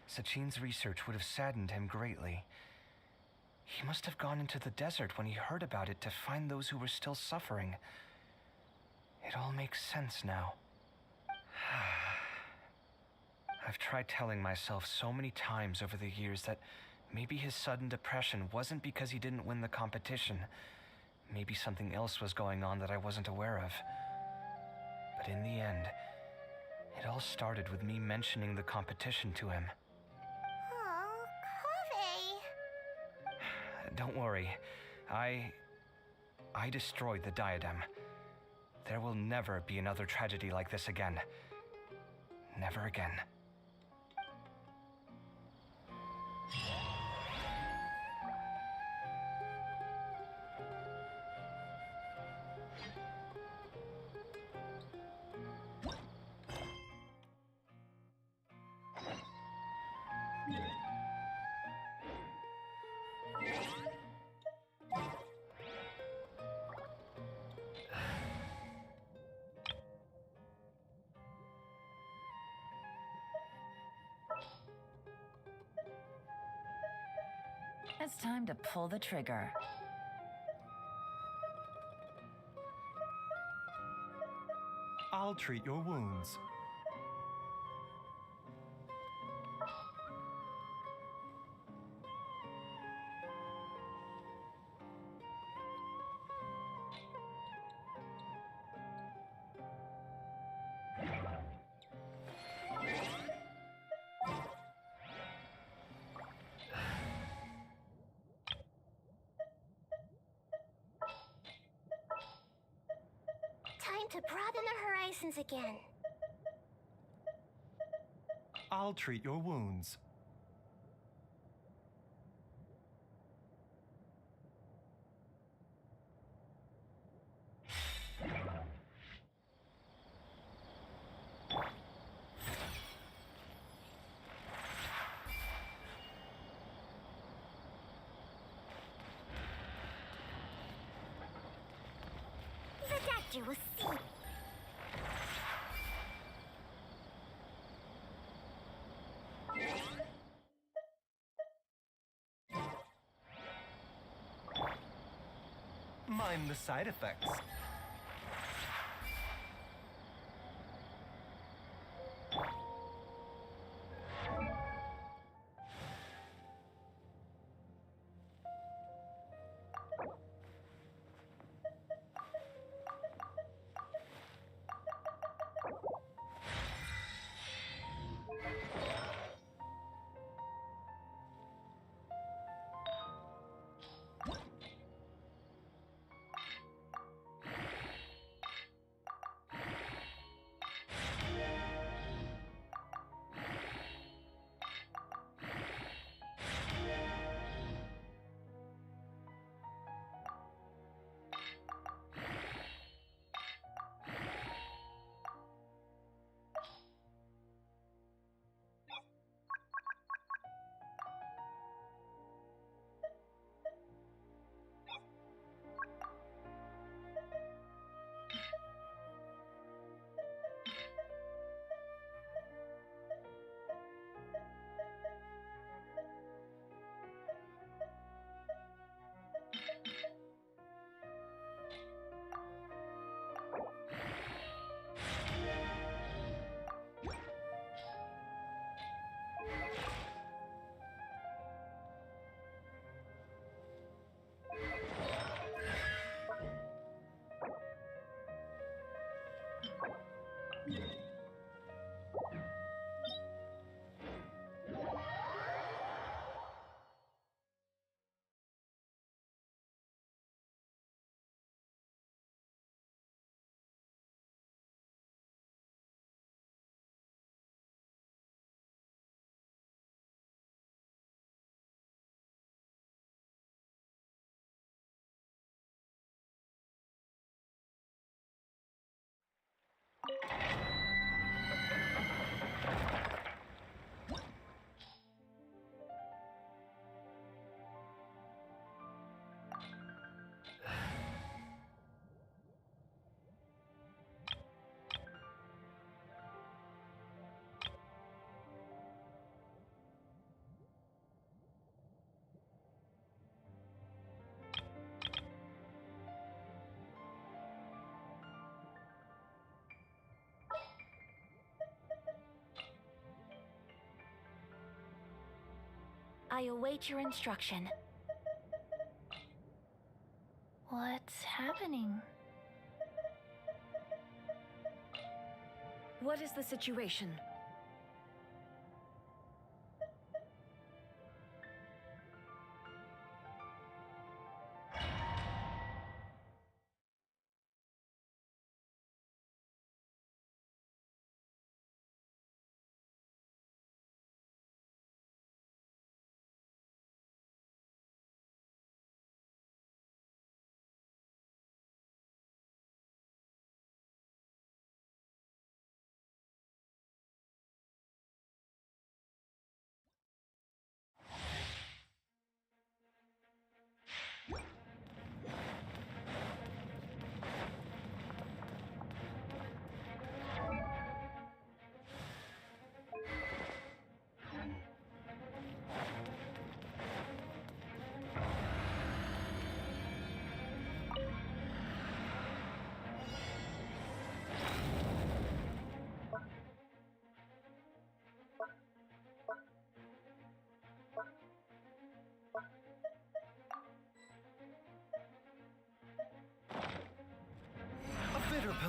Sachin's research would have saddened him greatly. He must have gone into the desert when he heard about it to find those who were still suffering. It all makes sense now. I've tried telling myself so many times over the years that maybe his sudden depression wasn't because he didn't win the competition. Maybe something else was going on that I wasn't aware of. But in the end, it all started with me mentioning the competition to him. Oh, Kaveh. Don't worry. I destroyed the diadem. There will never be another tragedy like this again. Never again. It's time to pull the trigger. I'll treat your wounds. Time to broaden the horizons again. I'll treat your wounds. The doctor will see. Mind the side effects. I await your instruction. What's happening? What is the situation?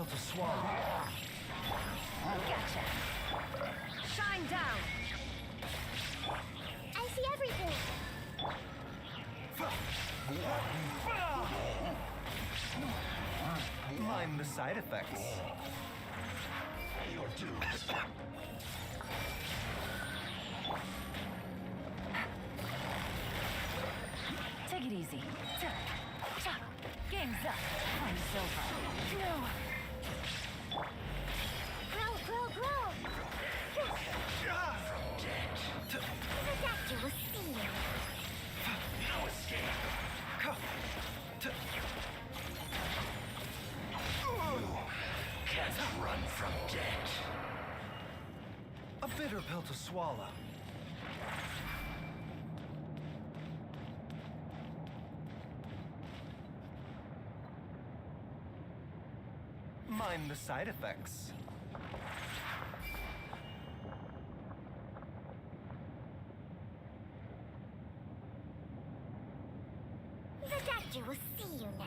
pill to swallow. Gotcha. Shine down. I see everything. Mind the side effects. Your dues. Take it easy. Game's up. I'm silver. Grow, grow, grow. The doctor will see you. No escape. Can't run from death. A bitter pill to swallow. Mind the side effects. The doctor will see you now.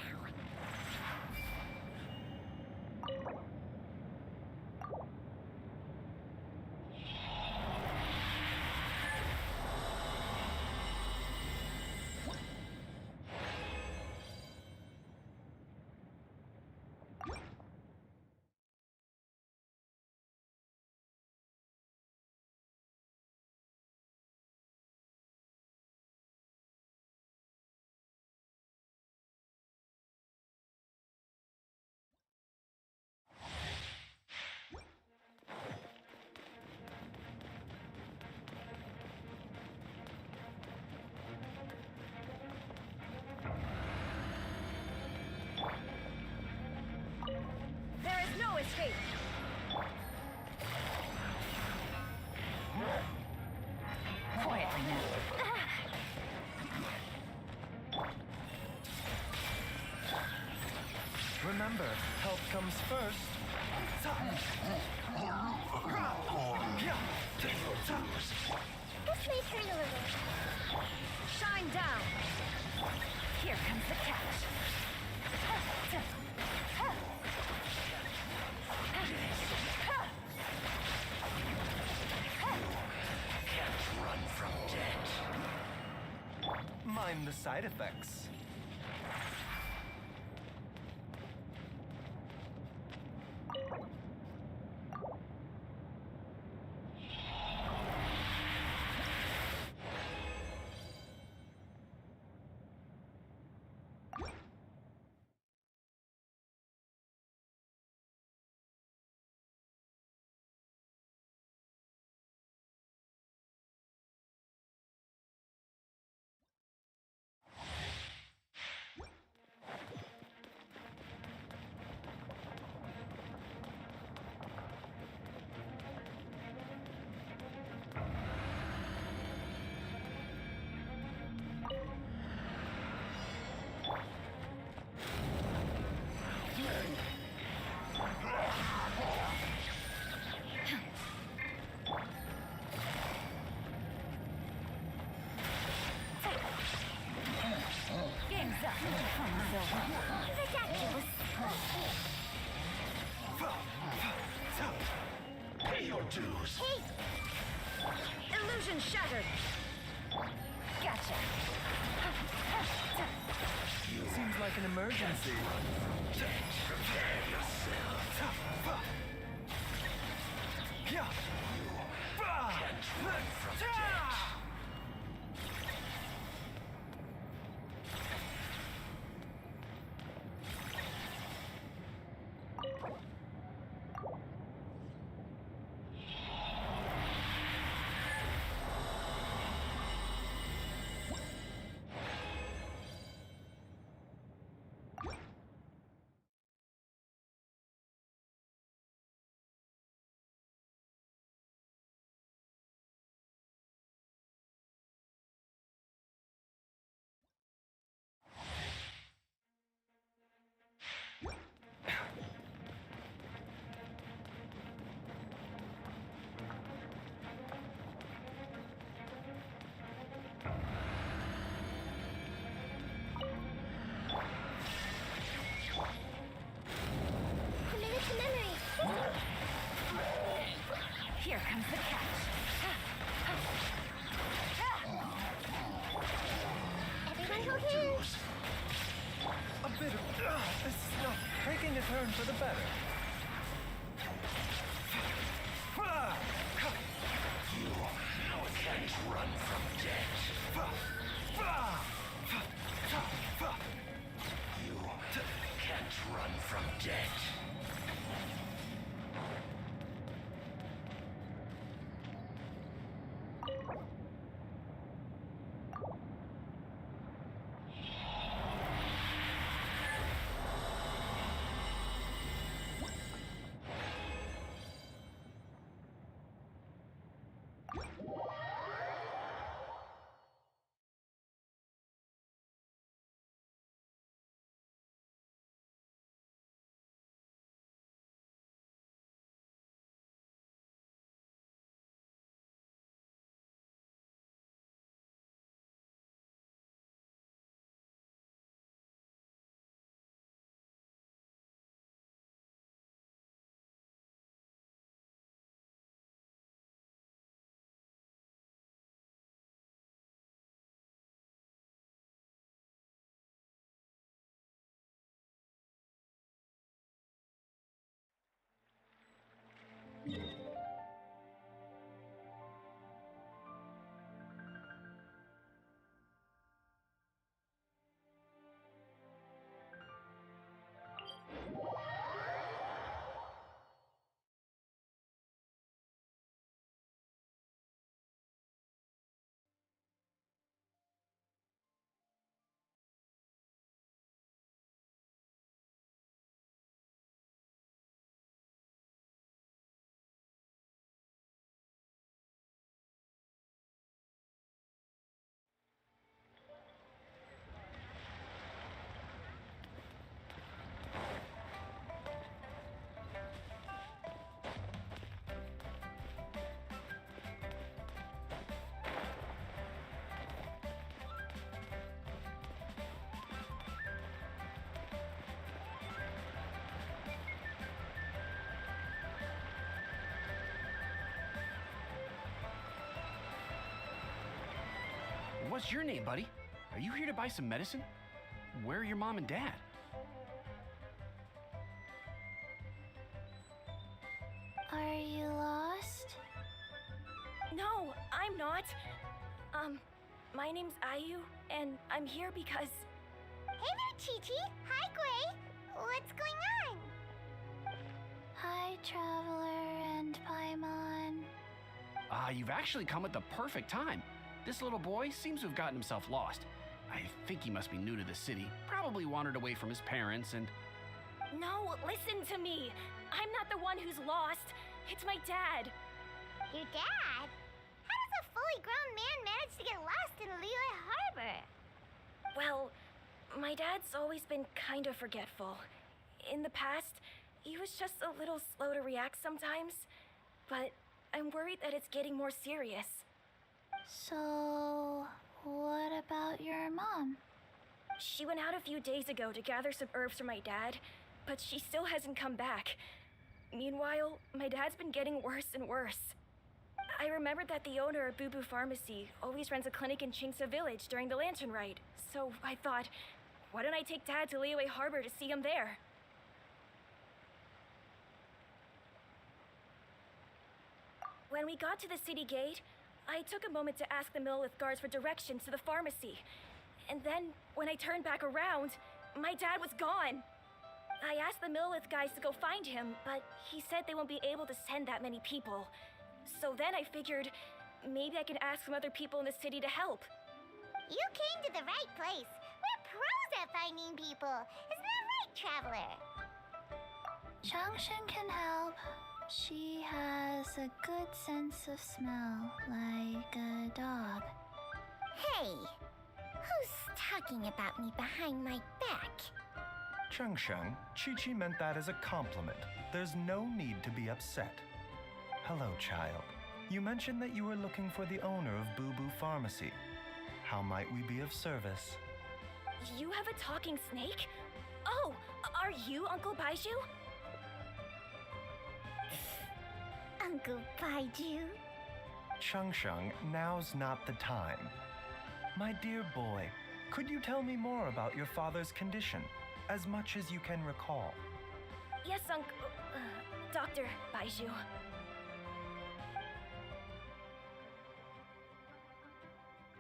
There is no escape. Quietly now. Remember, health comes first. This may hurt a little. Shine down. Here comes the catch. Can't run from death. Mind the side effects. Game's up. I'm silver. The doctor will Pay your dues. Hey! Illusion shattered. Gotcha. Seems like an emergency. Prepare yourself. Can't run from death. comes the catch. Everyone okay? A bit of... this is not taking a turn for the better. You can't run from death. You can't run from death. What's your name, buddy? Are you here to buy some medicine? Where are your mom and dad? Are you lost? No, I'm not. My name's Ayu, and I'm here because... Hey there, Chi-Chi. Hi, Gray. What's going on? Hi, Traveler and Paimon. You've actually come at the perfect time. This little boy seems to have gotten himself lost. I think he must be new to the city, probably wandered away from his parents and... No, listen to me. I'm not the one who's lost. It's my dad. Your dad? How does a fully grown man manage to get lost in Liyue Harbor? Well, my dad's always been kind of forgetful. In the past, he was just a little slow to react sometimes, but I'm worried that it's getting more serious. So, what about your mom? She went out a few days ago to gather some herbs for my dad, but she still hasn't come back. Meanwhile, my dad's been getting worse and worse. I remembered that the owner of Boo Boo Pharmacy always runs a clinic in Chingsa Village during the Lantern Ride, so I thought, why don't I take Dad to Liyue Harbor to see him there? When we got to the city gate, I took a moment to ask the Millith guards for directions to the pharmacy. And then, when I turned back around, my dad was gone. I asked the Millith guys to go find him, but he said they won't be able to send that many people. So then I figured, maybe I can ask some other people in the city to help. You came to the right place. We're pros at finding people. Isn't that right, Traveler? Changshin can help. She has a good sense of smell, like a dog. Hey, who's talking about me behind my back? Cheng-Sheng, Chi-Chi meant that as a compliment. There's no need to be upset. Hello, child. You mentioned that you were looking for the owner of Boo Boo Pharmacy. How might we be of service? You have a talking snake? Oh, are you Uncle Baiju? Uncle Baiju. Sheng, now's not the time. My dear boy, could you tell me more about your father's condition, as much as you can recall? Yes, Dr. Baiju.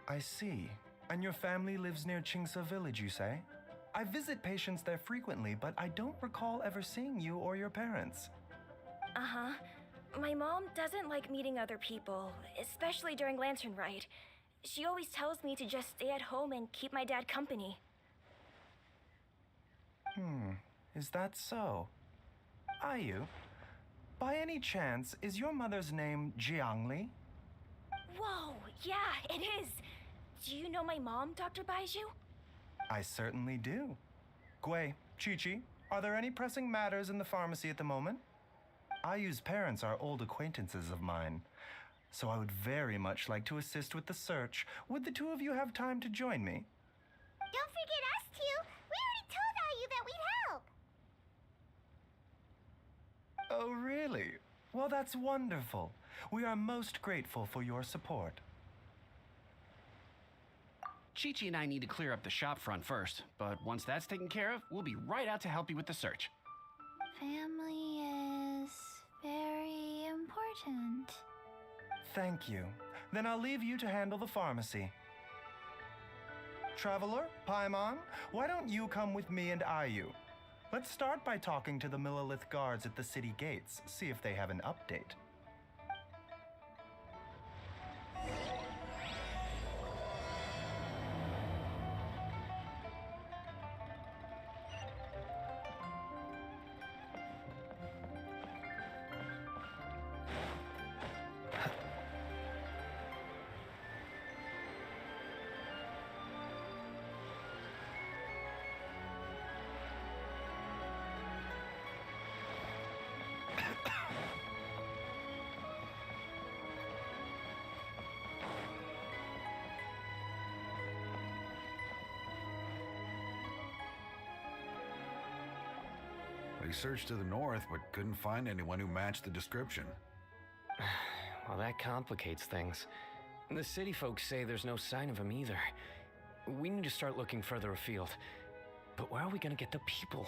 I see. And your family lives near Qingse Village, you say? I visit patients there frequently, but I don't recall ever seeing you or your parents. Uh-huh. My mom doesn't like meeting other people, especially during Lantern Rite. She always tells me to just stay at home and keep my dad company. Is that so? Ayu, by any chance, is your mother's name Jiangli? Whoa, yeah, it is. Do you know my mom, Dr. Baiju? I certainly do. Gui, Chi-Chi, are there any pressing matters in the pharmacy at the moment? Ayu's parents are old acquaintances of mine, so I would very much like to assist with the search. Would the two of you have time to join me? Don't forget us two. We already told Ayu that we'd help. Oh, really? Well, that's wonderful. We are most grateful for your support. Chi-Chi and I need to clear up the shop front first, but once that's taken care of, we'll be right out to help you with the search. Family is very important. Thank you. Then I'll leave you to handle the pharmacy. Traveler, Paimon, why don't you come with me and Ayu? Let's start by talking to the Millilith guards at the city gates, see if they have an update. We searched to the north, but couldn't find anyone who matched the description. Well, that complicates things. The city folks say there's no sign of him either. We need to start looking further afield. But where are we gonna get the people?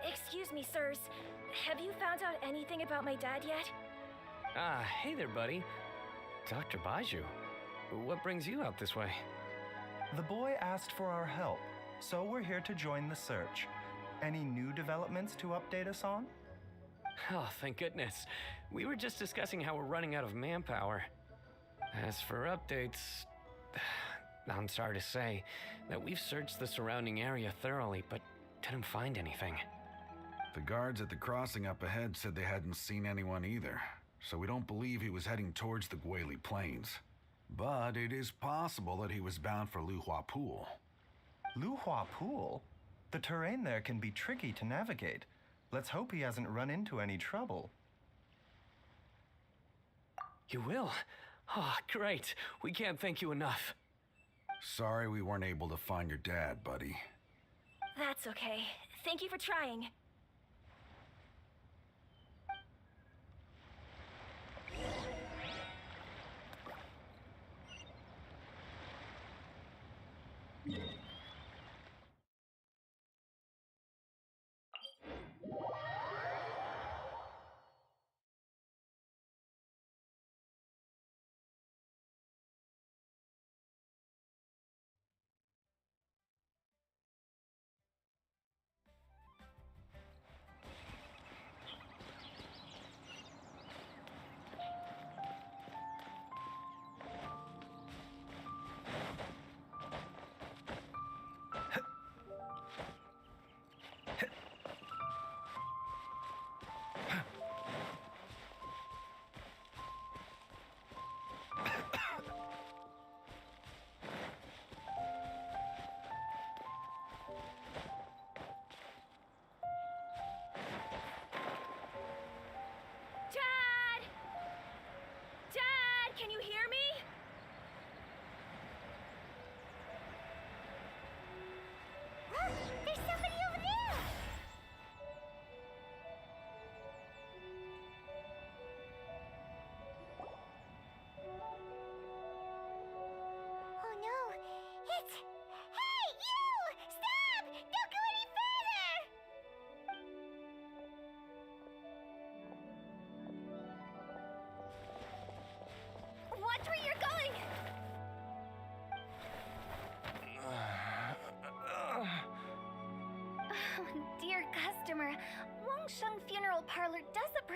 Excuse me, sirs. Have you found out anything about my dad yet? Ah, hey there, buddy. Dr. Baiju. What brings you out this way? The boy asked for our help, so we're here to join the search. Any new developments to update us on? Oh, thank goodness. We were just discussing how we're running out of manpower. As for updates, I'm sorry to say that we've searched the surrounding area thoroughly, but didn't find anything. The guards at the crossing up ahead said they hadn't seen anyone either, so we don't believe he was heading towards the Guili Plains. But it is possible that he was bound for Luhua Pool. Luhua Pool? The terrain there can be tricky to navigate. Let's hope he hasn't run into any trouble. You will? Oh, great. We can't thank you enough. Sorry we weren't able to find your dad, buddy. That's okay. Thank you for trying.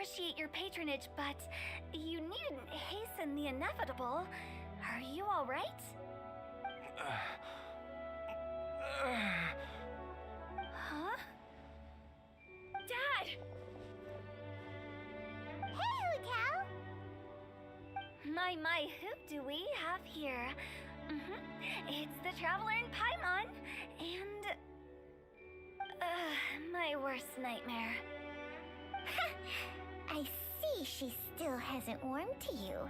appreciate your patronage, but you needn't hasten the inevitable. Are you alright? Huh? Dad! Hey, Hotel! My, who do we have here? It's the Traveler in Paimon, and... my worst nightmare. I see she still hasn't warmed to you.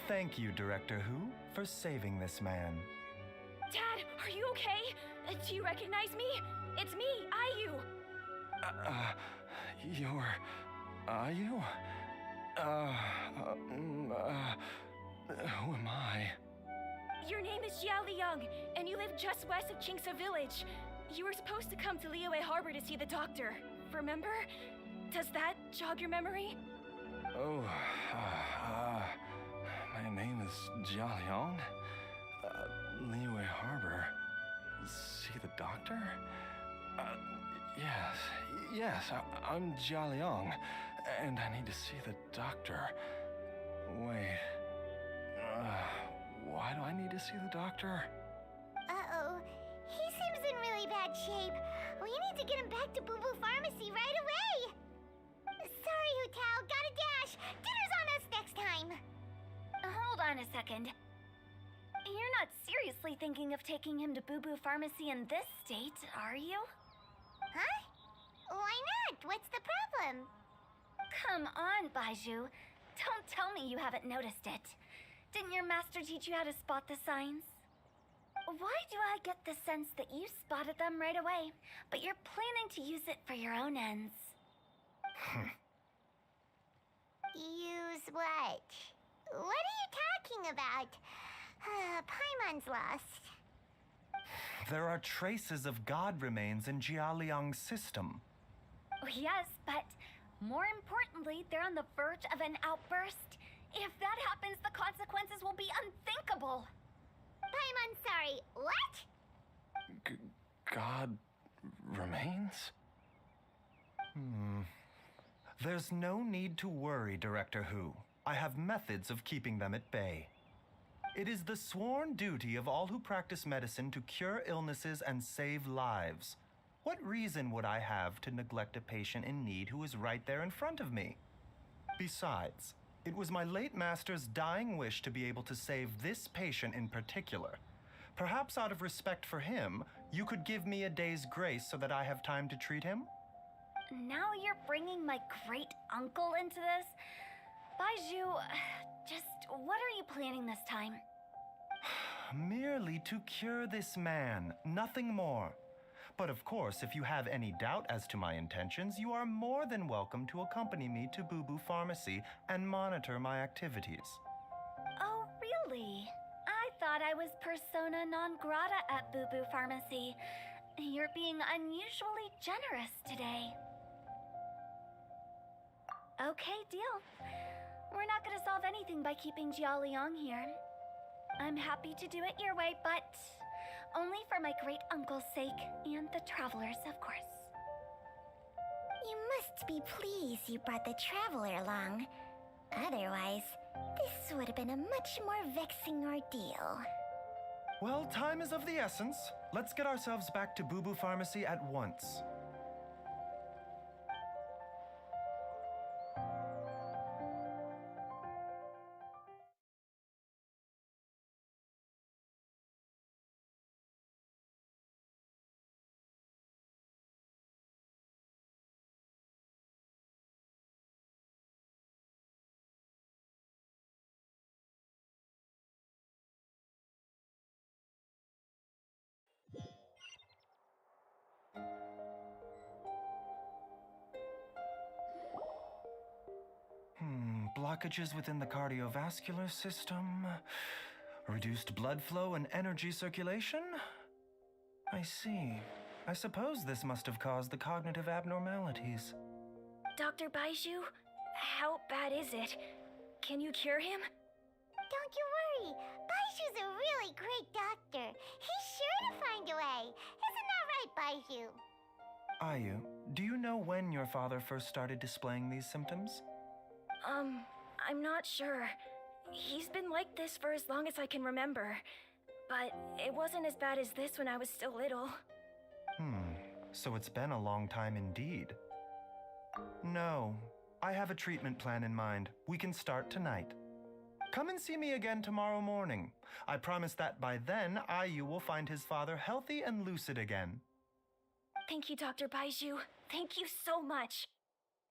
Thank you, Director Who, for saving this man. Dad, are you okay? Do you recognize me? It's me, Ayu. You're... Ayu? Who am I? Your name is Jia Liang, and you live just west of Qingse Village. You were supposed to come to Liyue Harbor to see the doctor. Remember? Does that jog your memory? Oh, my name is Jia Liang. Liyue Harbor. See the doctor? Yes, I'm Jia Liang, and I need to see the doctor. Wait, why do I need to see the doctor? Uh-oh. He seems in really bad shape. We need to get him back to Boo Boo Pharmacy right away. Sorry, Hotel. Gotta dash. Dinner's on us next time. Hold on a second. You're not seriously thinking of taking him to Boo Boo Pharmacy in this state, are you? Huh? Why not? What's the problem? Come on, Baizhu. Don't tell me you haven't noticed it. Didn't your master teach you how to spot the signs? Why do I get the sense that you spotted them right away, but you're planning to use it for your own ends? Use what? What are you talking about? Paimon's lost. There are traces of God remains in Jia Liang's system. Oh, yes, but more importantly, they're on the verge of an outburst. If that happens, the consequences will be unthinkable. Paimon, sorry. What? God remains? There's no need to worry, Director Who. I have methods of keeping them at bay. It is the sworn duty of all who practice medicine to cure illnesses and save lives. What reason would I have to neglect a patient in need who is right there in front of me? Besides, it was my late master's dying wish to be able to save this patient in particular. Perhaps out of respect for him, you could give me a day's grace so that I have time to treat him? Now you're bringing my great-uncle into this? Baizhu, just what are you planning this time? Merely to cure this man, nothing more. But of course, if you have any doubt as to my intentions, you are more than welcome to accompany me to Boo Boo Pharmacy and monitor my activities. Oh, really? I thought I was persona non grata at Boo Boo Pharmacy. You're being unusually generous today. Okay, deal. We're not gonna solve anything by keeping Jia Liang here. I'm happy to do it your way, but only for my great-uncle's sake and the travelers, of course. You must be pleased you brought the Traveler along. Otherwise, this would have been a much more vexing ordeal. Well, time is of the essence. Let's get ourselves back to Boo Boo Pharmacy at once. Blockages within the cardiovascular system, reduced blood flow and energy circulation? I see. I suppose this must have caused the cognitive abnormalities. Dr. Baizhu, how bad is it? Can you cure him? Don't you worry. Baizhu's a really great doctor. He's sure to find a way. Isn't that right, Baizhu? Ayu, Do you know when your father first started displaying these symptoms? I'm not sure. He's been like this for as long as I can remember. But it wasn't as bad as this when I was still little. So it's been a long time indeed. No, I have a treatment plan in mind. We can start tonight. Come and see me again tomorrow morning. I promise that by then, Ayu will find his father healthy and lucid again. Thank you, Dr. Baiju. Thank you so much.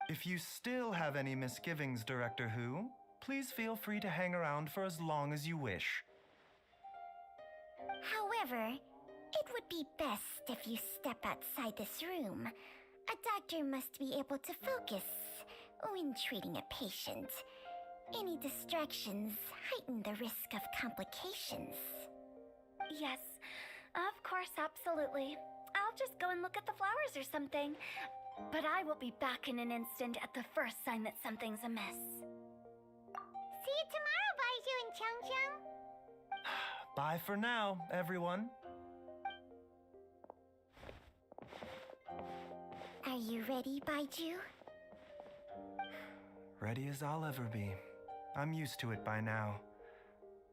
If you still have any misgivings, Director Hu, please feel free to hang around for as long as you wish. However, it would be best if you step outside this room. A doctor must be able to focus when treating a patient. Any distractions heighten the risk of complications. Yes, of course, absolutely. I'll just go and look at the flowers or something. But I will be back in an instant at the first sign that something's amiss. See you tomorrow, Baiju and Changcheng. Bye for now, everyone. Are you ready, Baiju? Ready as I'll ever be. I'm used to it by now.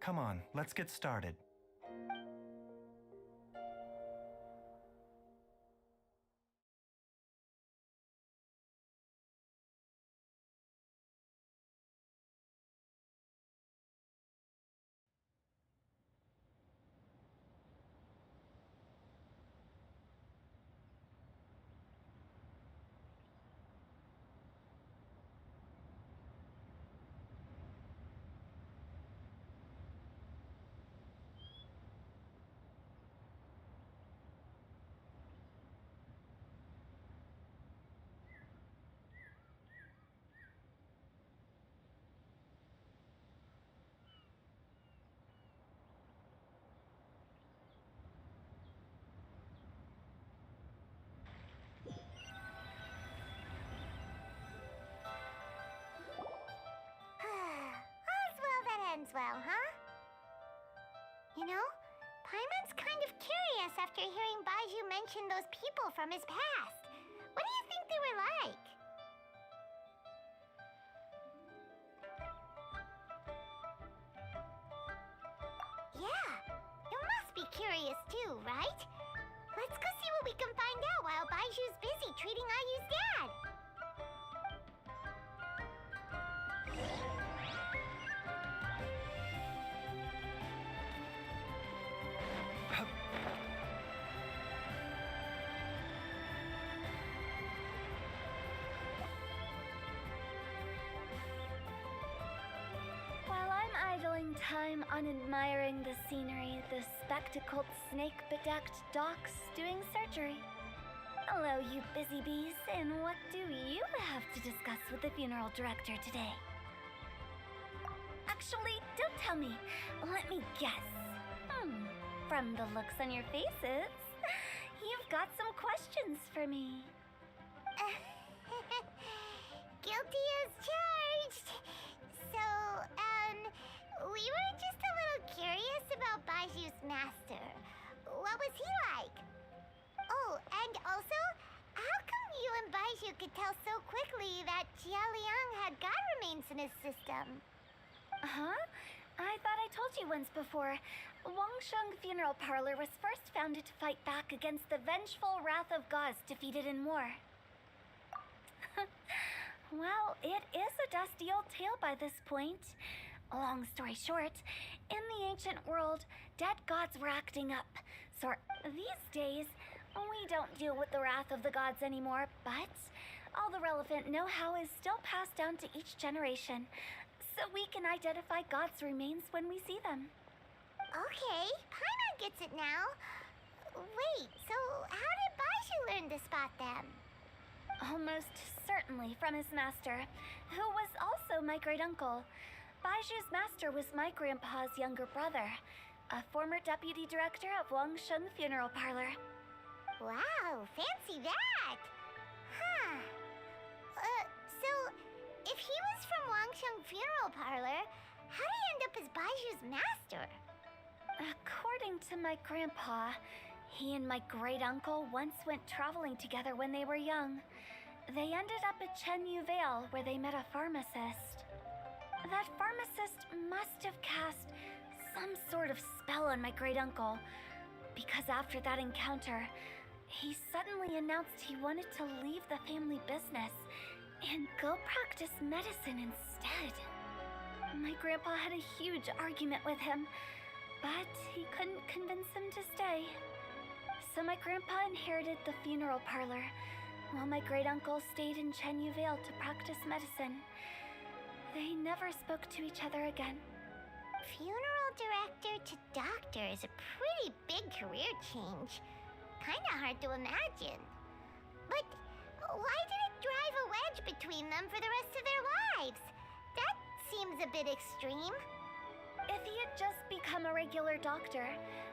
Come on, let's get started. Ends well, huh? You know, Paimon's kind of curious after hearing Baiju mention those people from his past. What do you think they were like? Yeah, you must be curious too, right? Let's go see what we can find out while Baiju's busy treating Ayu's dad. Idling time on admiring the scenery, the spectacled snake-bedecked docs doing surgery. Hello, you busy bees, and what do you have to discuss with the funeral director today? Actually, don't tell me. Let me guess. From the looks on your faces, you've got some questions for me. Guilty as charged. So, we were just a little curious about Baiju's master. What was he like? Oh, and also, how come you and Baiju could tell so quickly that Jia Liang had god remains in his system? Huh? I thought I told you once before. Wangsheng Funeral Parlor was first founded to fight back against the vengeful wrath of gods defeated in war. Well, it is a dusty old tale by this point. Long story short, in the ancient world, dead gods were acting up. So these days, we don't deal with the wrath of the gods anymore, but all the relevant know-how is still passed down to each generation, so we can identify gods' remains when we see them. Okay, Paimon gets it now. Wait, so how did Baiju learn to spot them? Almost certainly from his master, who was also my great-uncle. Baiju's master was my grandpa's younger brother, a former deputy director of Wangsheng Funeral Parlor. Wow, fancy that! Huh. So, if he was from Wangsheng Funeral Parlor, how did he end up as Baiju's master? According to my grandpa, He and my great uncle once went traveling together when they were young. They ended up at Chen Yu Vale, where they met a pharmacist. That pharmacist must have cast some sort of spell on my great uncle, because after that encounter, he suddenly announced he wanted to leave the family business and go practice medicine instead. My grandpa had a huge argument with him, but he couldn't convince him to stay. So my grandpa inherited the funeral parlor, while my great uncle stayed in Chen Yu Vale to practice medicine. They never spoke to each other again. Funeral director to doctor is a pretty big career change. Kinda hard to imagine. But why did it drive a wedge between them for the rest of their lives? That seems a bit extreme. If he had just become a regular doctor,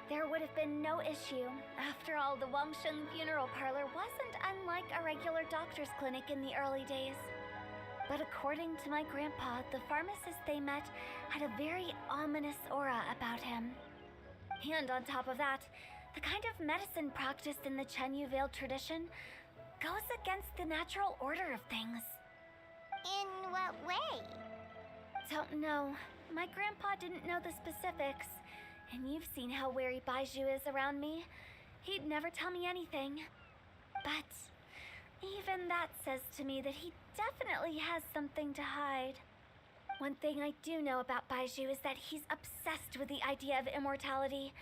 there would have been no issue. After all, the Wangsheng Funeral Parlor wasn't unlike a regular doctor's clinic in the early days. But according to my grandpa, the pharmacist they met had a very ominous aura about him. And on top of that, the kind of medicine practiced in the Chen Yu Vale tradition goes against the natural order of things. In what way? Don't know. My grandpa didn't know the specifics. And you've seen how wary Baiju is around me. He'd never tell me anything. But even that says to me that he definitely has something to hide. One thing I do know about Baiju is that he's obsessed with the idea of immortality.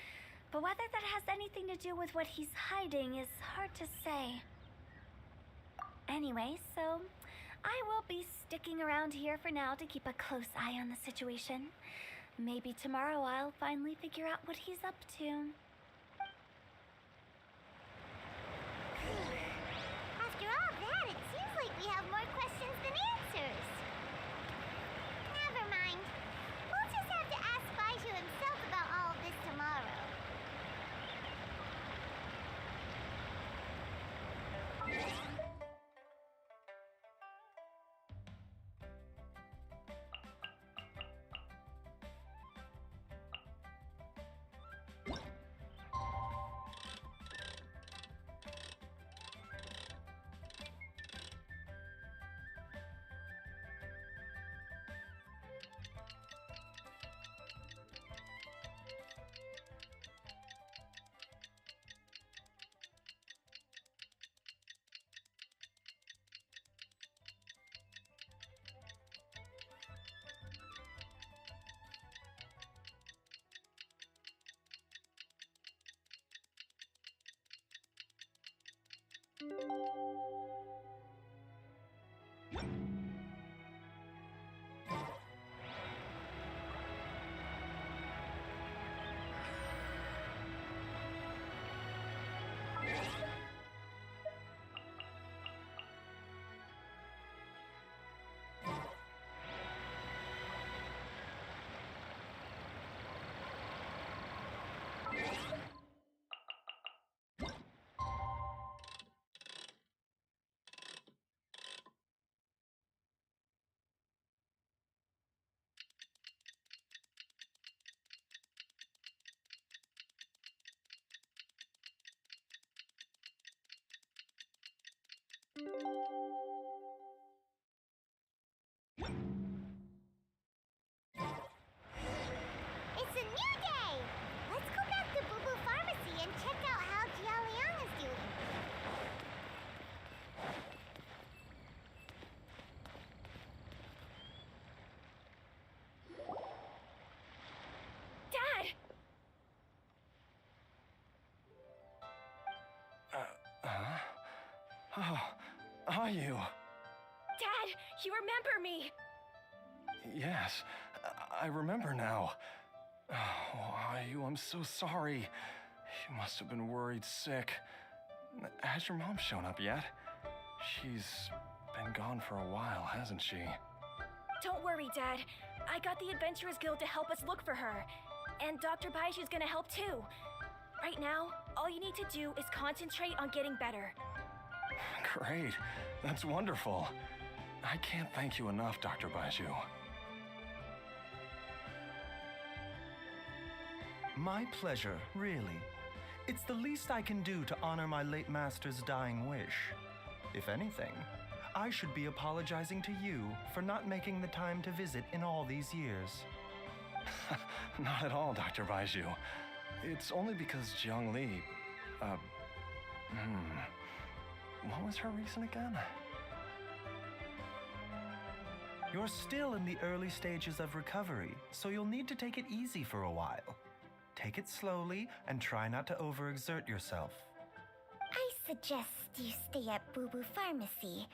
But whether that has anything to do with what he's hiding is hard to say. Anyway, so I will be sticking around here for now to keep a close eye on the situation. Maybe tomorrow I'll finally figure out what he's up to. After all that, it seems like we have more questions than answers. Never mind. We'll just have to ask Baiju himself about all of this tomorrow. It's a new day! Let's go back to Boo Boo Pharmacy and check out how Jia Liang is doing. Dad! Oh, are you? Dad, you remember me! Yes, I remember now. Oh, are you? I'm so sorry. You must have been worried sick. Has your mom shown up yet? She's been gone for a while, hasn't she? Don't worry, Dad. I got the Adventurers Guild to help us look for her. And Dr. Baiju's gonna help too. Right now, all you need to do is concentrate on getting better. Great. That's wonderful. I can't thank you enough, Dr. Baiju. My pleasure, really. It's the least I can do to honor my late master's dying wish. If anything, I should be apologizing to you for not making the time to visit in all these years. Not at all, Dr. Baiju. It's only because Jiang Li, what was her reason again? You're still in the early stages of recovery, so you'll need to take it easy for a while. Take it slowly and try not to overexert yourself. I suggest you stay at Boo Boo Pharmacy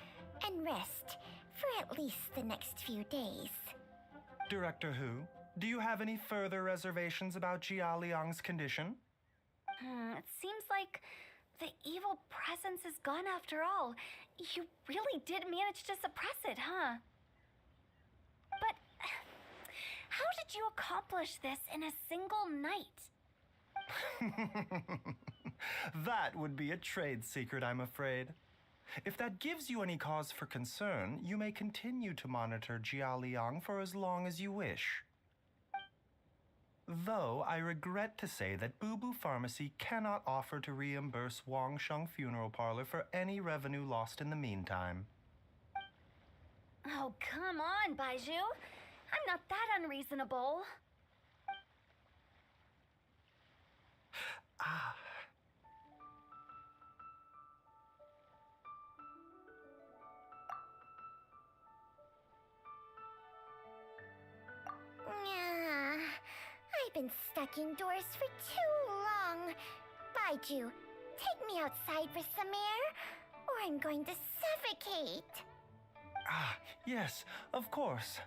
and rest for at least the next few days. Director Hu, do you have any further reservations about Jia Liang's condition? It seems like the evil presence is gone after all. You really did manage to suppress it, huh? But how did you accomplish this in a single night? That would be a trade secret, I'm afraid. If that gives you any cause for concern, you may continue to monitor Jia Liang for as long as you wish. Though I regret to say that Boo Boo Pharmacy cannot offer to reimburse Wang Sheng Funeral Parlor for any revenue lost in the meantime. Oh, come on, Baiju. I'm not that unreasonable. I've been stuck indoors for too long. Baiju, take me outside for some air, or I'm going to suffocate. Yes, of course.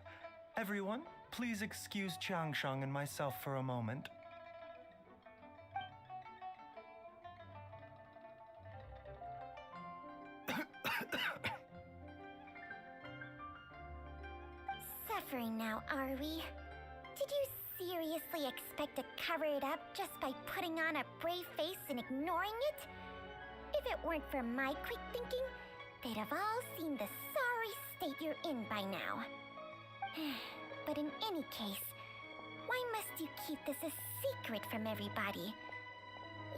Everyone, please excuse Changsheng and myself for a moment. Suffering now, are we? Did you seriously expect to cover it up just by putting on a brave face and ignoring it? If it weren't for my quick thinking, they'd have all seen the sorry state you're in by now. But in any case, why must you keep this a secret from everybody?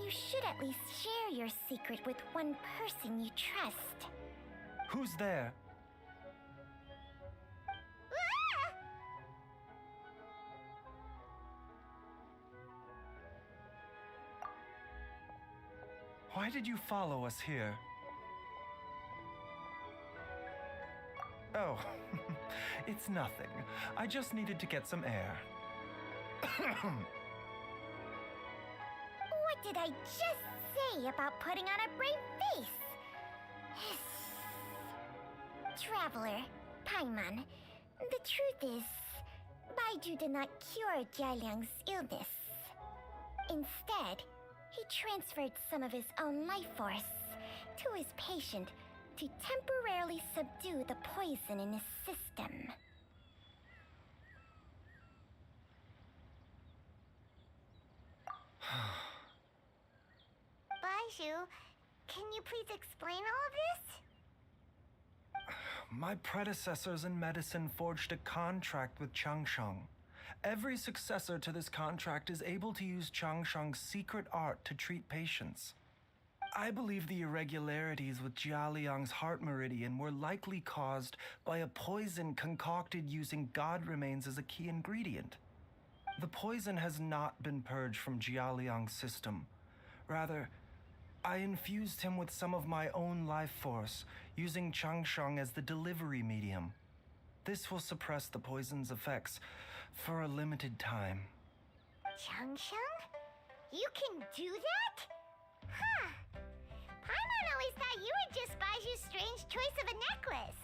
You should at least share your secret with one person you trust. Who's there? Why did you follow us here? Oh, it's nothing. I just needed to get some air. What did I just say about putting on a brave face? Traveler, Paimon, the truth is, Baiju did not cure Jialiang's illness. Instead, he transferred some of his own life force to his patient to temporarily subdue the poison in his system. Baiju, can you please explain all of this? My predecessors in medicine forged a contract with Changsheng. Every successor to this contract is able to use Changsheng's secret art to treat patients. I believe the irregularities with Jia Liang's heart meridian were likely caused by a poison concocted using god remains as a key ingredient. The poison has not been purged from Jia Liang's system. Rather, I infused him with some of my own life force, using Changsheng as the delivery medium. This will suppress the poison's effects for a limited time. Changsheng? You can do that? Huh. Paimon always thought you were just Baiju's strange choice of a necklace.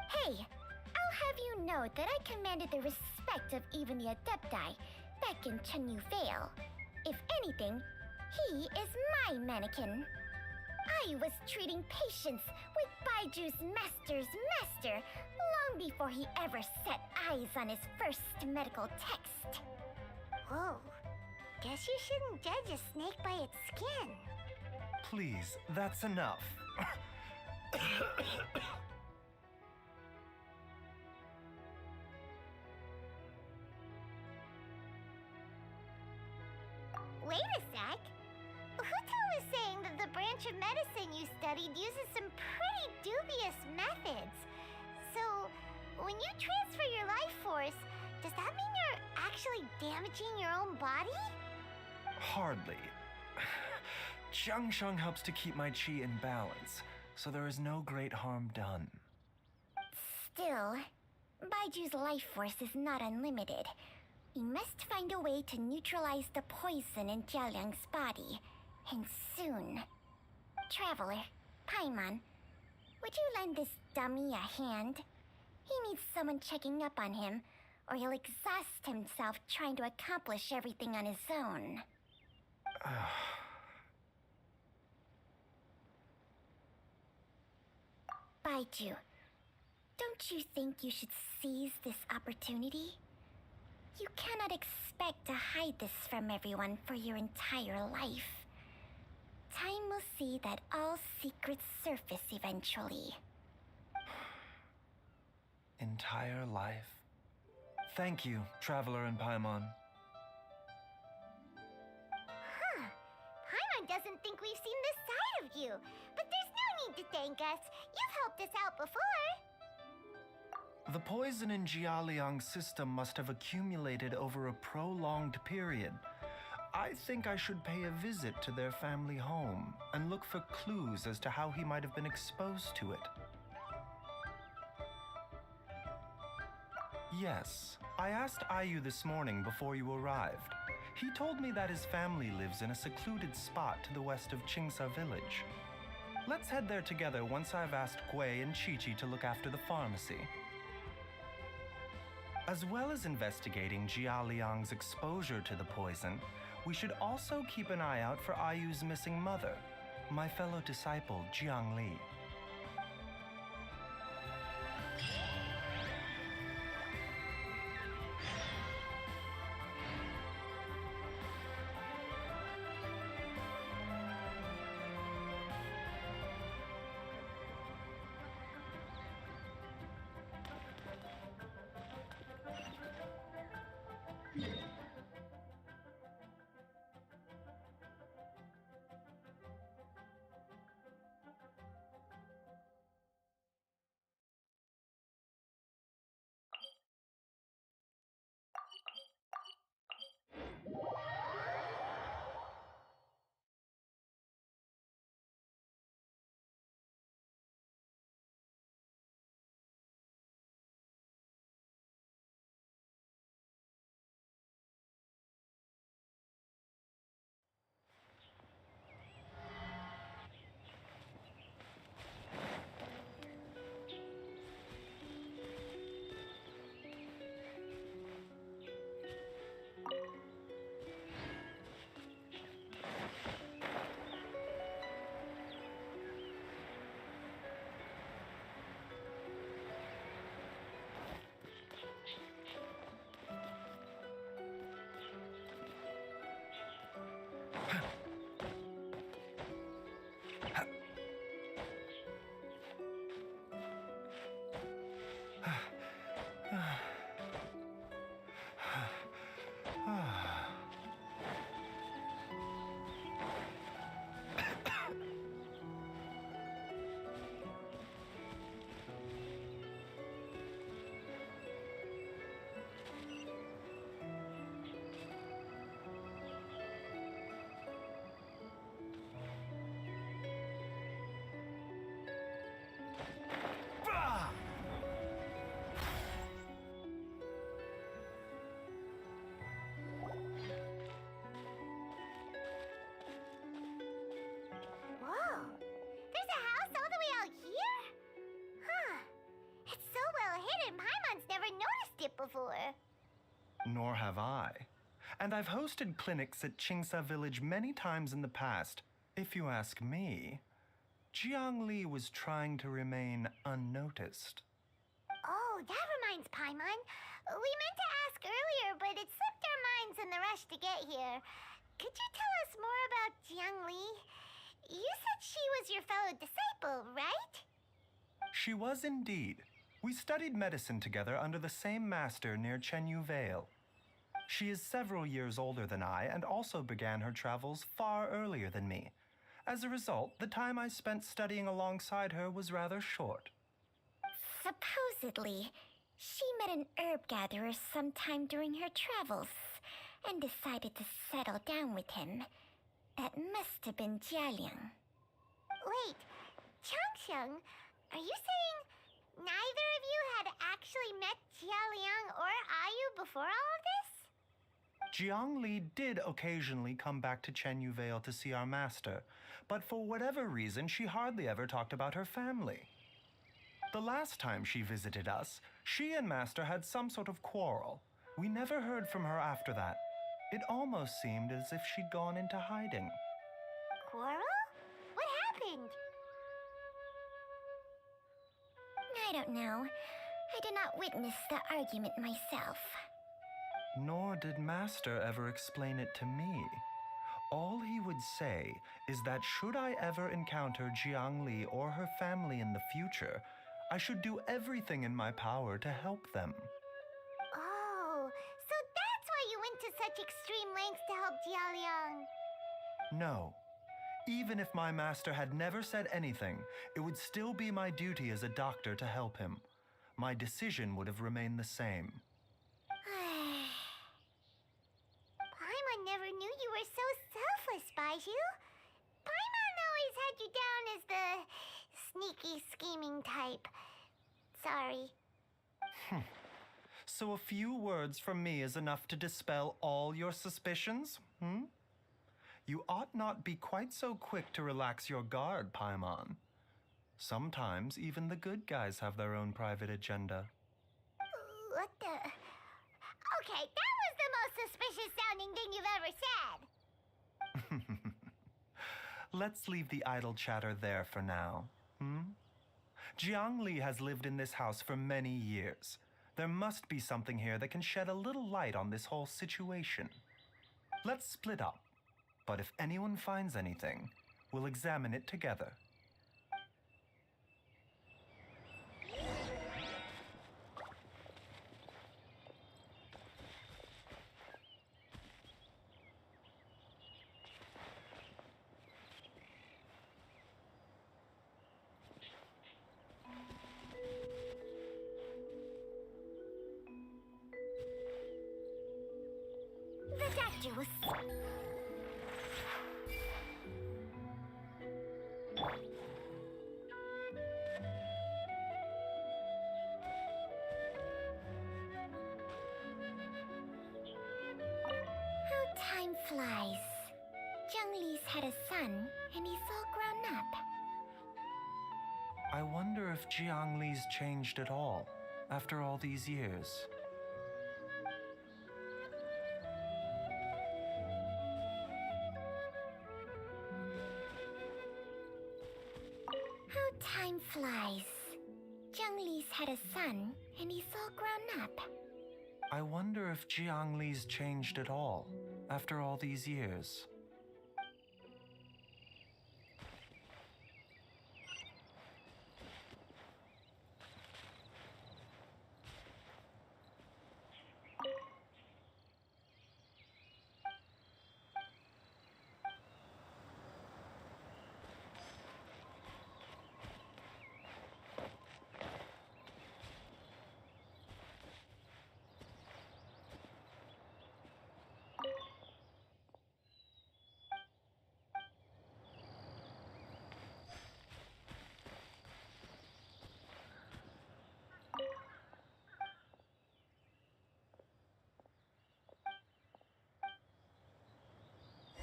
Hey, I'll have you know that I commanded the respect of even the Adepti back in Chenyu Vale. If anything, he is my mannequin. I was treating patients with Baiju's master's master long before he ever set eyes on his first medical text. Whoa, guess you shouldn't judge a snake by its skin. Please, that's enough. Wait a sec. Huto was saying that the branch of medicine you studied uses some pretty dubious methods. So, when you transfer your life force, does that mean you're actually damaging your own body? Hardly. Jiangsheng helps to keep my chi in balance, so there is no great harm done. Still, Baiju's life force is not unlimited. We must find a way to neutralize the poison in Jialiang's body, and soon. Traveler, Paimon, would you lend this dummy a hand? He needs someone checking up on him, or he'll exhaust himself trying to accomplish everything on his own. Baiju, don't you think you should seize this opportunity? You cannot expect to hide this from everyone for your entire life. Time will see that all secrets surface eventually. Entire life. Thank you, Traveler and Paimon. Huh. Paimon doesn't think we've seen this side of you, but there's no need to thank us. You've helped us out before. The poison in Jialiang's system must have accumulated over a prolonged period. I think I should pay a visit to their family home and look for clues as to how he might have been exposed to it. Yes, I asked Ayu this morning before you arrived. He told me that his family lives in a secluded spot to the west of Qingsa village. Let's head there together once I've asked Gui and Chi-Chi to look after the pharmacy. As well as investigating Jialiang's exposure to the poison, we should also keep an eye out for Ayu's missing mother, my fellow disciple Jiang Li. Whoa! There's a house all the way out here? Huh. It's so well hidden, Paimon's never noticed it before. Nor have I. And I've hosted clinics at Qingsa village many times in the past. If you ask me, Jiang Li was trying to remain unnoticed. Oh, that reminds Paimon. We meant to ask earlier, but it slipped our minds in the rush to get here. Could you tell us more about Jiang Li? You said she was your fellow disciple, right? She was indeed. We studied medicine together under the same master near Chenyu Vale. She is several years older than I and also began her travels far earlier than me. As a result, the time I spent studying alongside her was rather short. Supposedly, she met an herb gatherer sometime during her travels and decided to settle down with him. That must have been Jialiang. Wait, Changsheng, are you saying neither of you had actually met Jialiang or Ayu before all of this? Jiang Li did occasionally come back to Chenyu Vale to see our master, but for whatever reason, she hardly ever talked about her family. The last time she visited us, she and master had some sort of quarrel. We never heard from her after that. It almost seemed as if she'd gone into hiding. Quarrel? What happened? I don't know. I did not witness the argument myself. Nor did master ever explain it to me. All he would say is that should I ever encounter Jiang Li or her family in the future, I should do everything in my power to help them. Oh, so that's why you went to such extreme lengths to help Jialiang. No. Even if my master had never said anything, it would still be my duty as a doctor to help him. My decision would have remained the same. Paimon never knew you were so selfless, Baiju. Paimon always had you down as the sneaky, scheming type. Sorry. So a few words from me is enough to dispel all your suspicions, You ought not be quite so quick to relax your guard, Paimon. Sometimes even the good guys have their own private agenda. What the... Okay, that was the most suspicious sounding thing you've ever said. Let's leave the idle chatter there for now, Jiang Li has lived in this house for many years. There must be something here that can shed a little light on this whole situation. Let's split up, but if anyone finds anything, we'll examine it together. The doctor was... How time flies. Zheng Li's had a son, and he's all grown up. I wonder if Jiang Li's changed at all, after all these years. How time flies. Zheng Li's had a son, and he's all grown up. I wonder if Jiang Li's changed at all, after all these years.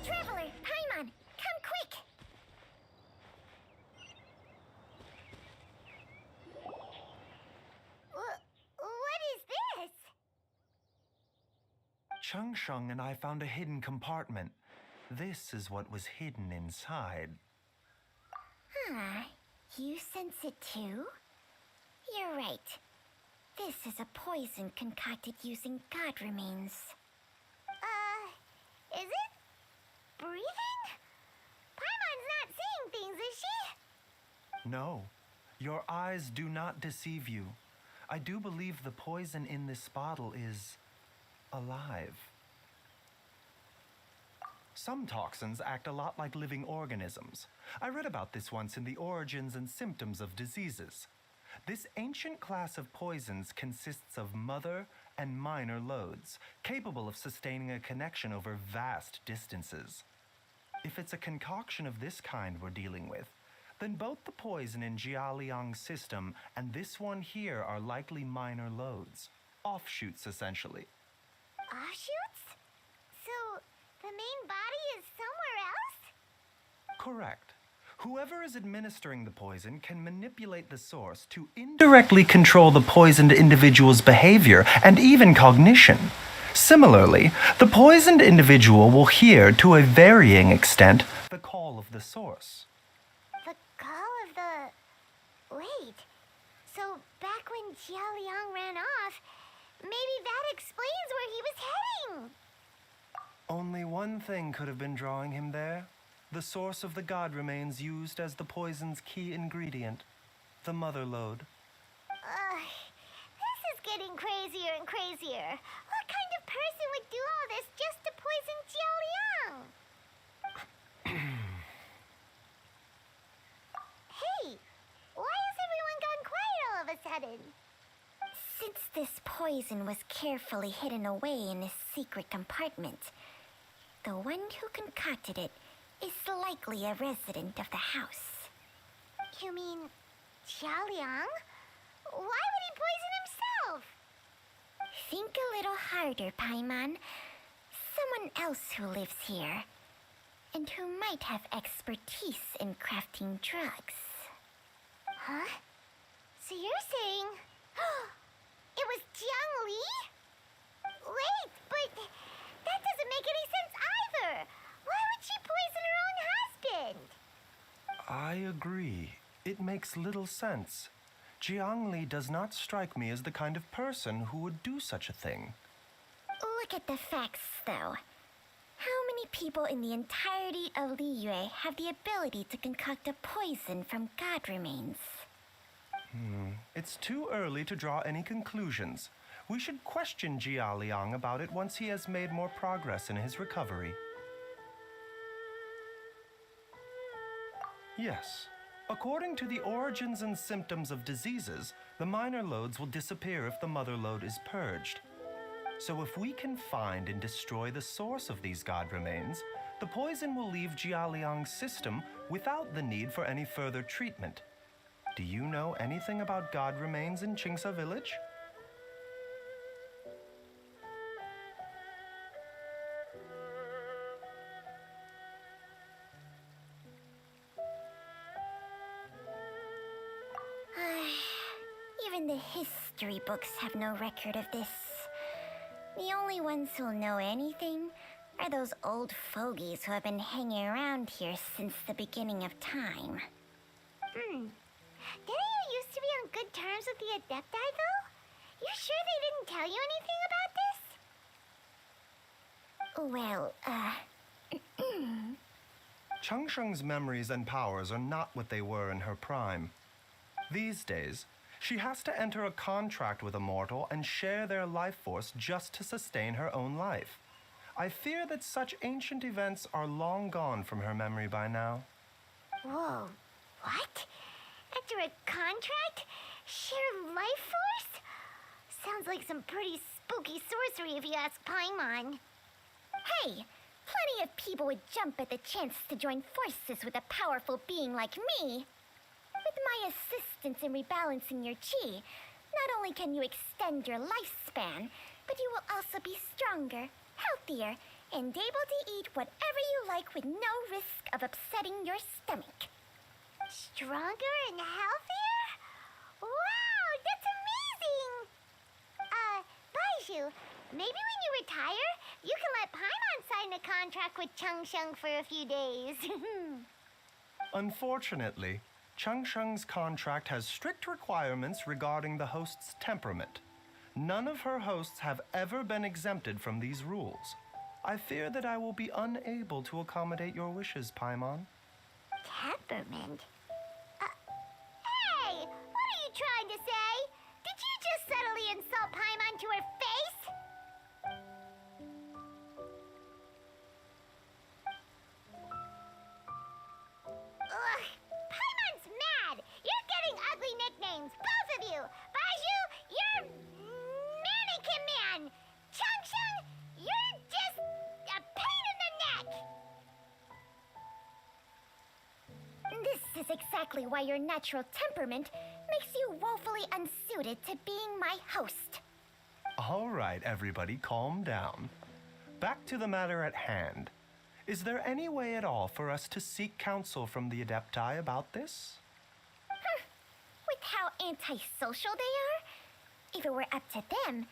Traveler, Paimon, come quick! What is this? Changsheng and I found a hidden compartment. This is what was hidden inside. Huh, you sense it too? You're right. This is a poison concocted using god remains. Is it? Breathing? Paimon's not seeing things, is she? No, your eyes do not deceive you. I do believe the poison in this bottle is alive. Some toxins act a lot like living organisms. I read about this once in the Origins and Symptoms of Diseases. This ancient class of poisons consists of mother and minor loads, capable of sustaining a connection over vast distances. If it's a concoction of this kind we're dealing with, then both the poison in Jialiang's system and this one here are likely minor loads. Offshoots, essentially. Offshoots? So, the main body is somewhere else? Correct. Whoever is administering the poison can manipulate the source to indirectly control the poisoned individual's behavior and even cognition. Similarly, the poisoned individual will hear, to a varying extent, the call of the source. The call of the... Wait. So, back when Jialiang ran off, maybe that explains where he was heading. Only one thing could have been drawing him there. The source of the god remains used as the poison's key ingredient, the mother lode. This is getting crazier and crazier. What kind of person would do all this just to poison Jialiang? Hey, why has everyone gone quiet all of a sudden? Since this poison was carefully hidden away in a secret compartment, the one who concocted it is likely a resident of the house. You mean Jialiang? Why would he poison himself? Think a little harder, Paimon. Someone else who lives here, and who might have expertise in crafting drugs. Huh? So you're saying... it was Jiang Li? Wait, but that doesn't make any sense either. Why would she poison her own husband? I agree. It makes little sense. Jiang Li does not strike me as the kind of person who would do such a thing. Look at the facts, though. How many people in the entirety of Liyue have the ability to concoct a poison from god remains? It's too early to draw any conclusions. We should question Jia Liang about it once he has made more progress in his recovery. Yes. According to the Origins and Symptoms of Diseases, the minor loads will disappear if the mother load is purged. So if we can find and destroy the source of these god remains, the poison will leave Jialiang's system without the need for any further treatment. Do you know anything about god remains in Qingsa village? Even the history books have no record of this. The only ones who'll know anything are those old fogies who have been hanging around here since the beginning of time. Didn't you used to be on good terms with the Adepti, though? You sure they didn't tell you anything about this? Well, Changsheng's memories and powers are not what they were in her prime. These days, she has to enter a contract with a mortal and share their life force just to sustain her own life. I fear that such ancient events are long gone from her memory by now. Whoa, what? After a contract? Share life force? Sounds like some pretty spooky sorcery if you ask Paimon. Hey, plenty of people would jump at the chance to join forces with a powerful being like me. With my assistance in rebalancing your chi, not only can you extend your lifespan, but you will also be stronger, healthier, and able to eat whatever you like with no risk of upsetting your stomach. Stronger and healthier? Wow, that's amazing! Baizhu, maybe when you retire, you can let Paimon sign a contract with Changsheng for a few days. Unfortunately, Changsheng's contract has strict requirements regarding the host's temperament. None of her hosts have ever been exempted from these rules. I fear that I will be unable to accommodate your wishes, Paimon. Temperament? Hey! What are you trying to say? Did you just subtly insult Paimon to her face? exactly why your natural temperament makes you woefully unsuited to being my host. All right, everybody, calm down. Back to the matter at hand. Is there any way at all for us to seek counsel from the Adepti about this? With how antisocial they are, if it were up to them,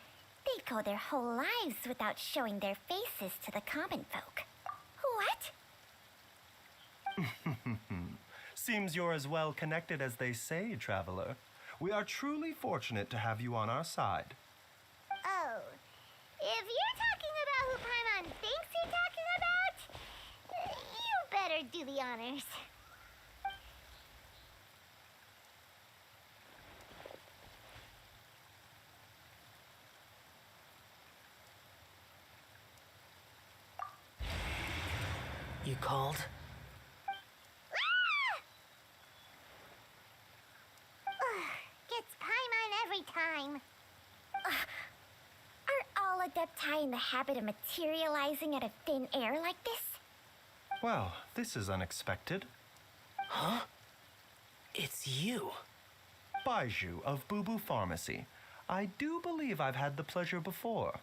they'd go their whole lives without showing their faces to the common folk. What? Seems you're as well connected as they say, traveler. We are truly fortunate to have you on our side. Oh, if you're talking about who Paimon thinks you're talking about, you better do the honors. You called? Gets Paimon every time. Are all Adepti in the habit of materializing out of thin air like this? Well, this is unexpected. Huh? It's you. Baiju of Boo Pharmacy. I do believe I've had the pleasure before.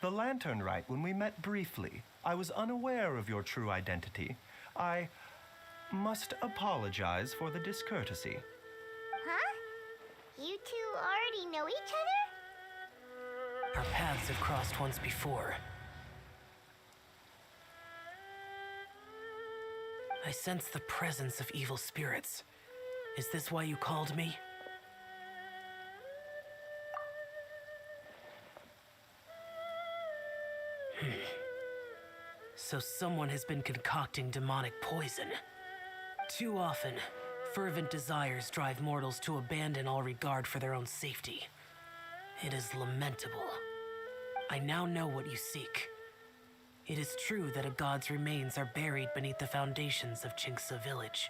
The Lantern Rite, when we met briefly, I was unaware of your true identity. I must apologize for the discourtesy. Huh? You two already know each other? Our paths have crossed once before. I sense the presence of evil spirits. Is this why you called me? So someone has been concocting demonic poison. Too often, fervent desires drive mortals to abandon all regard for their own safety. It is lamentable. I now know what you seek. It is true that a god's remains are buried beneath the foundations of Chinxa village.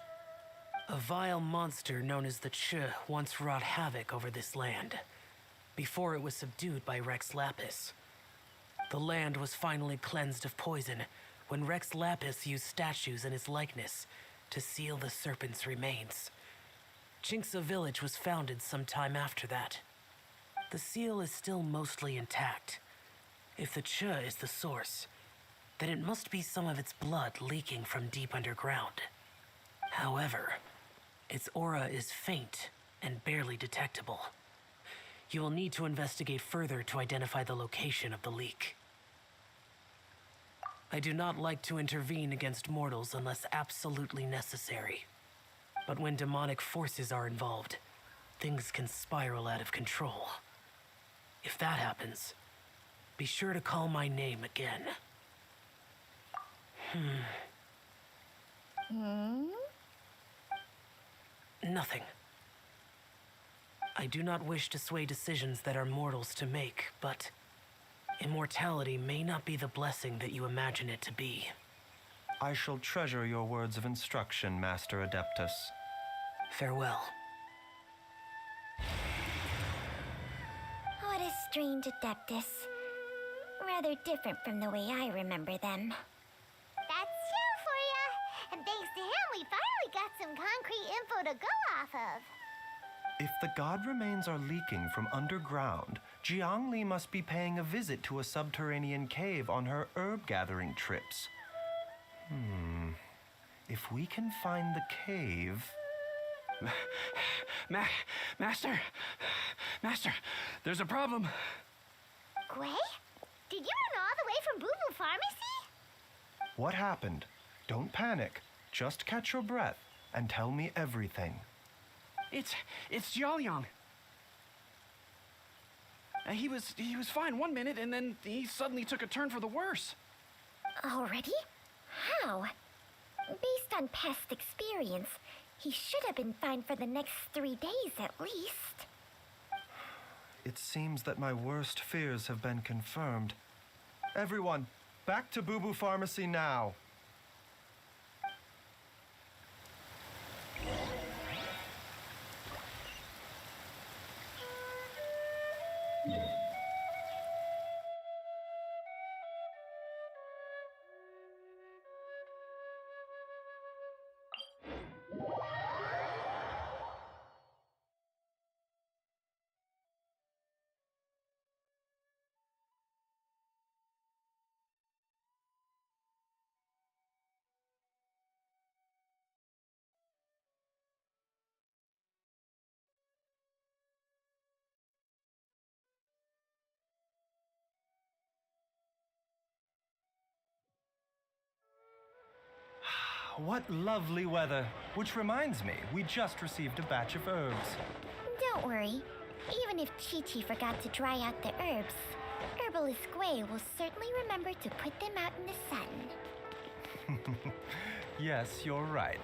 A vile monster known as the Ch once wrought havoc over this land, before it was subdued by Rex Lapis. The land was finally cleansed of poison when Rex Lapis used statues in his likeness to seal the serpent's remains. Chinxa village was founded some time after that. The seal is still mostly intact. If the Ch is the source, then it must be some of its blood leaking from deep underground. However, its aura is faint and barely detectable. You will need to investigate further to identify the location of the leak. I do not like to intervene against mortals unless absolutely necessary. But when demonic forces are involved, things can spiral out of control. If that happens, be sure to call my name again. Nothing. I do not wish to sway decisions that are mortals to make, but immortality may not be the blessing that you imagine it to be. I shall treasure your words of instruction, Master Adeptus. Farewell. What a strange Adeptus. Rather different from the way I remember them. That's Chill for ya! And thanks to him, we finally got some concrete info to go off of. If the god remains are leaking from underground, Jiangli must be paying a visit to a subterranean cave on her herb-gathering trips. If we can find the cave... Master, there's a problem. Gwei? Did you run all the way from Boo Boo Pharmacy? What happened? Don't panic. Just catch your breath and tell me everything. It's Jiaoliang. He was fine one minute, and then he suddenly took a turn for the worse. Already? How? Based on past experience, he should have been fine for the next 3 days at least. It seems that my worst fears have been confirmed. Everyone, back to Boo Boo Pharmacy now. what lovely weather. Which reminds me, we just received a batch of herbs. Don't worry. Even if Chi-Chi forgot to dry out the herbs, Herbalist Gui will certainly remember to put them out in the sun. Yes, you're right.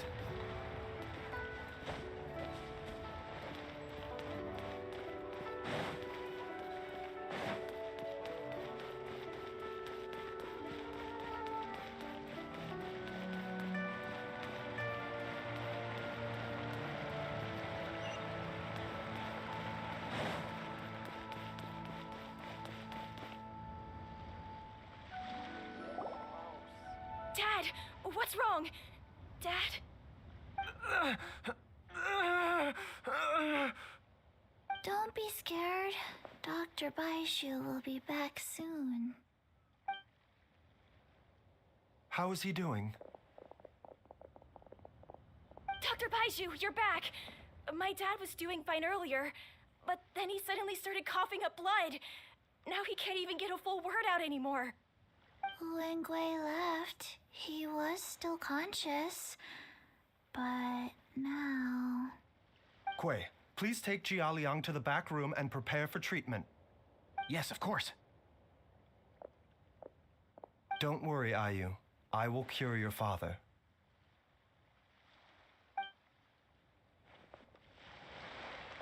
Dad, what's wrong? Dad? Don't be scared. Dr. Baishu will be back soon. How is he doing? Dr. Baiju, you're back! My dad was doing fine earlier, but then he suddenly started coughing up blood. Now he can't even get a full word out anymore. When Gui left, he was still conscious. But now... Gui, please take Jia Liang to the back room and prepare for treatment. Yes, of course. Don't worry, Ayu. I will cure your father.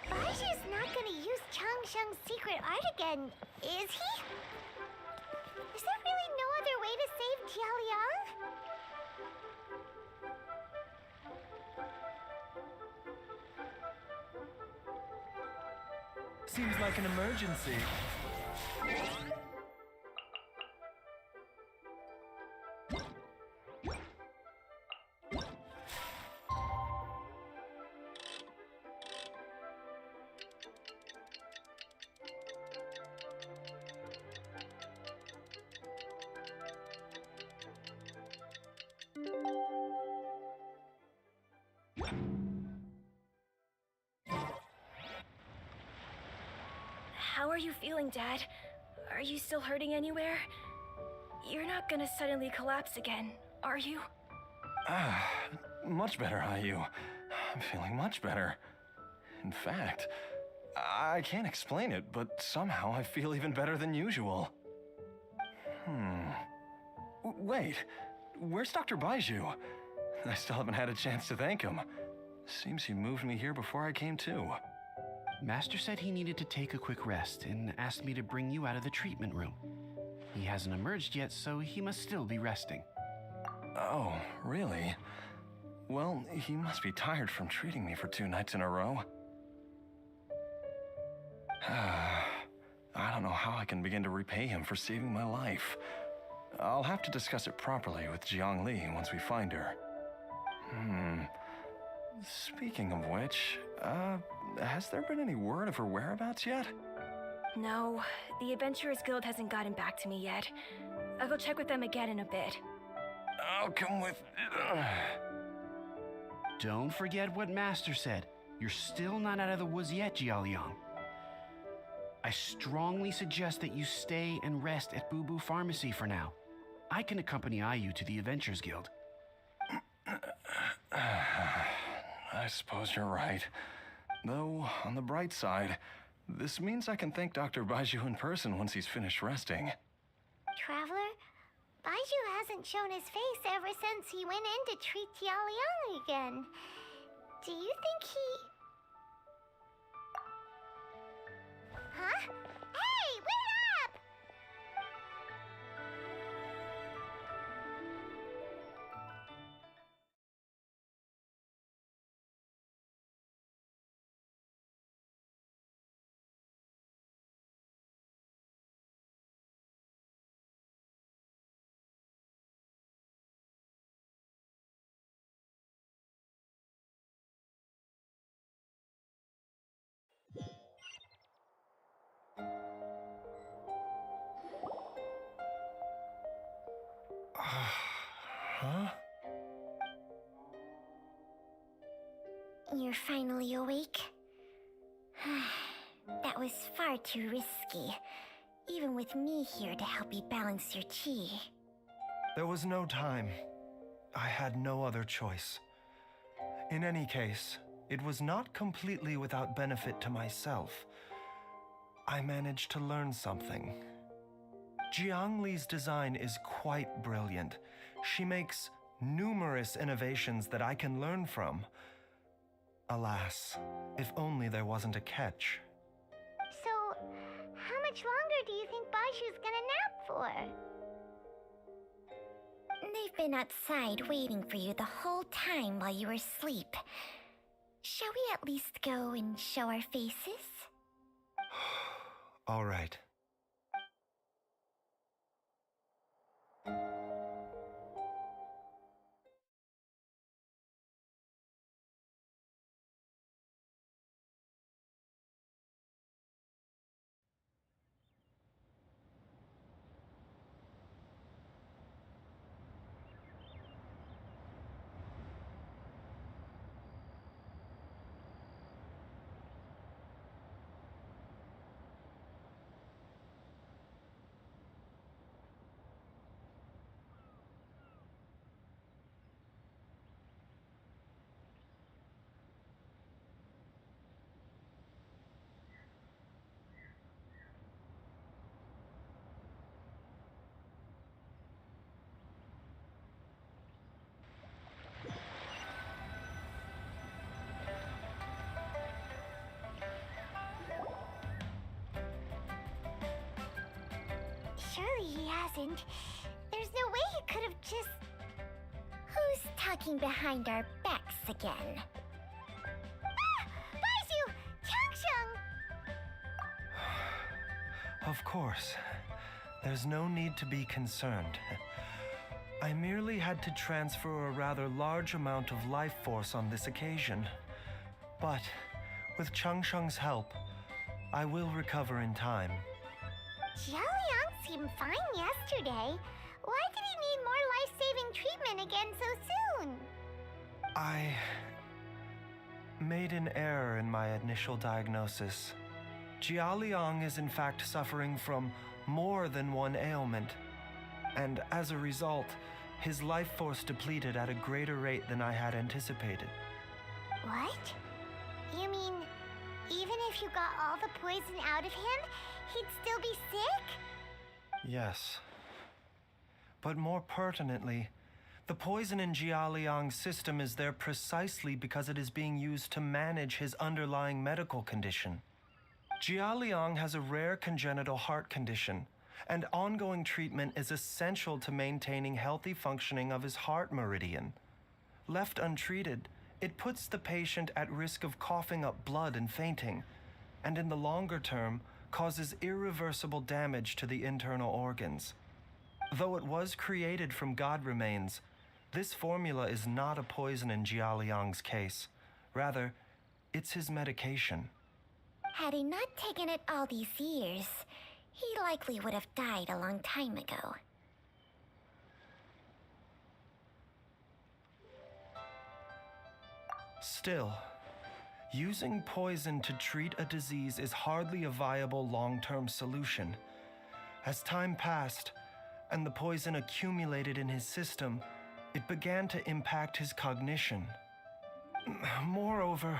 Baiju's not gonna use Changsheng's secret art again, is he? Is there really no other way to save Jialiang? Seems like an emergency. How are you feeling, Dad? Are you still hurting anywhere? You're not gonna suddenly collapse again, are you? Much better, Ayu. I'm feeling much better. In fact, I can't explain it, but somehow I feel even better than usual. Wait, where's Dr. Baiju? I still haven't had a chance to thank him. Seems he moved me here before I came to. Master said he needed to take a quick rest and asked me to bring you out of the treatment room. He hasn't emerged yet, so he must still be resting. Oh, really? Well, he must be tired from treating me for 2 nights in a row. I don't know how I can begin to repay him for saving my life. I'll have to discuss it properly with Jiang Li once we find her. Speaking of which, has there been any word of her whereabouts yet? No, the Adventurers Guild hasn't gotten back to me yet. I'll go check with them again in a bit. I'll come with... Don't forget what Master said. You're still not out of the woods yet, Jialiang. I strongly suggest that you stay and rest at Boo Boo Pharmacy for now. I can accompany Ayu to the Adventurers Guild. I suppose you're right. Though, on the bright side, this means I can thank Dr. Baiju in person once he's finished resting. Traveler, Baiju hasn't shown his face ever since he went in to treat Jialiang again. Do you think he... Huh? Hey, wait up! Huh? You're finally awake? That was far too risky, even with me here to help you balance your chi. There was no time. I had no other choice. In any case, it was not completely without benefit to myself. I managed to learn something. Jiang Li's design is quite brilliant. She makes numerous innovations that I can learn from. Alas, if only there wasn't a catch. So, how much longer do you think Baishu's gonna nap for? They've been outside waiting for you the whole time while you were asleep. Shall we at least go and show our faces? All right. Surely he hasn't. There's no way he could have just... Who's talking behind our backs again? Ah! Baishu! Changsheng! Of course. There's no need to be concerned. I merely had to transfer a rather large amount of life force on this occasion. But, with Changsheng's help, I will recover in time. Jialiang seemed fine yesterday. Why did he need more life-saving treatment again so soon? I made an error in my initial diagnosis. Jialiang is in fact suffering from more than one ailment, and as a result, his life force depleted at a greater rate than I had anticipated. What? You mean, even if you got all the poison out of him, he'd still be sick? Yes. But more pertinently, the poison in Jialiang's system is there precisely because it is being used to manage his underlying medical condition. Jialiang has a rare congenital heart condition, and ongoing treatment is essential to maintaining healthy functioning of his heart meridian. Left untreated, it puts the patient at risk of coughing up blood and fainting, and in the longer term, causes irreversible damage to the internal organs. Though it was created from God remains, this formula is not a poison in Jialiang's case. Rather, it's his medication. Had he not taken it all these years, he likely would have died a long time ago. Still, using poison to treat a disease is hardly a viable long-term solution. As time passed, and the poison accumulated in his system, it began to impact his cognition. Moreover,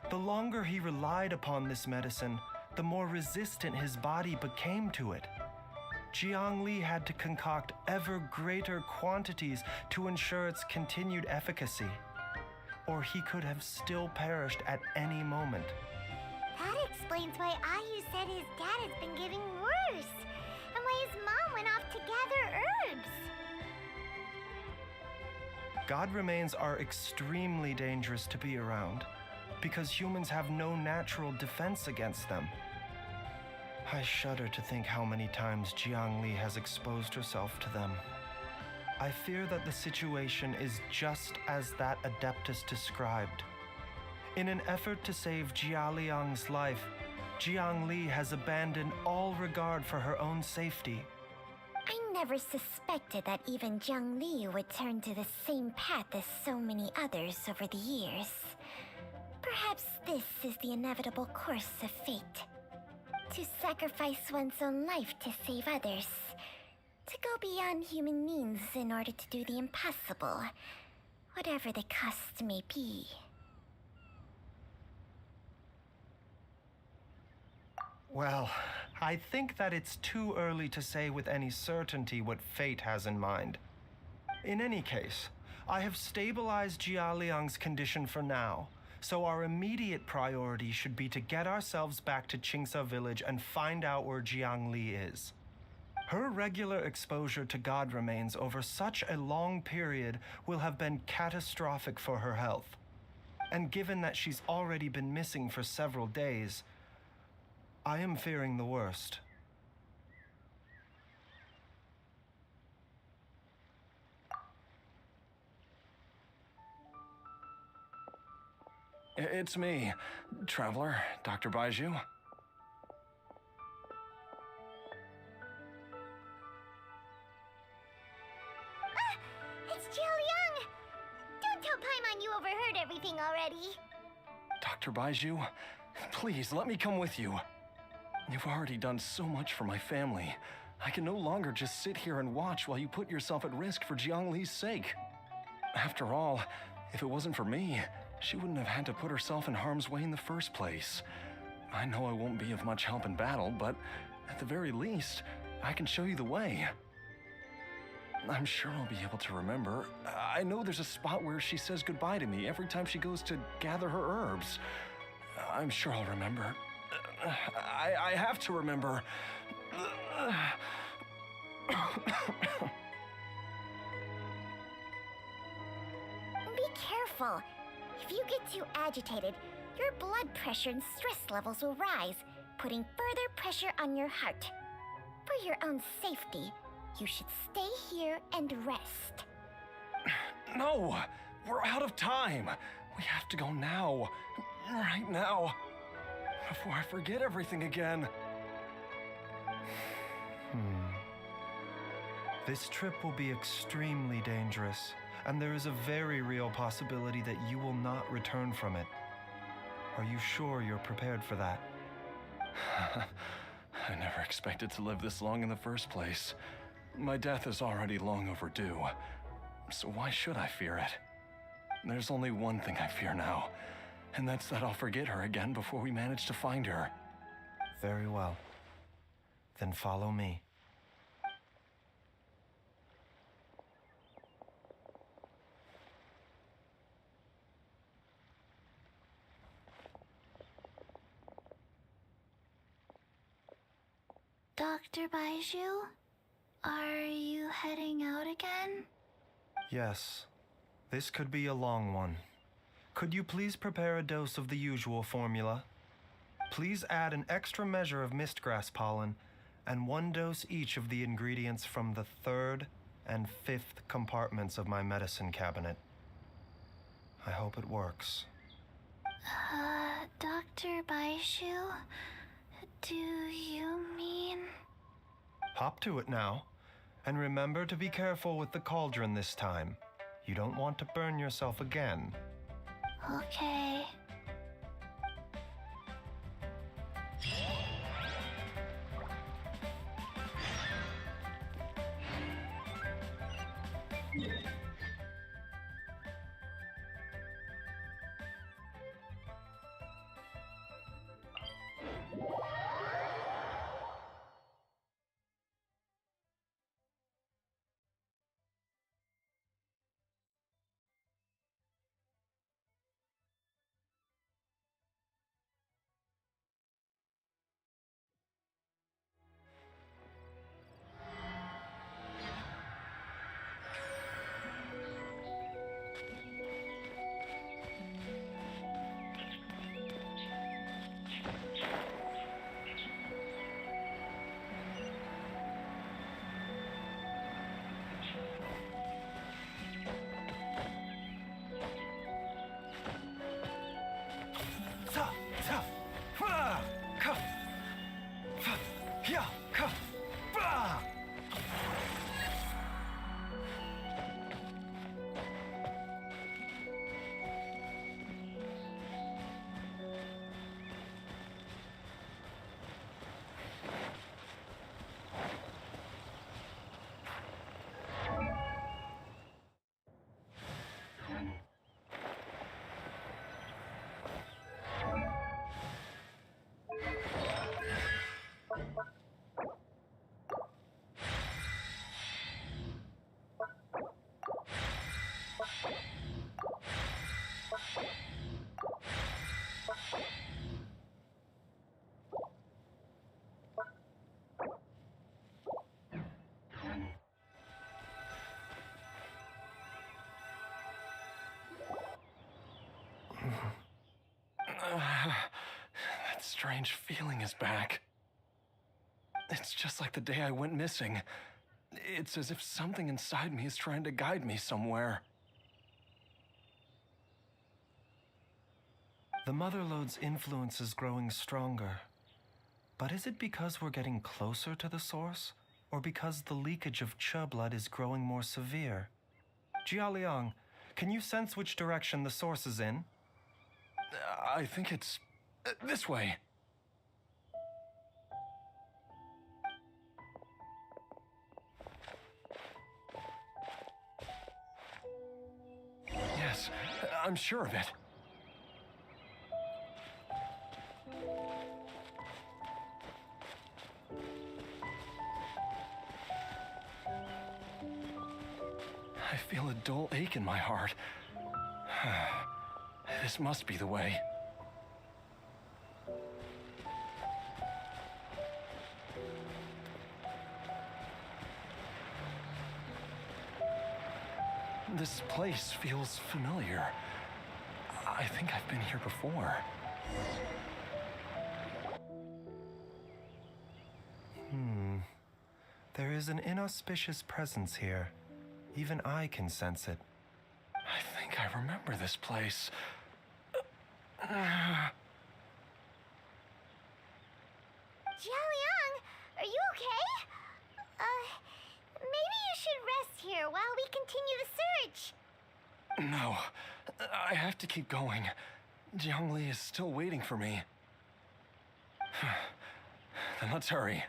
the longer he relied upon this medicine, the more resistant his body became to it. Jiang Li had to concoct ever greater quantities to ensure its continued efficacy, or he could have still perished at any moment. That explains why Ayu said his dad has been getting worse, and why his mom went off to gather herbs. God remains are extremely dangerous to be around, because humans have no natural defense against them. I shudder to think how many times Jiang Li has exposed herself to them. I fear that the situation is just as that Adeptus described. In an effort to save Jialiang's life, Jiang Li has abandoned all regard for her own safety. I never suspected that even Jiang Li would turn to the same path as so many others over the years. Perhaps this is the inevitable course of fate. To sacrifice one's own life to save others. to go beyond human means in order to do the impossible, whatever the cost may be. Well, I think that it's too early to say with any certainty what fate has in mind. In any case, I have stabilized Jia Liang's condition for now, so our immediate priority should be to get ourselves back to Qingsa village and find out where Jiang Li is. Her regular exposure to god remains over such a long period will have been catastrophic for her health. And given that she's already been missing for several days, I am fearing the worst. It's me, Traveler, Dr. Baiju. It's Jialiang! Don't tell Paimon you overheard everything already. Dr. Baiju, please let me come with you. You've already done so much for my family. I can no longer just sit here and watch while you put yourself at risk for Jiang Li's sake. After all, if it wasn't for me, she wouldn't have had to put herself in harm's way in the first place. I know I won't be of much help in battle, but at the very least, I can show you the way. I'm sure I'll be able to remember. I know there's a spot where she says goodbye to me every time she goes to gather her herbs. I'm sure I'll remember. I have to remember. Be careful. If you get too agitated, your blood pressure and stress levels will rise, putting further pressure on your heart. For your own safety, you should stay here and rest. No! We're out of time! We have to go now. Right now. Before I forget everything again. This trip will be extremely dangerous, and there is a very real possibility that you will not return from it. Are you sure you're prepared for that? I never expected to live this long in the first place. My death is already long overdue, so why should I fear it? There's only one thing I fear now, and that's that I'll forget her again before we manage to find her. Very well. Then follow me. Dr. Baiju, are you heading out again? Yes. This could be a long one. Could you please prepare a dose of the usual formula? Please add an extra measure of mistgrass pollen and 1 dose each of the ingredients from the 3rd and 5th compartments of my medicine cabinet. I hope it works. Dr. Baiju, do you mean... Hop to it now, and remember to be careful with the cauldron this time. You don't want to burn yourself again. Okay. strange feeling is back. It's just like the day I went missing. It's as if something inside me is trying to guide me somewhere. The Mother Lode's influence is growing stronger. But is it because we're getting closer to the source? Or because the leakage of Che blood is growing more severe? Jialiang, can you sense which direction the source is in? I think it's this way. Yes, I'm sure of it. I feel a dull ache in my heart. This must be the way. This place feels familiar. I think I've been here before. There is an inauspicious presence here. Even I can sense it. I think I remember this place. Jialiang, are you okay? Maybe you should rest here while we continue the search. No, I have to keep going. Jiangli is still waiting for me. Then let's hurry.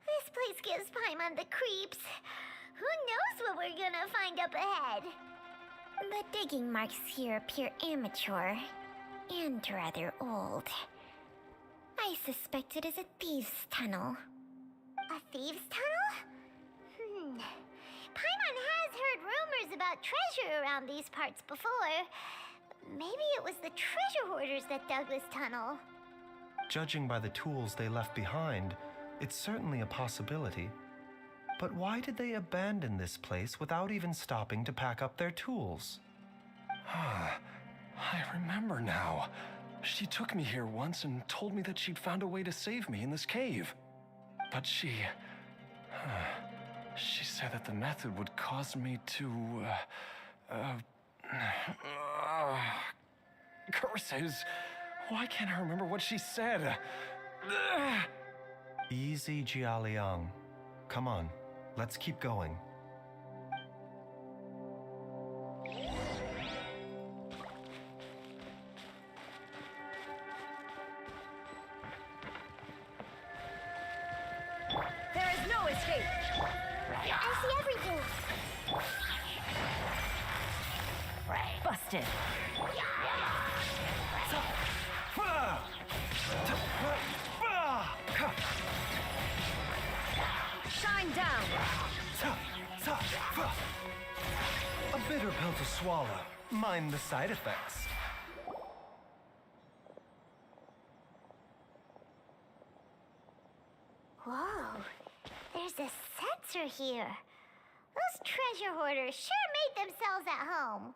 This place gives Paimon the creeps. Who knows what we're gonna find up ahead? The digging marks here appear amateur and rather old. I suspect it is a thieves' tunnel. A thieves' tunnel? Paimon has heard rumors about treasure around these parts before. Maybe it was the treasure hoarders that dug this tunnel. Judging by the tools they left behind, it's certainly a possibility. But why did they abandon this place without even stopping to pack up their tools? I remember now. She took me here once and told me that she'd found a way to save me in this cave. But she said that the method would cause me to, curses. Why can't I remember what she said? Easy, Jialiang. Come on, let's keep going. There is no escape. I see everything. Busted. Shine down. A bitter pill to swallow. Mind the side effects. Whoa, there's a sensor here. Those treasure hoarders sure made themselves at home.